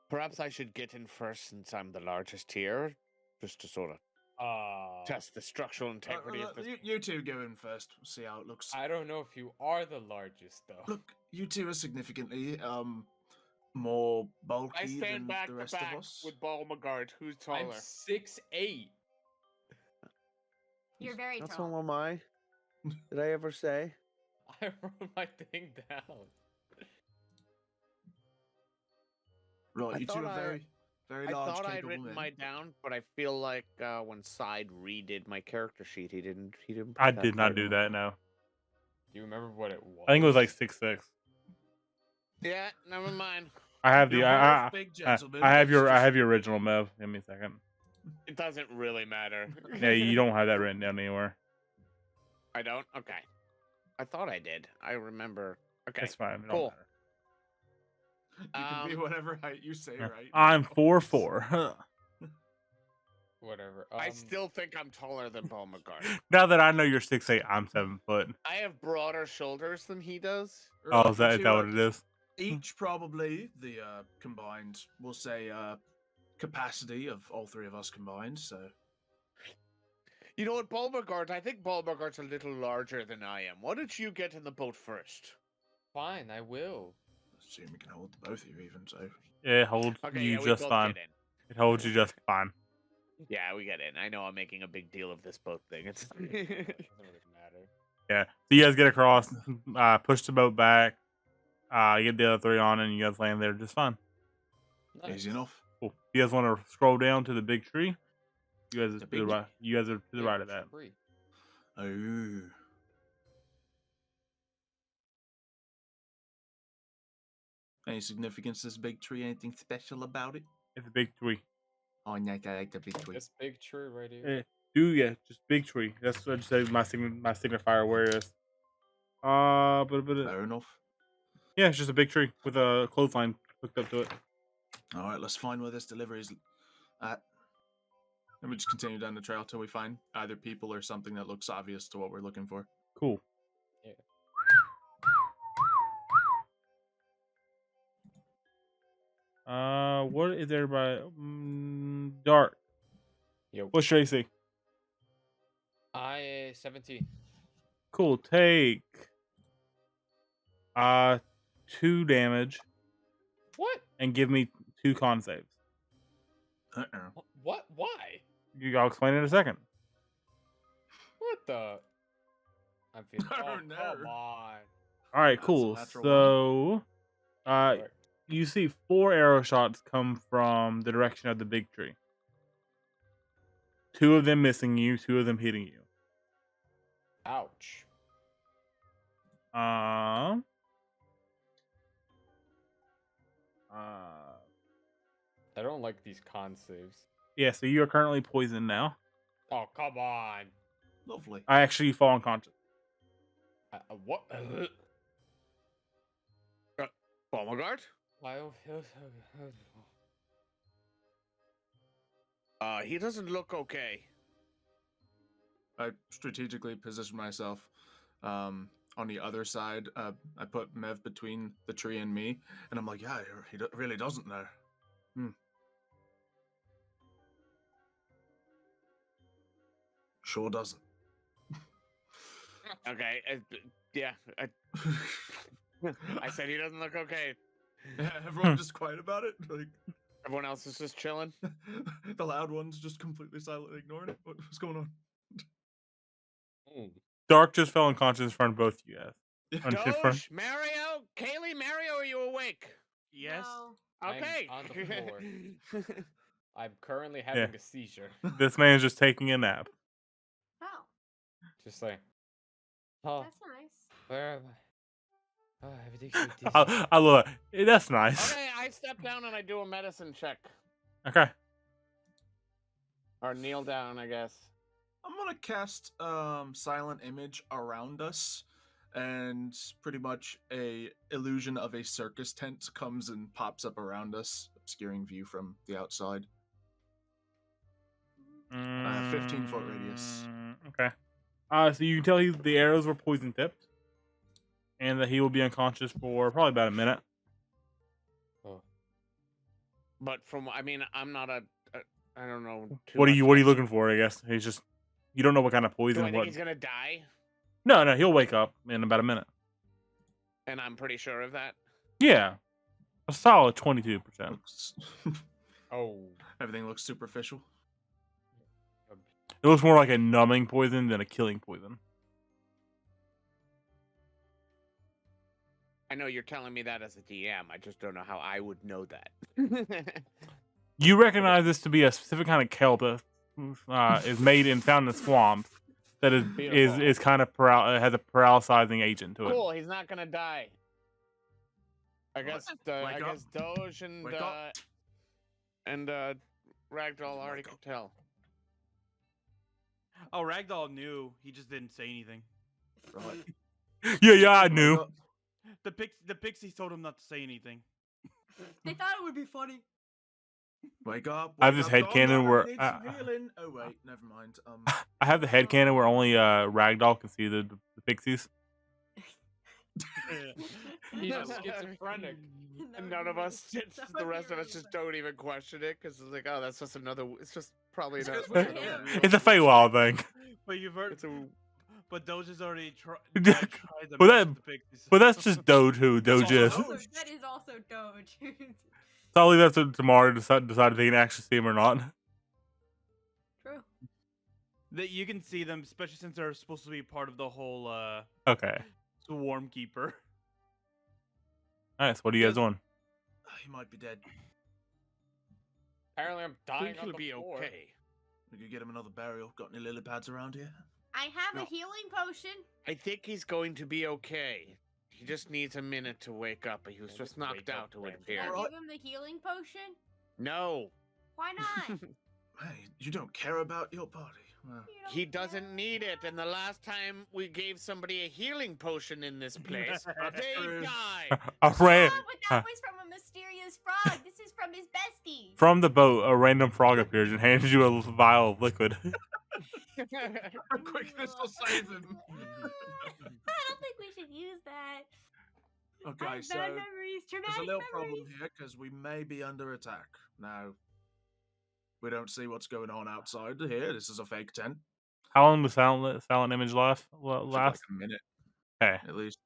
perhaps I should get in first since I'm the largest here, just to sort of test the structural integrity of this. You two go in first. We'll see how it looks. I don't know if you are the largest though. Look, you two are significantly more bulky I stand than back the to rest back of us. with Balmagard, who's I'm taller. 6'8". You're very That's tall. all am I. Did I ever say? I wrote my thing down. Right, I you two thought are I- very I large, thought I'd capable written men. mine down, but I feel like when Side redid my character sheet, he didn't. Put I that did not part do in. that. No, Do you remember what it was? I think it was like 6'6". Yeah, never mind. I have the You're I, both big I gentlemen, have but your it's I just- have your original Mev. Give me a second. It doesn't really matter. Yeah, you don't have that written down anywhere. I don't. Okay. I thought I did. I remember. Okay. That's fine. It don't cool. matter. You can be whatever height you say, Yeah. right? I'm now. 4'4". Whatever. I still think I'm taller than Balmagard. Now that I know you're 6'8", I'm 7 foot. I have broader shoulders than he does. Oh, Right, is that you is two that are what it is? Each probably the combined, we'll say, capacity of all three of us combined. So You know what, Balmagard? I think Balmagard's a little larger than I am. Why don't you get in the boat first? Fine, I will. assume we can hold the both of you even. So It holds Okay, you yeah, we just both fine. get in. It holds you just fine. Yeah, we get in. I know I'm making a big deal of this boat thing. It's Doesn't really matter. Yeah. So you guys get across, push the boat back, you get the other 3 on, and you guys land there just fine. Nice. easy enough. Cool. You guys want to scroll down to the big tree? You guys are The to the big right. You guys are to the Yeah, right of that. tree. Oh. Any significance to this big tree? Anything special about it? It's a big tree. Oh, yeah, I like the big tree. This big tree right here. Yeah, just big tree. That's what I just said. My signifier where it is. Fair enough. Yeah, it's just a big tree with a clothesline hooked up to it. All right, let's find where this delivery is at. And we just continue down the trail till we find either people or something that looks obvious to what we're looking for. Cool. What is everybody? Dark. Yo. What's your AC? 17. Cool. Take 2 damage What? and give me 2 con saves. Uh-oh. What? Why? I'll explain in a second. What the? I'm feeling. Oh, Oh, no. come on. All right, That's a cool. natural So, Alright. you see 4 arrow shots come from the direction of the big tree. 2 of them missing you, 2 of them hitting you. Ouch. I don't like these con saves. Yeah, so you are currently poisoned now. Oh, come on. Lovely. I actually fall unconscious. What? Balmagard? I don't feel so He doesn't look okay. I strategically position myself on the other side. I put Mev between the tree and me, and I'm like, yeah, really doesn't know. Sure doesn't. Okay. Yeah. I said he doesn't look okay. Yeah, everyone just quiet about it. Like Everyone else is just chilling. the loud ones just completely silently ignoring it. What's going on? Dark just fell unconscious in front of both you guys. Doge, Mario, Kaylee, Mario, are you awake? Yes. No. Okay. I'm on the floor. I'm currently having a seizure. This man's just taking a nap. Oh, Just like, oh, that's nice. where am I? Oh, everything's so dizzy. I love it. That's nice. Okay, I step down and I do a medicine check. Okay. Or kneel down, I guess. I'm gonna cast silent image around us, and pretty much a illusion of a circus tent comes and pops up around us, obscuring view from the outside. 15-foot radius. Okay. So you can tell the arrows were poison tipped, and that he will be unconscious for probably about a minute. But I'm not I don't know. What are you looking for? I guess he's just. You don't know what kind of Do poison. I think he's gonna die? No, he'll wake up in about a minute. And I'm pretty sure of that. Yeah, a solid 22%. Oh. Everything looks superficial. It looks more like a numbing poison than a killing poison. I know you're telling me that as a DM. I just don't know how I would know that. You recognize this to be a specific kind of kelp that is made and found in swamps that is kind of has a paralyzing agent to it. Cool. He's not gonna die. I guess Doge and Ragdoll already could tell. Oh, Ragdoll knew. He just didn't say anything. Right. Yeah, I knew. The Pixies told him not to say anything. They thought it would be funny. Wake up! I have this headcanon where healing. Oh wait, never mind. I have the headcanon where only Ragdoll can see the Pixies. He's schizophrenic. And none of us, the rest of us just don't even question it because it's like, oh, that's just another. It's just probably another. It's a Feywild thing. But you've heard. But Doge has already tried. But that's just Doge who Doge is. That is also Doge. So I'll leave that to tomorrow to decide if they can actually see him or not. True. That you can see them, especially since they're supposed to be part of the whole Okay. Swarm Keeper. Alright, so what are you guys doing? He might be dead. Apparently, I'm dying on He'll the be floor. okay. We could get him another burial. Got any lily pads around here? I have No. a healing potion. I think he's going to be okay. He just needs a minute to wake up. He was He'll just just wake knocked up out, it would then. appear. Can I Alright. give him the healing potion? No. Why not? Hey, you don't care about your party. You don't He care doesn't need it. And the last time we gave somebody a healing potion in this place, they true. died. A ran- Oh, but that was from a mysterious frog. This is from his bestie. From the boat, a random frog appears and hands you a vial of liquid. Quick, this will save him. I don't think we should use that. Okay, Bad so memories, there's traumatic a little memories. problem here because we may be under attack. Now, we don't see what's going on outside here. This is a fake tent. How long does silent image last? Should like Last? a minute Okay. at least.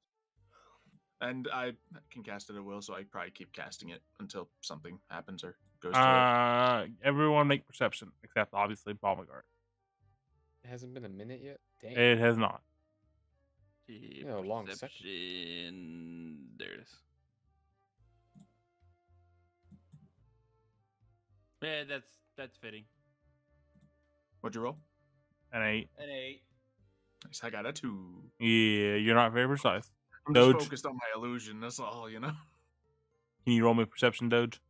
And I can cast it at will, so I probably keep casting it until something happens or goes through it. Everyone make perception, except obviously Balmagard. It hasn't been a minute yet. Dang. It has not. Yeah, a long second. Perception. There it is. Yeah, that's fitting. What'd you roll? An 8. An 8. Nice, I got a 2. Yeah, you're not very precise. I'm Doge. just focused on my illusion, that's all, you know? Can you roll me perception, Doge?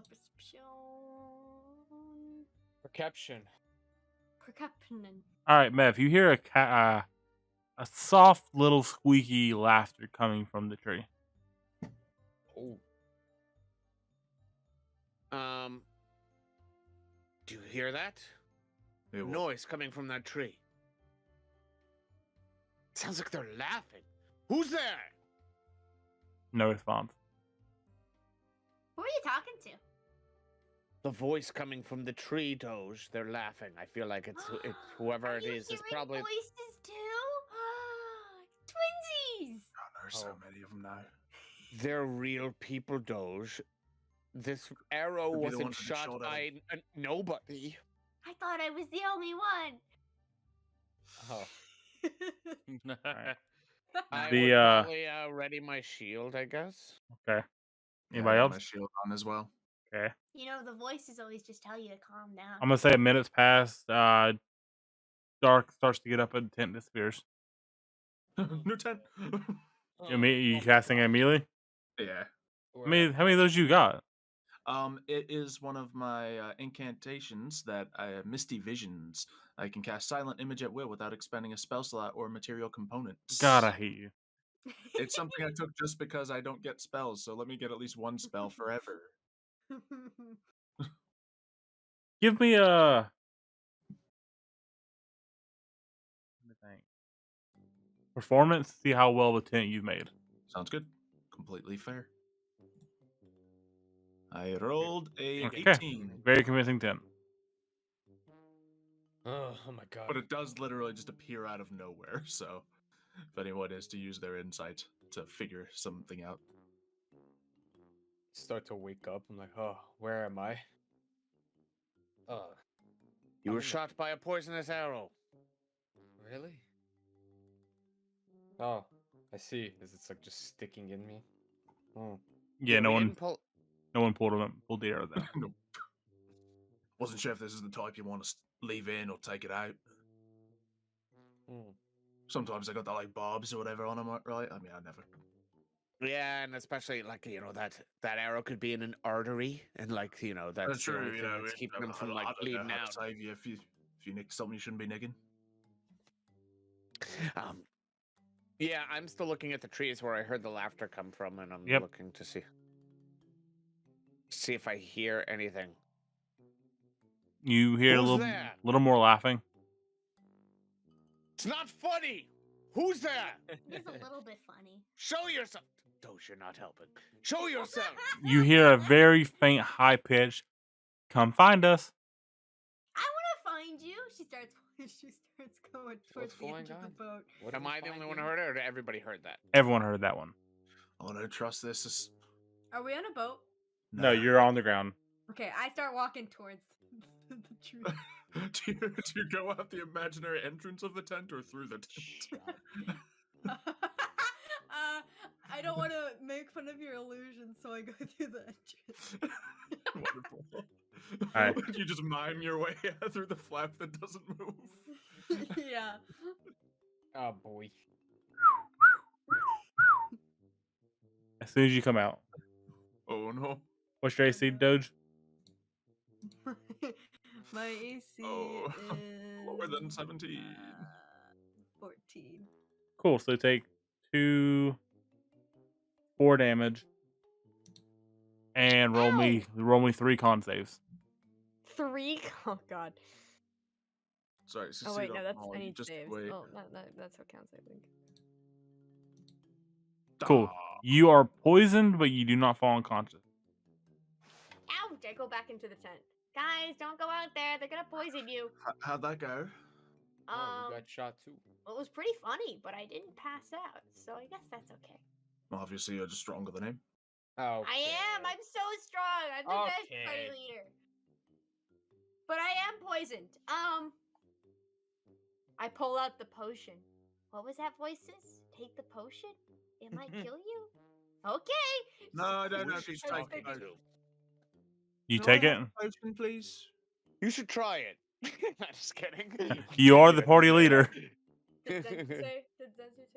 Perception. Perception. Perception. All right, Mev. You hear a soft little squeaky laughter coming from the tree. Oh. Do you hear that? Hey, what? Noise coming from that tree. Sounds like they're laughing. Who's there? No response. Who are you talking to? The voice coming from the tree, Doge. They're laughing. I feel like it's whoever Are it you is. It's hearing probably voices too? Twinsies! Oh, there's so Oh. many of them now. they're real people, Doge. This arrow Could be the wasn't ones that they shot shot at by nobody. I thought I was the only one. Oh. I The, would probably ready my shield, I guess. Okay. Yeah, I Anybody got else? my shield on as well. Okay. You know, the voices always just tell you to calm down. I'm gonna say a minute's passed. Dark starts to get up and the tent disappears. New tent. You casting it immediately? Yeah. How many of those you got? It is one of my incantations that Misty Visions. I can cast Silent Image at will without expending a spell slot or material components. God, I hate you. It's something I took just because I don't get spells, so let me get at least one spell forever. Give me a. Let me think. Performance. See how well the tent you've made. Sounds good. Completely fair. I rolled a Okay. 18, Very convincing tent. Oh my god. but it does literally just appear out of nowhere. So, if anyone is to use their insight to figure something out, Start to wake up. I'm like, oh, where am I? You I'm were in the- shot by a poisonous arrow. Really? Oh, I see. It's like just sticking in me. Hmm. Yeah, no we one didn't pull. pulled the arrow down. Nope. Wasn't sure if this is the type you want to leave in or take it out. Hmm. Sometimes I got the like barbs or whatever on them, right? I mean, I never. Yeah, and especially like that arrow could be in an artery, and like that's That's the only true. thing that's keeping them from like I don't know bleeding how out. to save you if you nick something you shouldn't be nicking. Yeah, I'm still looking at the trees where I heard the laughter come from, and I'm Yep. looking to see if I hear anything. You hear a Who's little there? little more laughing. It's not funny. Who's there? It's a little bit funny. Show yourself. Doge, you're not helping. Show yourself. You hear a very faint, high pitch. Come find us. I want to find you. She starts going towards What's the edge going of the on? boat. What Am am I the only one who finding? heard it, or did everybody heard that? Everyone heard that one. I don't trust this. Is... Are we on a boat? No, you're on the ground. Okay, I start walking towards the tree. do you go out the imaginary entrance of the tent or through the tent? I don't want to make fun of your illusion, so I go through the entrance. Wonderful. Alright. You just mime your way through the flap that doesn't move. Yeah. Oh boy. As soon as you come out. Oh no. What's your AC, Doge? My AC Oh, is lower than 17. 14. Cool. So take 4 damage. And roll me 3 con saves. 3? Oh god. Sorry, Oh wait, no, that's I you need just saves. wait. Oh, that's what counts, I think. Cool. You are poisoned, but you do not fall unconscious. Ouch! I go back into the tent. Guys, don't go out there. They're gonna poison you. How'd that go? Oh, you got shot too. It was pretty funny, but I didn't pass out, so I guess that's okay. Well, obviously, you're just stronger than him. Oh. I am. I'm so strong. I'm the best Okay. party leader. But I am poisoned. I pull out the potion. What was that, voices? Take the potion? It might kill you. Okay. No, no, no. Who's she Please talking take it. to? You Can take I it. have a potion, please. You should try it. I'm just kidding. You are the party leader. Did Zenzu say?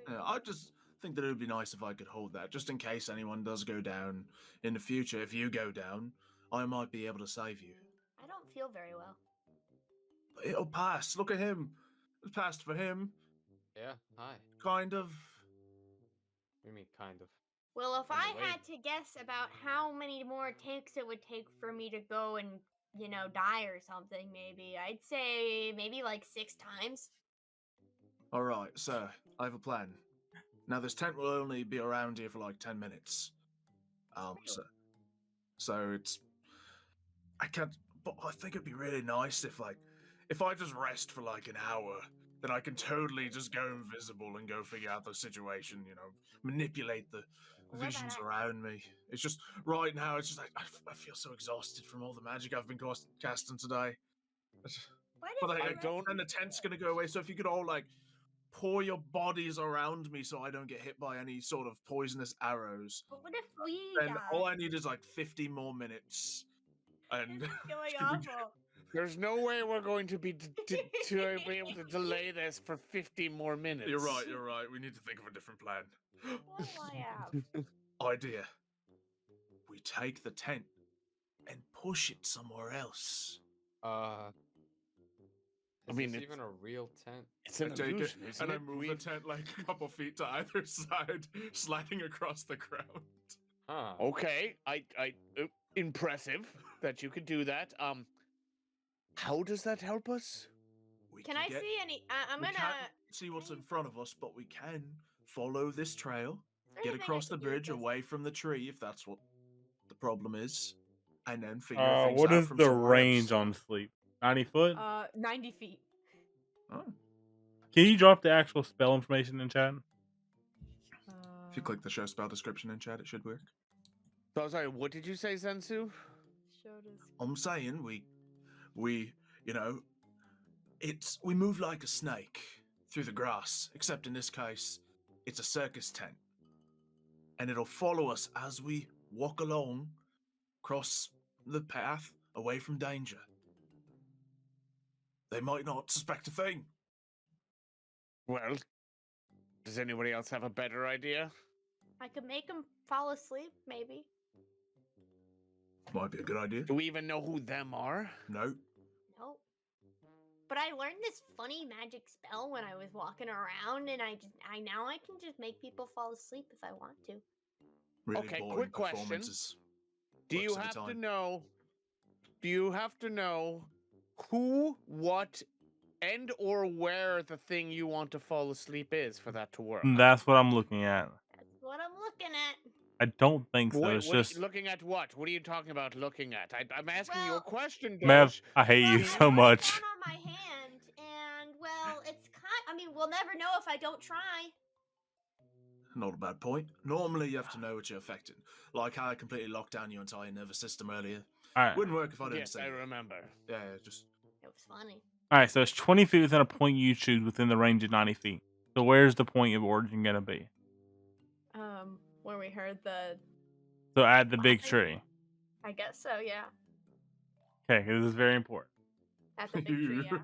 Yeah, I just think that it would be nice if I could hold that, just in case anyone does go down in the future. If you go down, I might be able to save you. I don't feel very well. It'll pass. Look at him. It passed for him. Yeah. Hi. Kind of. What do you mean, kind of? Well, if On I the way. had to guess about how many more takes it would take for me to go and die or something, maybe. I'd say maybe like 6 times. All right, sir. I have a plan. Now, this tent will only be around here for like 10 minutes. So it's. I can't. But I think it'd be really nice if I just rest for like an hour, then I can totally just go invisible and go figure out the situation. Manipulate the What visions about around me. It's just right now. It's just like I feel so exhausted from all the magic I've been casting today. What But if I don't- And the tent's gonna go away. So if you could all pour your bodies around me so I don't get hit by any sort of poisonous arrows, But what if we then die? all I need is like 50 more minutes. And This is going should we- awful. There's no way we're going to be to be able to delay this for 50 more minutes. You're right. You're right. We need to think of a different plan. What do I have? Idea. We take the tent and push it somewhere else. Is mean, this it's- even a real tent? It's an I take it illusion, isn't and I it? move the We've- tent like a couple feet to either side, sliding across the ground. Huh. Okay, impressive that you could do that. How does that help us? We Can I get- see any? I'm we gonna. can't see what's in front of us, but we can follow this trail, Is there get anything I across the can do with bridge this? away from the tree if that's what the problem is, and then figure things What out is from the somewhere range else. on sleep? 90 foot? 90 feet. Oh. Can you drop the actual spell information in chat? If you click the show spell description in chat, it should work. So sorry, what did you say, Zensu? Show this. I'm saying we we move like a snake through the grass, except in this case, it's a circus tent. And it'll follow us as we walk along, cross the path, away from danger. They might not suspect a thing. Well, does anybody else have a better idea? I could make him fall asleep, maybe. Might be a good idea. Do we even know who them are? No. Nope. But I learned this funny magic spell when I was walking around, and now I can just make people fall asleep if I want to. Really Okay, boring quick question. performances. Do you Works every have to time. know? Do you have to know who, what, and or where the thing you want to fall asleep is for that to work? That's what I'm looking at. That's what I'm looking at. I don't think so. Wait, It's what are you just looking at what? What are you talking about looking at? I'm asking you a Well, question, Mev, Doge. I hate you Well, so I much. down on my hand, and well, it's I mean, we'll never know if I don't try. Not a bad point. Normally, you have to know what you're affecting. Like how I completely locked down your entire nervous system earlier. Alright. Wouldn't work if I didn't Yes, say I it. remember. Yeah, just It was funny. Alright, so it's 20 feet within a point you choose within the range of 90 feet. So where's the point of origin gonna be? When we heard the, So add the big Clapping? tree. I guess so, yeah. Okay, this is very important. At the big tree, yeah.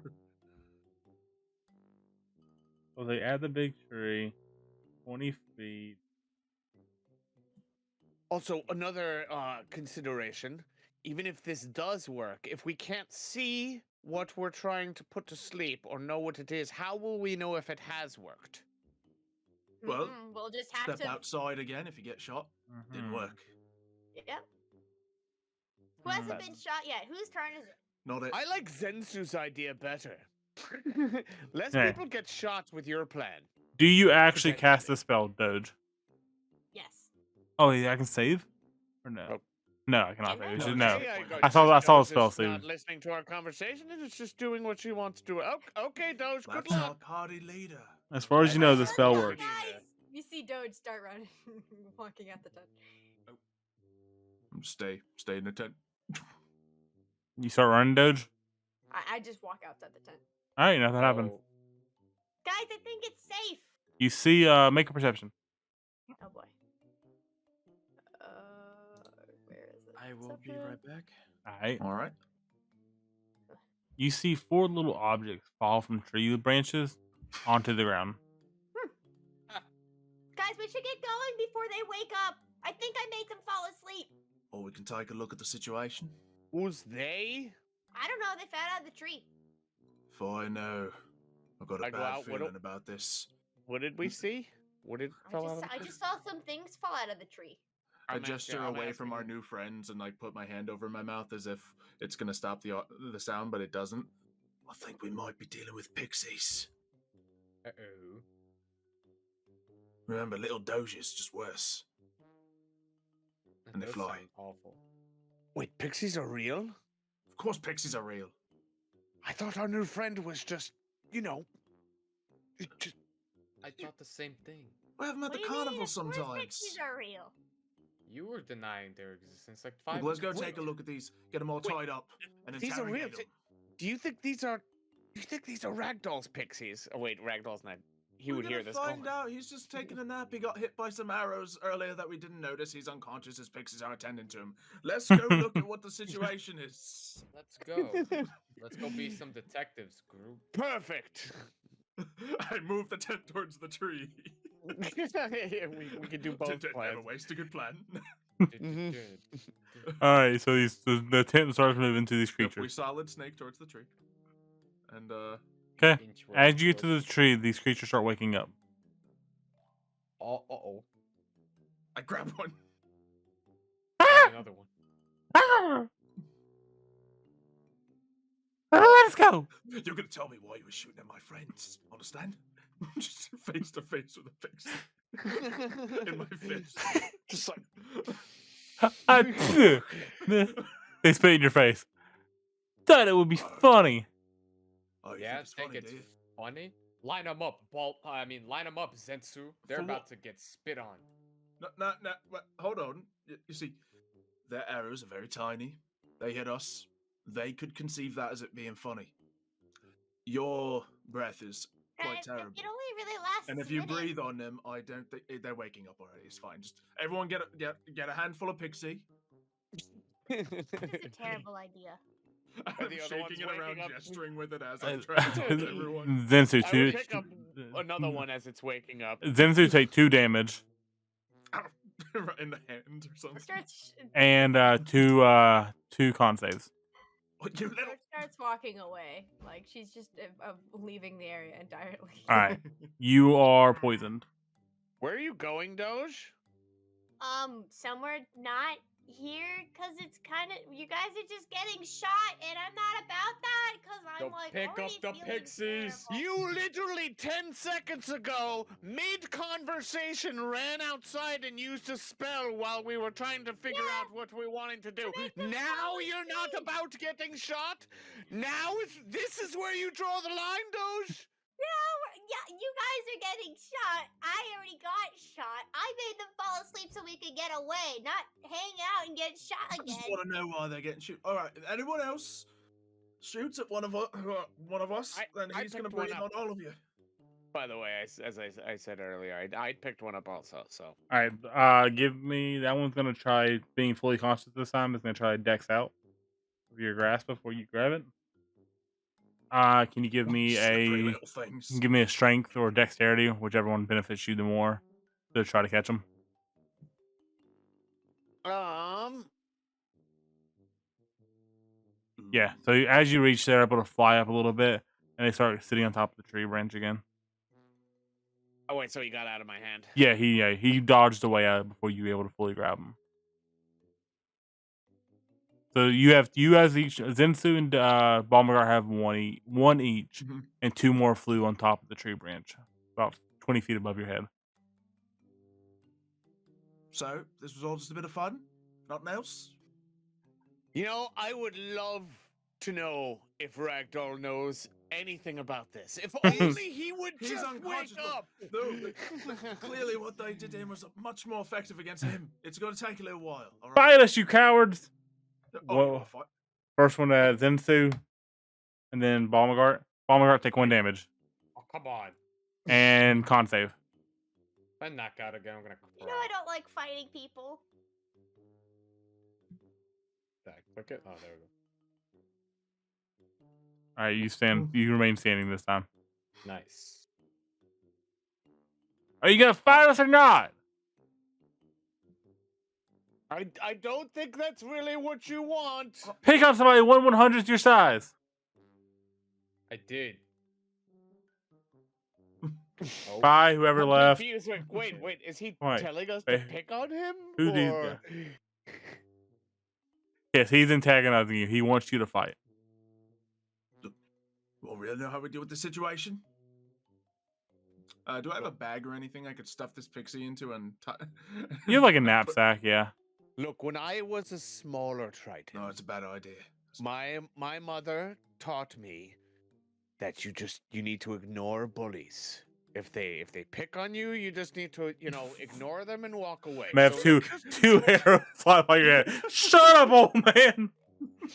So they add the big tree, 20 feet. Also, another consideration, even if this does work, if we can't see what we're trying to put to sleep or know what it is, how will we know if it has worked? Well, We'll just have step to. outside again if you get shot. Didn't Mhm. work. Yep. Who hasn't That's- been shot yet? Whose turn is it? Not it. I like Zensu's idea better. Less Hey. people get shot with your plan. Do you actually Potentially. cast the spell, Doge? Yes. Oh, yeah, I can save? Or no? Oh. No, I cannot Can I? save. It's No, just- you no. can't. I saw the Doge spell is not save. listening to our conversation, and it's just doing what she wants to do. Okay, Doge, good That's luck. our party leader. As far as you know, the Let's spell go, works. Guys, you see Doge start running, walking out the tent. Stay in the tent. You start running, Doge? I just walk outside the tent. Alright, nothing happened. Oh, Guys, I think it's safe. You see, make a perception. Oh boy. Where is it? I will be Perception. right back. Alright. All right. You see 4 little objects fall from tree branches onto the ground. Guys, we should get going before they wake up. I think I made them fall asleep. Or we can take a look at the situation. Who's they? I don't know. They fell out of the tree. For I know, I've got a I go bad out, what do- feeling about this. What did we see? What did fell out of the I tree? just saw some things fall out of the tree. I I'm gesture asking- I'm away from our asking- new friends and like put my hand over my mouth as if it's gonna stop the sound, but it doesn't. I think we might be dealing with pixies. Uh-oh. Remember, little doges, just worse. That And they does fly. sound awful. Wait, pixies are real? Of course, pixies are real. I thought our new friend was just, just I thought the same thing. We have them at What the do you mean? carnival Of course sometimes. pixies are real. You were denying their existence like Look, 5 let's go minutes take a ago. look at these. Get them all Wait, tied up and these are real. interrogate them. Do you think these are Ragdoll's pixies? Oh wait, Ragdoll's not. He We're would gonna hear this. find out. He's just taking a nap. He got hit by some arrows earlier that we didn't notice. He's unconscious. His pixies are attending to him. Let's go look at what the situation is. Let's go. Let's go be some detectives, group. Perfect. I move the tent towards the tree. we can do both Never plans. waste a good plan. Mhm. All right, so the tent starts moving to these Yep, we creatures. solid snake towards the tree. And Okay, Inch way as you get to closer. the tree, these creatures start waking up. Uh-oh. I grab one. Another one. Let's go. You're gonna tell me why you were shooting at my friends. Understand? Just face to face with a pixie in my face. Just like They spit in your face. Thought it would be funny. Oh, you Yeah, think it's think funny, it's do you? funny? Line them up, line them up, Zensu. They're For about what? to get spit on. No, hold on. You see, their arrows are very tiny. They hit us. They could conceive that as it being funny. Your breath is quite It terrible. only really lasts And if a you minute. breathe on them, I don't think they're waking up already. It's fine. Just everyone get a handful of pixie. This is a terrible idea. I'm the other one's shaking it around, waking up. gesturing with it as I'm trying to talk to everyone. Zensu, I two, would pick up another one as it's waking up. Zensu take 2 damage Right in the hand or something. Starts and two con saves. What, you little... starts walking away. Like she's just leaving the area entirely. All right, you are poisoned. Where are you going, Doge? Somewhere not here, cause it's kind of you guys are just getting shot, and I'm not about that, cause I'm Go like pick up already the feeling pixies. terrible. You literally 10 seconds ago, mid-conversation, ran outside and used a spell while we were trying to figure out what we wanted to do. make them Now follow you're not me. about getting shot? Now this is where you draw the line, Doge? Yeah, you guys are getting shot. I already got shot. I made them fall asleep so we could get away, not hang out and get shot I just again. want to know why they're getting shoot. All right, anyone else shoots at one of us, then I he's gonna picked one breathe up. on all of you. By the way, as I said earlier, I picked one up also, so. All right, give me that one's gonna try being fully conscious this time. It's gonna try Dex out of your grasp before you grab it. Can you give me Slippery a little things. strength or dexterity, whichever one benefits you the more, to try to catch them? Yeah. So as you reach, they're able to fly up a little bit, and they start sitting on top of the tree branch again. Oh wait, so he got out of my hand. Yeah, he dodged away out before you were able to fully grab him. So you as each Zensu and Balmagar have one each, Mhm. and 2 more flew on top of the tree branch, about 20 feet above your head. So this was all just a bit of fun. Nothing else. You know, I would love to know if Ragdoll knows anything about this. If only he would He's just wake unconscious. up. Clearly, what they did to him was much more effective against him. It's going to take a little while. All right? Fight us, you cowards! Oh, Whoa. you wanna fight? First one to Zensu, and then Balmagar. Balmagar take 1 damage Oh, come on. and con save. If I knock out again, I'm gonna cry. You know I don't like fighting people. Did I click it? Oh, there we go. All right, you stand. You remain standing this time. Nice. Are you gonna fight us or not? I don't think that's really what you want. Pick up somebody 1/100th your size. I did. Bye, whoever I'm left. confused. Wait. Is he Wait, telling us to wait. pick on him? Who these or... Yes, he's antagonizing you. He wants you to fight. Well, we don't know how we deal with the situation. Do I have a bag or anything I could stuff this pixie into and You have like a knapsack, yeah. Look, when I was a smaller Triton, No, it's a bad idea. my mother taught me that you need to ignore bullies. If they pick on you, you just need to ignore them and walk away. May have So- two arrows fly by your head. Shut up, old man.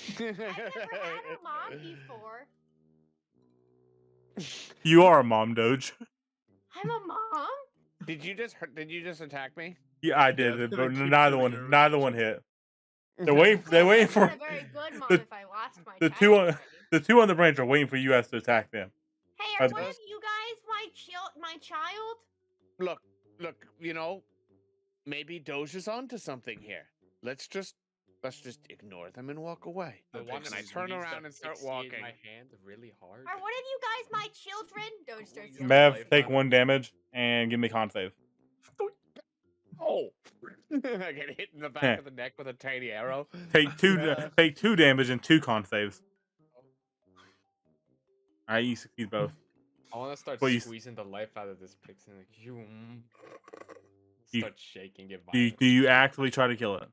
I've never had a mom before. You are a mom, Doge. I'm a mom? Did you just attack me? Yeah, I did, Yeah, but they keep neither shooting one, arrows. hit. They're waiting for I'm a very good mom if I lost my the child two on already. the two on the branch are waiting for you guys to attack them. Hey, I are was- one of you guys my child? Look, maybe Doge is onto something here. Let's just ignore them and walk away. The one And I that turn squeezed around the and start pixie walking. in my hand really hard. Are one of you guys my children? Doge starts yelling. Mev, take 1 damage and give me con save. Oh! I get hit in the back of the neck with a tiny arrow. Take two Yeah. take 2 damage and 2 con saves. Alright, you succeed both. I want to start Well, you- squeezing the life out of this pixie. Like, you You- start shaking it. Do you actively try to kill it?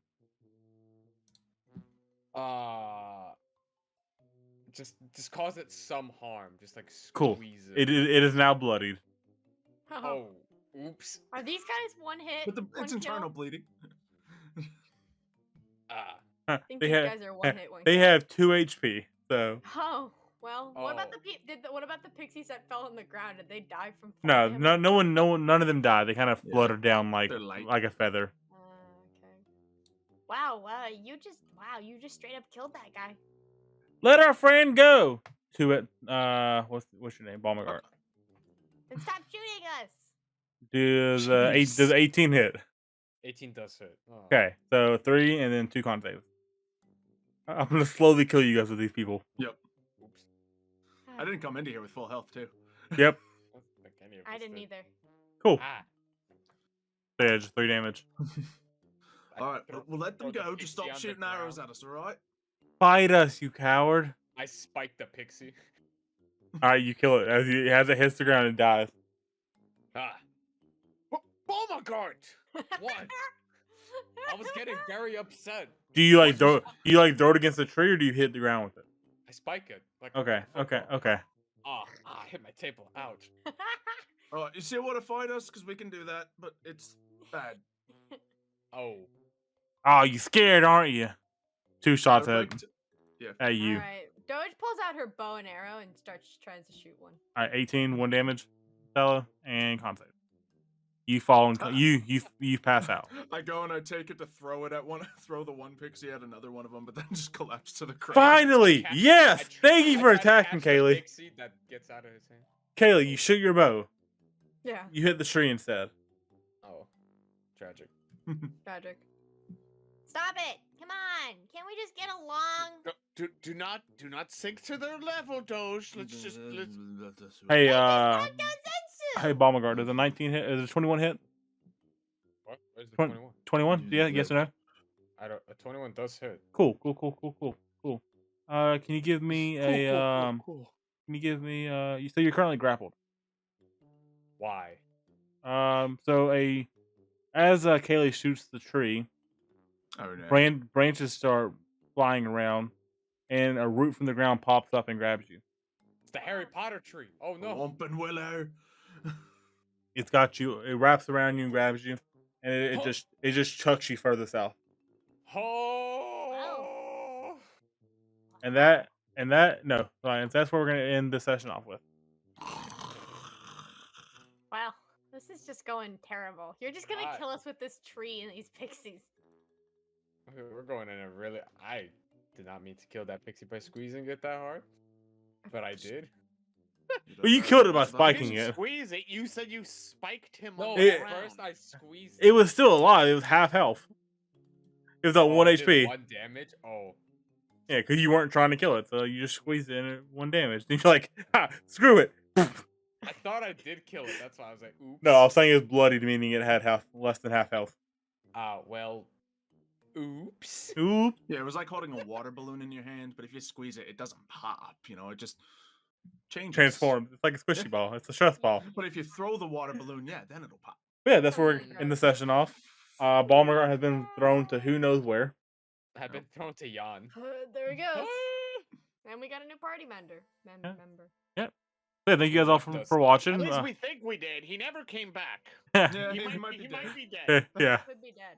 Just cause it some harm. Just like Cool. squeeze It is now bloodied. Oh. Oh, oops. Are these guys one hit? But one it's kill? internal bleeding. I think They these have guys are one hit, one they kill. have 2 HP. So Oh, well, what about Oh. what about the pixies that fell on the ground? Did they die from fall no, damage? none of them died. They kind of Yeah. fluttered down They're light. like a feather. Okay. Wow, you just straight up killed that guy. Let our friend go. To it. What's your name? Balmagart. And stop shooting us. Does Jeez. does 18 hit? 18 does hit. Oh. Okay, so 3 and then 2 con saves. I'm gonna slowly kill you guys with these people. Yep. Oops. I didn't come into here with full health too. Yep. I don't think any of I us didn't did. either. Cool. Ah. So yeah, just 3 damage. All right, throw- we'll let them throw the go. Just pixie stop on the shooting arrows ground. at us, all right? Fight us, you coward! I spiked the pixie. All right, you kill it as it hits the ground and dies. Ah. Balmagart! What? I was getting very upset. Do you like throw it against the tree or do you hit the ground with it? I spike it. Like Okay, a football. okay. I hit my table. Ouch. All right, you still want to fight us? Because we can do that, but it's bad. Oh. Oh, you scared, aren't you? 2 shots Perfect. at you. All right. Doge pulls out her bow and arrow and tries to shoot one. All right, 18, 1 damage, Stella, and con save. You fall and you pass out. I go and I take it to throw it at one, throw the one pixie at another one of them, but then just collapse to the ground. Finally, Catch- yes. I tr- Thank you I for try to attacking, catch the Kaylee. pixie that gets out of his hand. Kaylee, you shoot your bow. Yeah. You hit the tree instead. Oh. Tragic. Tragic. Stop it! Come on! Can't we just get along? Do not sink to their level, Doge. Let's. Hey, I've done Zensu! hey, Balmagard, does a 19 hit? Is a 21 hit? What? Where's the 20 21? 21? Yeah, yes or no? I don't. A 21 does hit. Cool. Can you give me a Cool. Can you give me you so you're currently grappled. Why? So as Kaylee shoots the tree, Oh, no. branches start flying around, and a root from the ground pops up and grabs you. It's the Harry Potter tree. Oh no. Whomping willow. It's got you. It wraps around you and grabs you, and it Huh. just chucks you further south. Oh. And no, Science. That's where we're gonna end the session off with. Wow. This is just going terrible. You're just gonna God. kill us with this tree and these pixies. Okay, we're going in a really. I did not mean to kill that pixie by squeezing it that hard, but I did. Well, you killed it by You spiking didn't it. squeeze it. You said you spiked him No, on the It- at first ground. I squeezed. It was still alive. It was half health. It was at 1 it did HP. 1 damage. Oh. Yeah, because you weren't trying to kill it, so you just squeezed it and 1 damage. Then you're like, ha, screw it. I thought I did kill it. That's why I was like, oops. No, I was saying it was bloodied, meaning it had less than half health. Well, oops. Oop. Yeah, it was like holding a water balloon in your hand, but if you squeeze it, it doesn't pop. You know, it just changes. Transformed. It's like a squishy ball. It's a stress ball. But if you throw the water balloon, yeah, then it'll pop. But yeah, that's where we're in the session off. Balmer has been thrown to who knows where. I've been thrown to yawn. There he goes. And we got a new party member. Member. Yeah, thank you guys all for watching. At least we think we did. He never came back. Yeah, He he might dead. be dead. Yeah. Could be dead.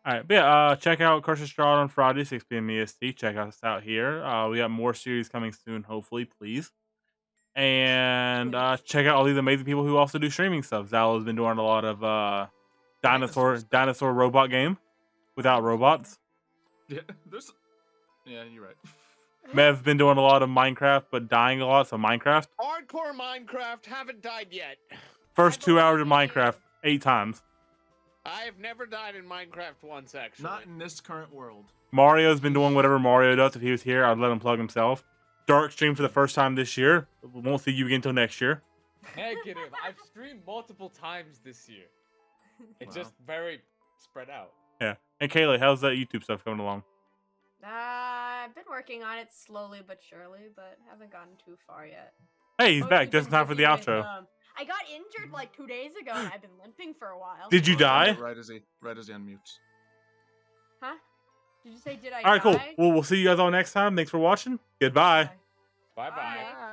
All right, but yeah, check out Curse Strahd on Friday, 6 p.m. EST. Check us out here. We got more series coming soon, hopefully, please. And check out all these amazing people who also do streaming stuff. Zal has been doing a lot of dinosaur robot game without robots. Yeah, you're right. Mev's been doing a lot of Minecraft, but dying a lot, so Minecraft. Hardcore Minecraft, haven't died yet. First 2 hours of Minecraft, 8 times. I have never died in Minecraft once, actually. Not in this current world. Mario's been doing whatever Mario does. If he was here, I'd let him plug himself. Dark stream for the first time this year. Won't see you again until next year. Negative. I've streamed multiple times this year. It's just very spread out. Yeah. And Kayla, how's that YouTube stuff coming along? I've been working on it slowly but surely, but haven't gotten too far yet. Hey, he's Mostly back. Just in been time for the busy with, outro. I got injured like 2 days ago, and I've been limping for a while. Did you die? Right as he unmutes. Huh? Did you say did I All right, die? cool. Well, we'll see you guys all next time. Thanks for watching. Goodbye. Bye-bye. Bye.